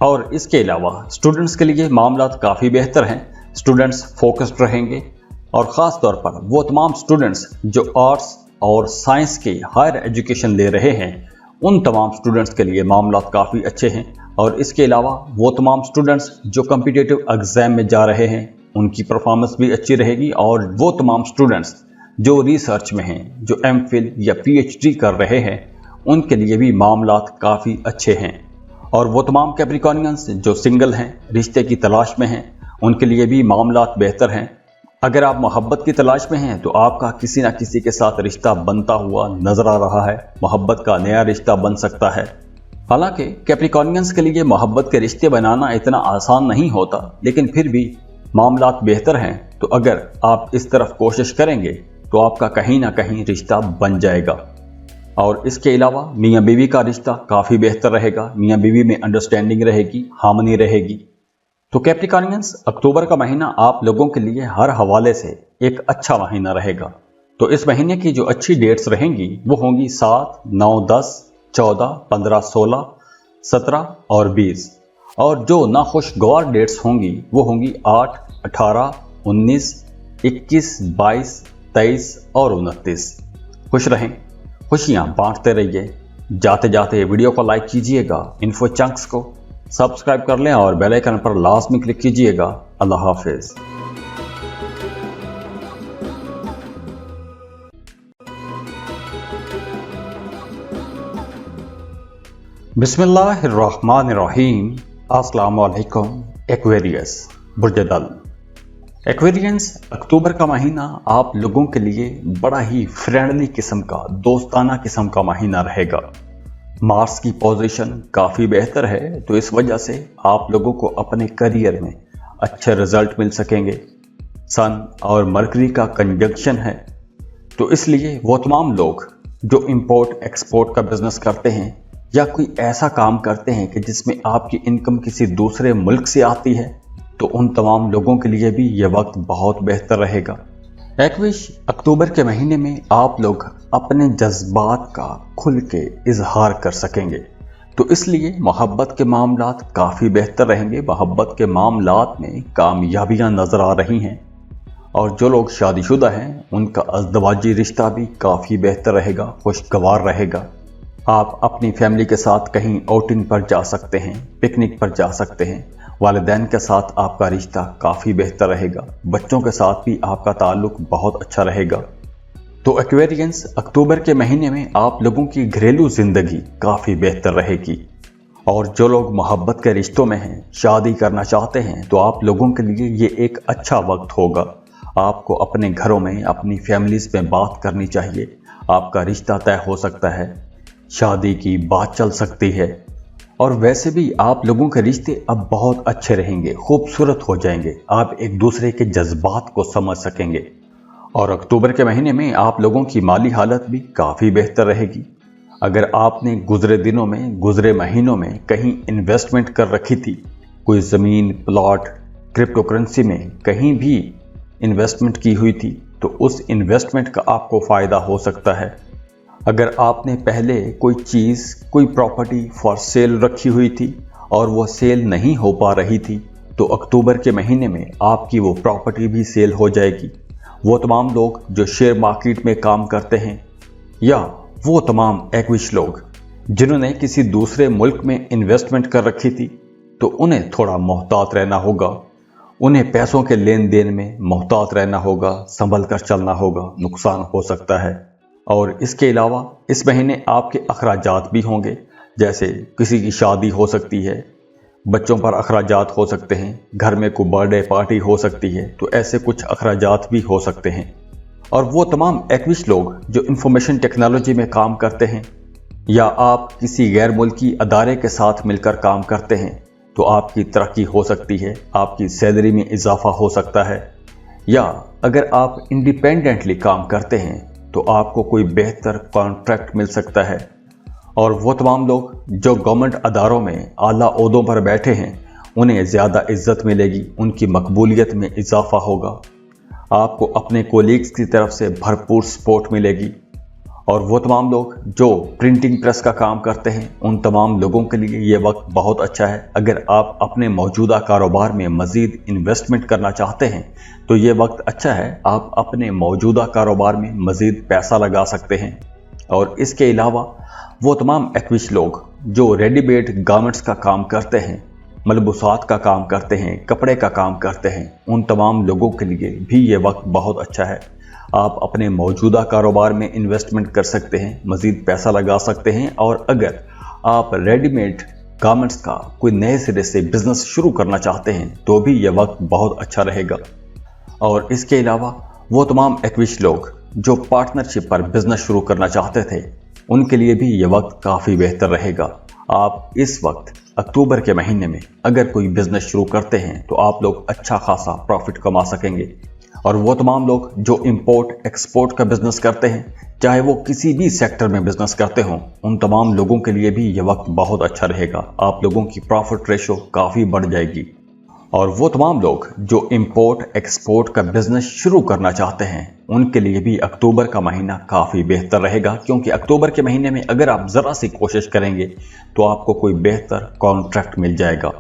और इसके अलावा स्टूडेंट्स के लिए मामलात काफ़ी बेहतर हैं, स्टूडेंट्स फोकस्ड रहेंगे। और ख़ास तौर पर वो तमाम स्टूडेंट्स जो आर्ट्स और साइंस के हायर एजुकेशन ले रहे हैं उन तमाम स्टूडेंट्स के लिए मामलात काफ़ी अच्छे हैं। और इसके अलावा वो तमाम स्टूडेंट्स जो कॉम्पिटिटिव एग्जाम में जा रहे हैं उनकी परफॉर्मेंस भी अच्छी रहेगी, और वो तमाम स्टूडेंट्स जो रिसर्च में हैं, जो एमफिल या पीएचडी कर रहे हैं, उनके लिए भी मामलात काफ़ी अच्छे हैं। और वो तमाम कैप्रिकॉर्नियंस जो सिंगल हैं, रिश्ते की तलाश में हैं, उनके लिए भी मामलात बेहतर हैं। अगर आप मोहब्बत की तलाश में हैं तो आपका किसी न किसी के साथ रिश्ता बनता हुआ नजर आ रहा है, मोहब्बत का नया रिश्ता बन सकता है। हालांकि कैप्रिकॉर्नियंस के लिए मोहब्बत के रिश्ते बनाना इतना आसान नहीं होता, लेकिन फिर भी मामलात बेहतर हैं। तो अगर आप इस तरफ कोशिश करेंगे तो आपका कहीं ना कहीं रिश्ता बन जाएगा। और इसके अलावा मियाँ बीवी का रिश्ता काफ़ी बेहतर रहेगा, मियाँ बीवी में अंडरस्टैंडिंग रहेगी, हार्मनी रहेगी। तो कैप्रिकॉर्नियंस, अक्टूबर का महीना आप लोगों के लिए हर हवाले से एक अच्छा महीना रहेगा। तो इस महीने की जो अच्छी डेट्स रहेंगी वो होंगी 7, 9, 10, 14, 15, 16, 17 और 20। और जो नाखुशगवार डेट्स होंगी वो होंगी 8, 18, 19, 21, 22, 23 और 29। खुश रहें, खुशियाँ बांटते रहिए। जाते जाते वीडियो को लाइक कीजिएगा, इन्फो चंक्स को सब्सक्राइब कर लें और बेल आइकन पर लाजमी क्लिक कीजिएगा। अल्लाह हाफिज। बिस्मिल्लाहिर्रहमानिर्रहीम। अस्सलामु अलैकुम। एक्वेरियस, बुर्जदल। एक्वेरियंस, अक्टूबर का महीना आप लोगों के लिए बड़ा ही फ्रेंडली किस्म का, दोस्ताना किस्म का महीना रहेगा। मार्स की पोजीशन काफ़ी बेहतर है, तो इस वजह से आप लोगों को अपने करियर में अच्छे रिजल्ट मिल सकेंगे। सन और मरकरी का कंजंक्शन है, तो इसलिए वो तमाम लोग जो इंपोर्ट एक्सपोर्ट का बिजनेस करते हैं या कोई ऐसा काम करते हैं कि जिसमें आपकी इनकम किसी दूसरे मुल्क से आती है, तो उन तमाम लोगों के लिए भी ये वक्त बहुत बेहतर रहेगा। एक्विश, अक्टूबर के महीने में आप लोग अपने जज्बात का खुल के इजहार कर सकेंगे, तो इसलिए मोहब्बत के मामलात काफ़ी बेहतर रहेंगे। मोहब्बत के मामलात में कामयाबियां नज़र आ रही हैं, और जो लोग शादीशुदा हैं उनका अज़दवाजी रिश्ता भी काफ़ी बेहतर रहेगा, खुशगवार रहेगा। आप अपनी फैमिली के साथ कहीं आउटिंग पर जा सकते हैं, पिकनिक पर जा सकते हैं। वालिदैन के साथ आपका रिश्ता काफ़ी बेहतर रहेगा, बच्चों के साथ भी आपका ताल्लुक बहुत अच्छा रहेगा। तो एक्वेरियंस, अक्टूबर के महीने में आप लोगों की घरेलू ज़िंदगी काफ़ी बेहतर रहेगी। और जो लोग मोहब्बत के रिश्तों में हैं, शादी करना चाहते हैं, तो आप लोगों के लिए ये एक अच्छा वक्त होगा। आपको अपने घरों में, अपनी फैमिलीज़ में बात करनी चाहिए। आपका रिश्ता तय हो सकता है, शादी की बात चल सकती है। और वैसे भी आप लोगों के रिश्ते अब बहुत अच्छे रहेंगे, खूबसूरत हो जाएंगे। आप एक दूसरे के जज्बात को समझ सकेंगे। और अक्टूबर के महीने में आप लोगों की माली हालत भी काफ़ी बेहतर रहेगी। अगर आपने गुजरे दिनों में, गुजरे महीनों में कहीं इन्वेस्टमेंट कर रखी थी, कोई ज़मीन, प्लॉट, क्रिप्टो करेंसी में कहीं भी इन्वेस्टमेंट की हुई थी, तो उस इन्वेस्टमेंट का आपको फ़ायदा हो सकता है। अगर आपने पहले कोई चीज़, कोई प्रॉपर्टी फॉर सेल रखी हुई थी और वो सेल नहीं हो पा रही थी, तो अक्टूबर के महीने में आपकी वो प्रॉपर्टी भी सेल हो जाएगी। वो तमाम लोग जो शेयर मार्केट में काम करते हैं, या वो तमाम एक्विश लोग जिन्होंने किसी दूसरे मुल्क में इन्वेस्टमेंट कर रखी थी, तो उन्हें थोड़ा मोहतात रहना होगा। उन्हें पैसों के लेन देन में मोहतात रहना होगा, संभल कर चलना होगा, नुकसान हो सकता है। और इसके अलावा इस महीने आपके अखराजात भी होंगे, जैसे किसी की शादी हो सकती है, बच्चों पर अखराजात हो सकते हैं, घर में कोई बर्थडे पार्टी हो सकती है, तो ऐसे कुछ अखराजात भी हो सकते हैं। और वो तमाम एक्विश लोग जो इंफॉर्मेशन टेक्नोलॉजी में काम करते हैं, या आप किसी गैर मुल्की अदारे के साथ मिलकर काम करते हैं, तो आपकी तरक्की हो सकती है, आपकी सैलरी में इजाफा हो सकता है। या अगर आप इंडिपेंडेंटली काम करते हैं तो आपको कोई बेहतर कॉन्ट्रैक्ट मिल सकता है। और वो तमाम लोग जो गवर्नमेंट अदारों में आला ओहदों पर बैठे हैं, उन्हें ज़्यादा इज्जत मिलेगी, उनकी मकबूलियत में इजाफा होगा। आपको अपने कोलीग्स की तरफ से भरपूर सपोर्ट मिलेगी। और वो तमाम लोग जो प्रिंटिंग प्रेस का काम करते हैं, उन तमाम लोगों के लिए ये वक्त बहुत अच्छा है। अगर आप अपने मौजूदा कारोबार में मज़ीद इन्वेस्टमेंट करना चाहते हैं, तो ये वक्त अच्छा है, आप अपने मौजूदा कारोबार में मज़ीद पैसा लगा सकते हैं। और इसके अलावा वो तमाम एक्विश लोग जो रेडीमेड गारमेंट्स का काम करते हैं, मलबूसात का काम करते हैं, कपड़े का काम करते हैं, उन तमाम लोगों के लिए भी ये वक्त बहुत अच्छा है। आप अपने मौजूदा कारोबार में इन्वेस्टमेंट कर सकते हैं, मज़ीद पैसा लगा सकते हैं। और अगर आप रेडीमेड गारमेंट्स का कोई नए सिरे से बिजनेस शुरू करना चाहते हैं तो भी ये वक्त बहुत अच्छा रहेगा। और इसके अलावा वो तमाम एक्विश लोग जो पार्टनरशिप पर बिजनेस शुरू करना चाहते थे, उनके लिए भी ये वक्त काफ़ी बेहतर रहेगा। आप इस वक्त अक्टूबर के महीने में अगर कोई बिजनेस शुरू करते हैं तो आप लोग अच्छा खासा प्रॉफिट कमा सकेंगे। और वो तमाम लोग जो इंपोर्ट एक्सपोर्ट का बिजनेस करते हैं, चाहे वो किसी भी सेक्टर में बिजनेस करते हों, उन तमाम लोगों के लिए भी ये वक्त बहुत अच्छा रहेगा। आप लोगों की प्रॉफिट रेशो काफ़ी बढ़ जाएगी। और वो तमाम लोग जो इंपोर्ट एक्सपोर्ट का बिजनेस शुरू करना चाहते हैं, उनके लिए भी अक्टूबर का महीना काफ़ी बेहतर रहेगा, क्योंकि अक्टूबर के महीने में अगर आप ज़रा सी कोशिश करेंगे तो आपको कोई बेहतर कॉन्ट्रैक्ट मिल जाएगा।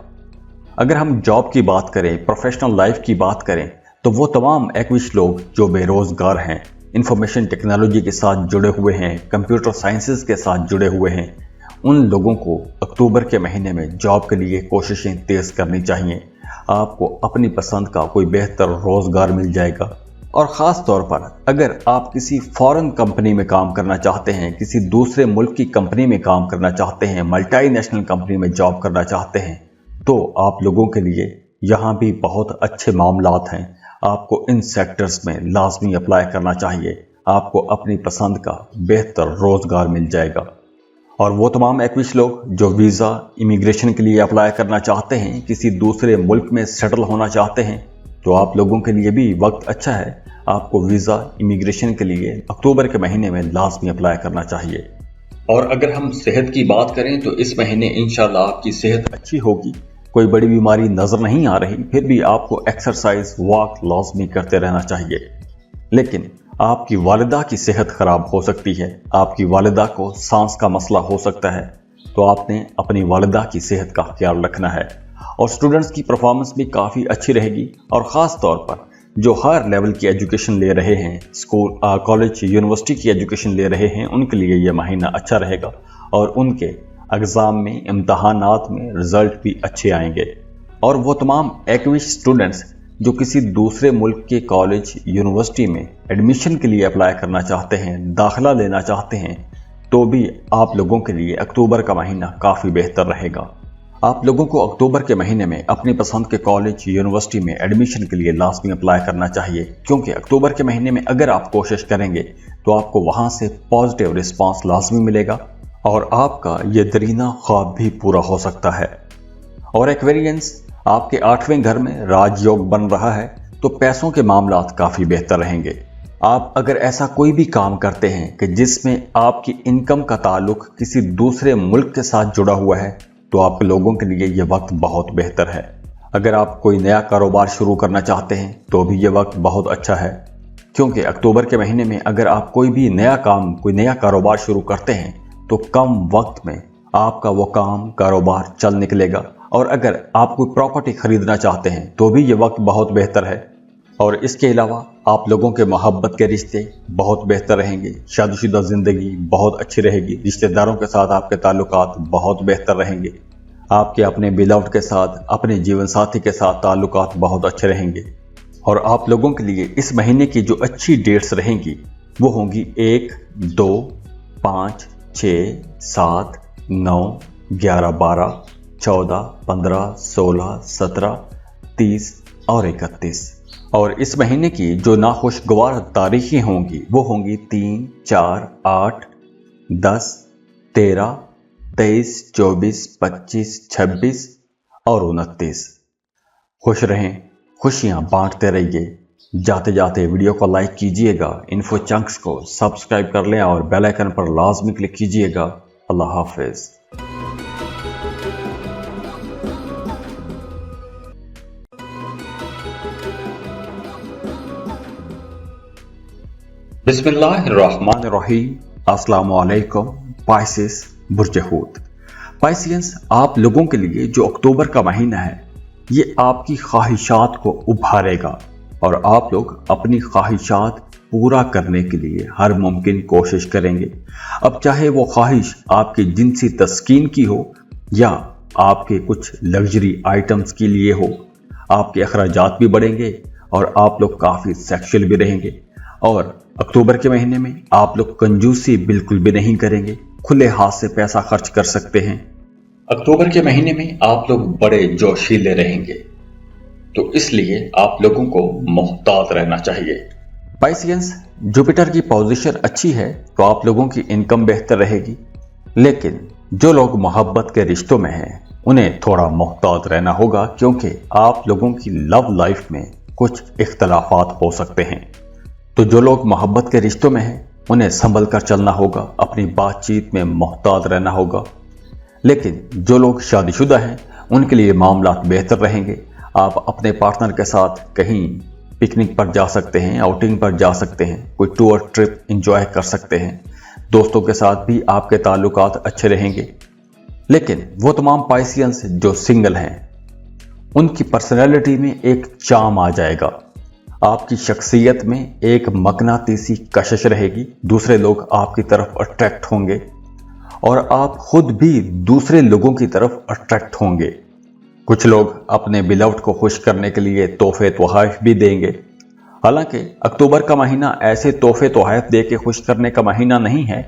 अगर हम जॉब की बात करें, प्रोफेशनल लाइफ की बात करें, तो वो तमाम एक्विश लोग जो बेरोज़गार हैं, इंफॉर्मेशन टेक्नोलॉजी के साथ जुड़े हुए हैं, कंप्यूटर साइंसेस के साथ जुड़े हुए हैं, उन लोगों को अक्टूबर के महीने में जॉब के लिए कोशिशें तेज़ करनी चाहिए। आपको अपनी पसंद का कोई बेहतर रोज़गार मिल जाएगा। और ख़ास तौर पर अगर आप किसी फॉरेन कंपनी में काम करना चाहते हैं, किसी दूसरे मुल्क की कंपनी में काम करना चाहते हैं, मल्टीनेशनल कंपनी में जॉब करना चाहते हैं, तो आप लोगों के लिए यहाँ भी बहुत अच्छे मामलात हैं। आपको इन सेक्टर्स में लाजमी अप्लाई करना चाहिए। आपको अपनी पसंद का बेहतर रोज़गार मिल जाएगा। और वो तमाम एक्विश लोग जो वीज़ा इमिग्रेशन के लिए अप्लाई करना चाहते हैं, किसी दूसरे मुल्क में सेटल होना चाहते हैं, तो आप लोगों के लिए भी वक्त अच्छा है। आपको वीज़ा इमिग्रेशन के लिए अक्टूबर के महीने में लाजमी अप्लाई करना चाहिए। और अगर हम सेहत की बात करें तो इस महीने इंशाल्लाह आपकी सेहत अच्छी होगी। कोई बड़ी बीमारी नज़र नहीं आ रही, फिर भी आपको एक्सरसाइज वॉक लाजमी करते रहना चाहिए। लेकिन आपकी वालिदा की सेहत ख़राब हो सकती है, आपकी वालिदा को सांस का मसला हो सकता है, तो आपने अपनी वालिदा की सेहत का ख्याल रखना है। और स्टूडेंट्स की परफॉर्मेंस भी काफ़ी अच्छी रहेगी। और ख़ास तौर पर जो हर लेवल की एजुकेशन ले रहे हैं, स्कूल कॉलेज यूनिवर्सिटी की एजुकेशन ले रहे हैं, उनके लिए यह महीना अच्छा रहेगा और उनके एग्ज़ाम में, इम्तहानात में रिज़ल्ट भी अच्छे आएंगे। और वो तमाम एक्विश स्टूडेंट्स जो किसी दूसरे मुल्क के कॉलेज यूनिवर्सिटी में एडमिशन के लिए अप्लाई करना चाहते हैं, दाखिला लेना चाहते हैं, तो भी आप लोगों के लिए अक्टूबर का महीना काफ़ी बेहतर रहेगा। आप लोगों को अक्टूबर के महीने में अपनी पसंद के कॉलेज यूनिवर्सिटी में एडमिशन के लिए लाजमी अप्लाई करना चाहिए, क्योंकि अक्टूबर के महीने में अगर आप कोशिश करेंगे तो आपको वहाँ से पॉजिटिव रिस्पांस लाजमी मिलेगा और आपका ये दरीना ख्वाब भी पूरा हो सकता है। और एक्वेरियंस, आपके 8वें घर में राजयोग बन रहा है, तो पैसों के मामलात काफ़ी बेहतर रहेंगे। आप अगर ऐसा कोई भी काम करते हैं कि जिसमें आपकी इनकम का ताल्लुक किसी दूसरे मुल्क के साथ जुड़ा हुआ है, तो आप लोगों के लिए ये वक्त बहुत बेहतर है। अगर आप कोई नया कारोबार शुरू करना चाहते हैं तो भी ये वक्त बहुत अच्छा है, क्योंकि अक्टूबर के महीने में अगर आप कोई भी नया काम, कोई नया कारोबार शुरू करते हैं तो कम वक्त में आपका वो काम, कारोबार चल निकलेगा। और अगर आप कोई प्रॉपर्टी खरीदना चाहते हैं तो भी ये वक्त बहुत बेहतर है। और इसके अलावा आप लोगों के मोहब्बत के रिश्ते बहुत बेहतर रहेंगे, शादीशुदा ज़िंदगी बहुत अच्छी रहेगी, रिश्तेदारों के साथ आपके ताल्लुकात बहुत बेहतर रहेंगे, आपके अपने बिलव्ड के साथ, अपने जीवन साथी के साथ ताल्लुकात बहुत अच्छे रहेंगे। और आप लोगों के लिए इस महीने की जो अच्छी डेट्स रहेंगी वो होंगी 1, 2, 5, 6, 7, 9, 11, 12, 14, 15, 16, 17, 30 और 31। और इस महीने की जो नाखुशगवार तारीखें होंगी वो होंगी 3, 4, 8, 10, 13, 23, 24, 25, 26 और 29। खुश रहें, खुशियां बांटते रहिए। जाते जाते वीडियो को लाइक कीजिएगा, इन्फो चंक्स को सब्सक्राइब कर लें और बेल आइकन पर लाजमी क्लिक कीजिएगा। अल्लाह हाफिज। बिस्मिल्लाहिर्रहमानिर्रहीम। अस्सलामु अलैकुम। पाइसेस बुर्ज हूत। पाइसियंस, आप लोगों के लिए जो अक्टूबर का महीना है ये आपकी ख्वाहिशात को उभारेगा और आप लोग अपनी ख्वाहिशात पूरा करने के लिए हर मुमकिन कोशिश करेंगे। अब चाहे वो ख्वाहिश आपकी जिनसी तस्कीन की हो या आपके कुछ लग्जरी आइटम्स के लिए हो, आपके अखराजात भी बढ़ेंगे और आप लोग काफ़ी सेक्सुअल भी रहेंगे। और अक्टूबर के महीने में आप लोग कंजूसी बिल्कुल भी नहीं करेंगे, खुले हाथ से पैसा खर्च कर सकते हैं। अक्टूबर के महीने में आप लोग बड़े जोशीले रहेंगे, तो इसलिए आप लोगों को मोहतात रहना चाहिए। पाइसियंस, जुपिटर की पोजीशन अच्छी है तो आप लोगों की इनकम बेहतर रहेगी, लेकिन जो लोग मोहब्बत के रिश्तों में हैं उन्हें थोड़ा मोहतात रहना होगा, क्योंकि आप लोगों की लव लाइफ में कुछ इख्तलाफात हो सकते हैं। तो जो लोग मोहब्बत के रिश्तों में हैं उन्हें संभल कर चलना होगा, अपनी बातचीत में मोहतात रहना होगा। लेकिन जो लोग शादीशुदा हैं उनके लिए मामला बेहतर रहेंगे। आप अपने पार्टनर के साथ कहीं पिकनिक पर जा सकते हैं, आउटिंग पर जा सकते हैं, कोई टूर ट्रिप एंजॉय कर सकते हैं। दोस्तों के साथ भी आपके ताल्लुकात अच्छे रहेंगे। लेकिन वो तमाम पाइसियंस जो सिंगल हैं उनकी पर्सनैलिटी में एक चार्म आ जाएगा, आपकी शख्सियत में एक मकनातीसी कशिश रहेगी, दूसरे लोग आपकी तरफ अट्रैक्ट होंगे और आप खुद भी दूसरे लोगों की तरफ अट्रैक्ट होंगे। कुछ लोग अपने बिलव्ड को खुश करने के लिए तोहफे तोहफ़ भी देंगे। हालांकि अक्टूबर का महीना ऐसे तोहफे तोहफ़ दे के खुश करने का महीना नहीं है।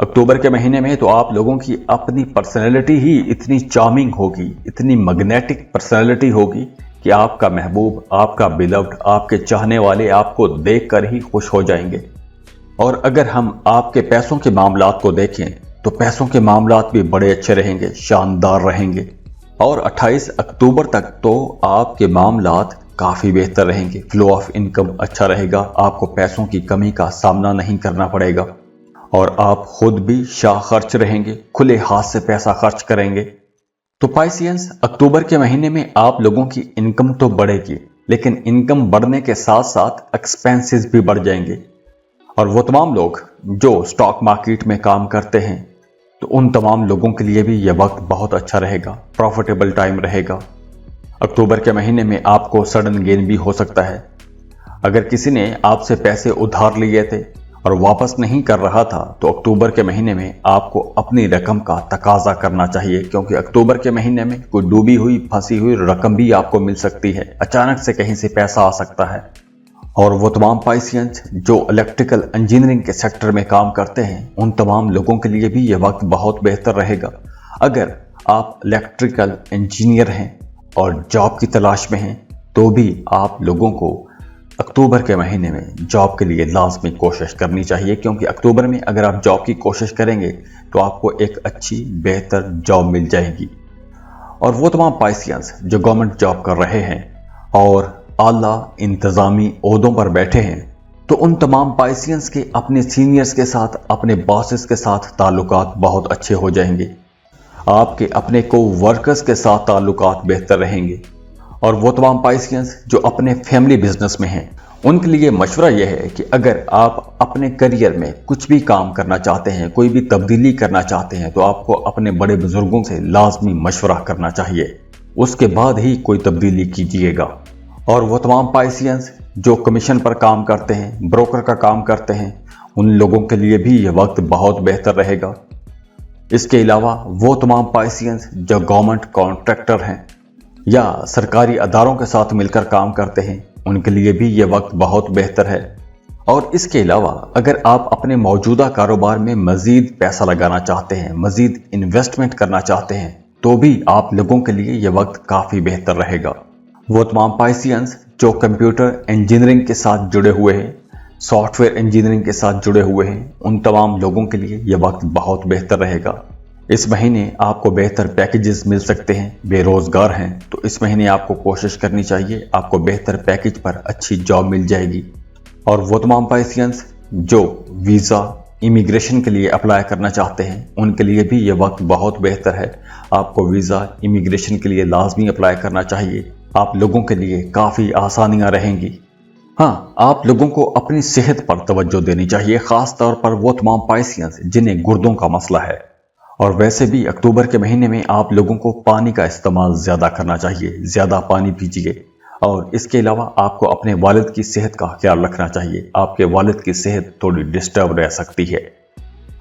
अक्टूबर के महीने में तो आप लोगों की अपनी पर्सनैलिटी ही इतनी चार्मिंग होगी, इतनी मैग्नेटिक पर्सनैलिटी होगी कि आपका महबूब, आपका बिलव्ड, आपके चाहने वाले आपको देखकर ही खुश हो जाएंगे। और अगर हम आपके पैसों के मामलात को देखें तो पैसों के मामलात भी बड़े अच्छे रहेंगे, शानदार रहेंगे। और 28 अक्टूबर तक तो आपके मामलात काफ़ी बेहतर रहेंगे, फ्लो ऑफ इनकम अच्छा रहेगा, आपको पैसों की कमी का सामना नहीं करना पड़ेगा और आप खुद भी शाह खर्च रहेंगे, खुले हाथ से पैसा खर्च करेंगे। तो पाइसियंस, अक्टूबर के महीने में आप लोगों की इनकम तो बढ़ेगी, लेकिन इनकम बढ़ने के साथ साथ एक्सपेंसेस भी बढ़ जाएंगे। और वो तमाम लोग जो स्टॉक मार्केट में काम करते हैं तो उन तमाम लोगों के लिए भी यह वक्त बहुत अच्छा रहेगा, प्रॉफिटेबल टाइम रहेगा। अक्टूबर के महीने में आपको सडन गेन भी हो सकता है। अगर किसी ने आपसे पैसे उधार लिए थे और वापस नहीं कर रहा था तो अक्टूबर के महीने में आपको अपनी रकम का तकाजा करना चाहिए, क्योंकि अक्टूबर के महीने में कोई डूबी हुई फंसी हुई रकम भी आपको मिल सकती है, अचानक से कहीं से पैसा आ सकता है। और वो तमाम पाइसियंस जो इलेक्ट्रिकल इंजीनियरिंग के सेक्टर में काम करते हैं उन तमाम लोगों के लिए भी ये वक्त बहुत बेहतर रहेगा। अगर आप इलेक्ट्रिकल इंजीनियर हैं और जॉब की तलाश में हैं तो भी आप लोगों को अक्टूबर के महीने में जॉब के लिए लाजमी कोशिश करनी चाहिए, क्योंकि अक्टूबर में अगर आप जॉब की कोशिश करेंगे तो आपको एक अच्छी बेहतर जॉब मिल जाएगी। और वो तमाम पाइसियंस जो गवर्नमेंट जॉब कर रहे हैं और आला इंतज़ामी ओहदों पर बैठे हैं तो उन तमाम पाइसियंस के अपने सीनियर्स के साथ, अपने बॉसेस के साथ ताल्लुकात बहुत अच्छे हो जाएंगे। आपके अपने को वर्कर्स के साथ ताल्लुकात बेहतर रहेंगे। और वो तमाम पाइसियंस जो अपने फैमिली बिजनेस में हैं उनके लिए मशवरा यह है कि अगर आप अपने करियर में कुछ भी काम करना चाहते हैं, कोई भी तब्दीली करना चाहते हैं, तो आपको अपने बड़े बुजुर्गों से लाजमी मशवरा करना चाहिए, उसके बाद ही कोई तब्दीली कीजिएगा। और वो तमाम पाइसियंस जो कमीशन पर काम करते हैं, ब्रोकर का काम करते हैं, उन लोगों के लिए भी ये वक्त बहुत बेहतर रहेगा। इसके अलावा वो तमाम पाइसियंस जो गवर्नमेंट कॉन्ट्रैक्टर हैं या सरकारी अदारों के साथ मिलकर काम करते हैं उनके लिए भी ये वक्त बहुत बेहतर है। और इसके अलावा अगर आप अपने मौजूदा कारोबार में मज़ीद पैसा लगाना चाहते हैं, मज़ीद इन्वेस्टमेंट करना चाहते हैं, तो भी आप लोगों के लिए ये वक्त काफ़ी बेहतर रहेगा। वो तमाम पाइसियंस जो कंप्यूटर इंजीनियरिंग के साथ जुड़े हुए हैं, सॉफ्टवेयर इंजीनियरिंग के साथ जुड़े हुए हैं, उन तमाम लोगों के लिए यह वक्त बहुत बेहतर रहेगा। इस महीने आपको बेहतर पैकेजेस मिल सकते हैं। बेरोजगार हैं तो इस महीने आपको कोशिश करनी चाहिए, आपको बेहतर पैकेज पर अच्छी जॉब मिल जाएगी। और वो तमाम पाइसियंस जो वीज़ा इमिग्रेशन के लिए अप्लाई करना चाहते हैं उनके लिए भी ये वक्त बहुत बेहतर है। आपको वीज़ा इमिग्रेशन के लिए लाजमी अप्लाई करना चाहिए, आप लोगों के लिए काफ़ी आसानियां रहेंगी। हाँ, आप लोगों को अपनी सेहत पर तवज्जो देनी चाहिए, ख़ास तौर पर वो तमाम पाइसियंस जिन्हें गुर्दों का मसला है। और वैसे भी अक्टूबर के महीने में आप लोगों को पानी का इस्तेमाल ज़्यादा करना चाहिए, ज़्यादा पानी पीजिए। اور اس کے علاوہ آپ کو اپنے والد کی صحت کا خیال رکھنا چاہیے، آپ کے والد کی صحت تھوڑی ڈسٹرب رہ سکتی ہے۔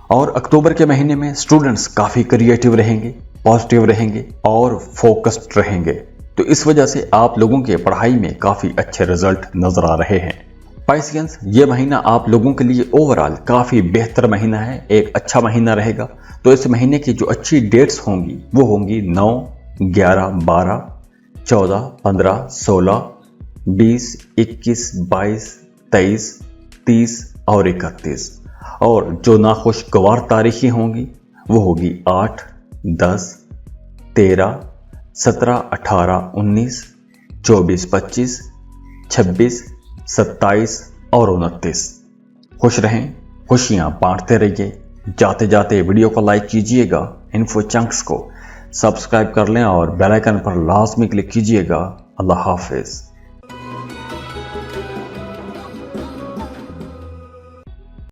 اور اکتوبر کے مہینے میں اسٹوڈنٹس کافی کریٹیو رہیں گے، پازیٹیو رہیں گے اور فوکسڈ رہیں گے، تو اس وجہ سے آپ لوگوں کے پڑھائی میں کافی اچھے رزلٹ نظر آ رہے ہیں۔ پائسینس، یہ مہینہ آپ لوگوں کے لیے اوورآل کافی بہتر مہینہ ہے، ایک اچھا مہینہ رہے گا۔ تو اس مہینے کی جو اچھی ڈیٹس ہوں گی وہ ہوں گی 9، 11، 12، 14، 15، 16، 20، 21، 22، 23، 30 اور 31۔ اور جو ناخوشگوار تاریخیں ہوں گی وہ ہوگی 8، 10، 13، 17، 18، 19، 24، 25، 26، 27 اور 29۔ خوش رہیں، خوشیاں بانٹتے رہیے۔ جاتے جاتے ویڈیو کو لائک کیجئے گا، انفو چنکس کو سبسکرائب کر لیں اور بیل آئیکن پر لازمی کلک کیجئے گا۔ اللہ حافظ۔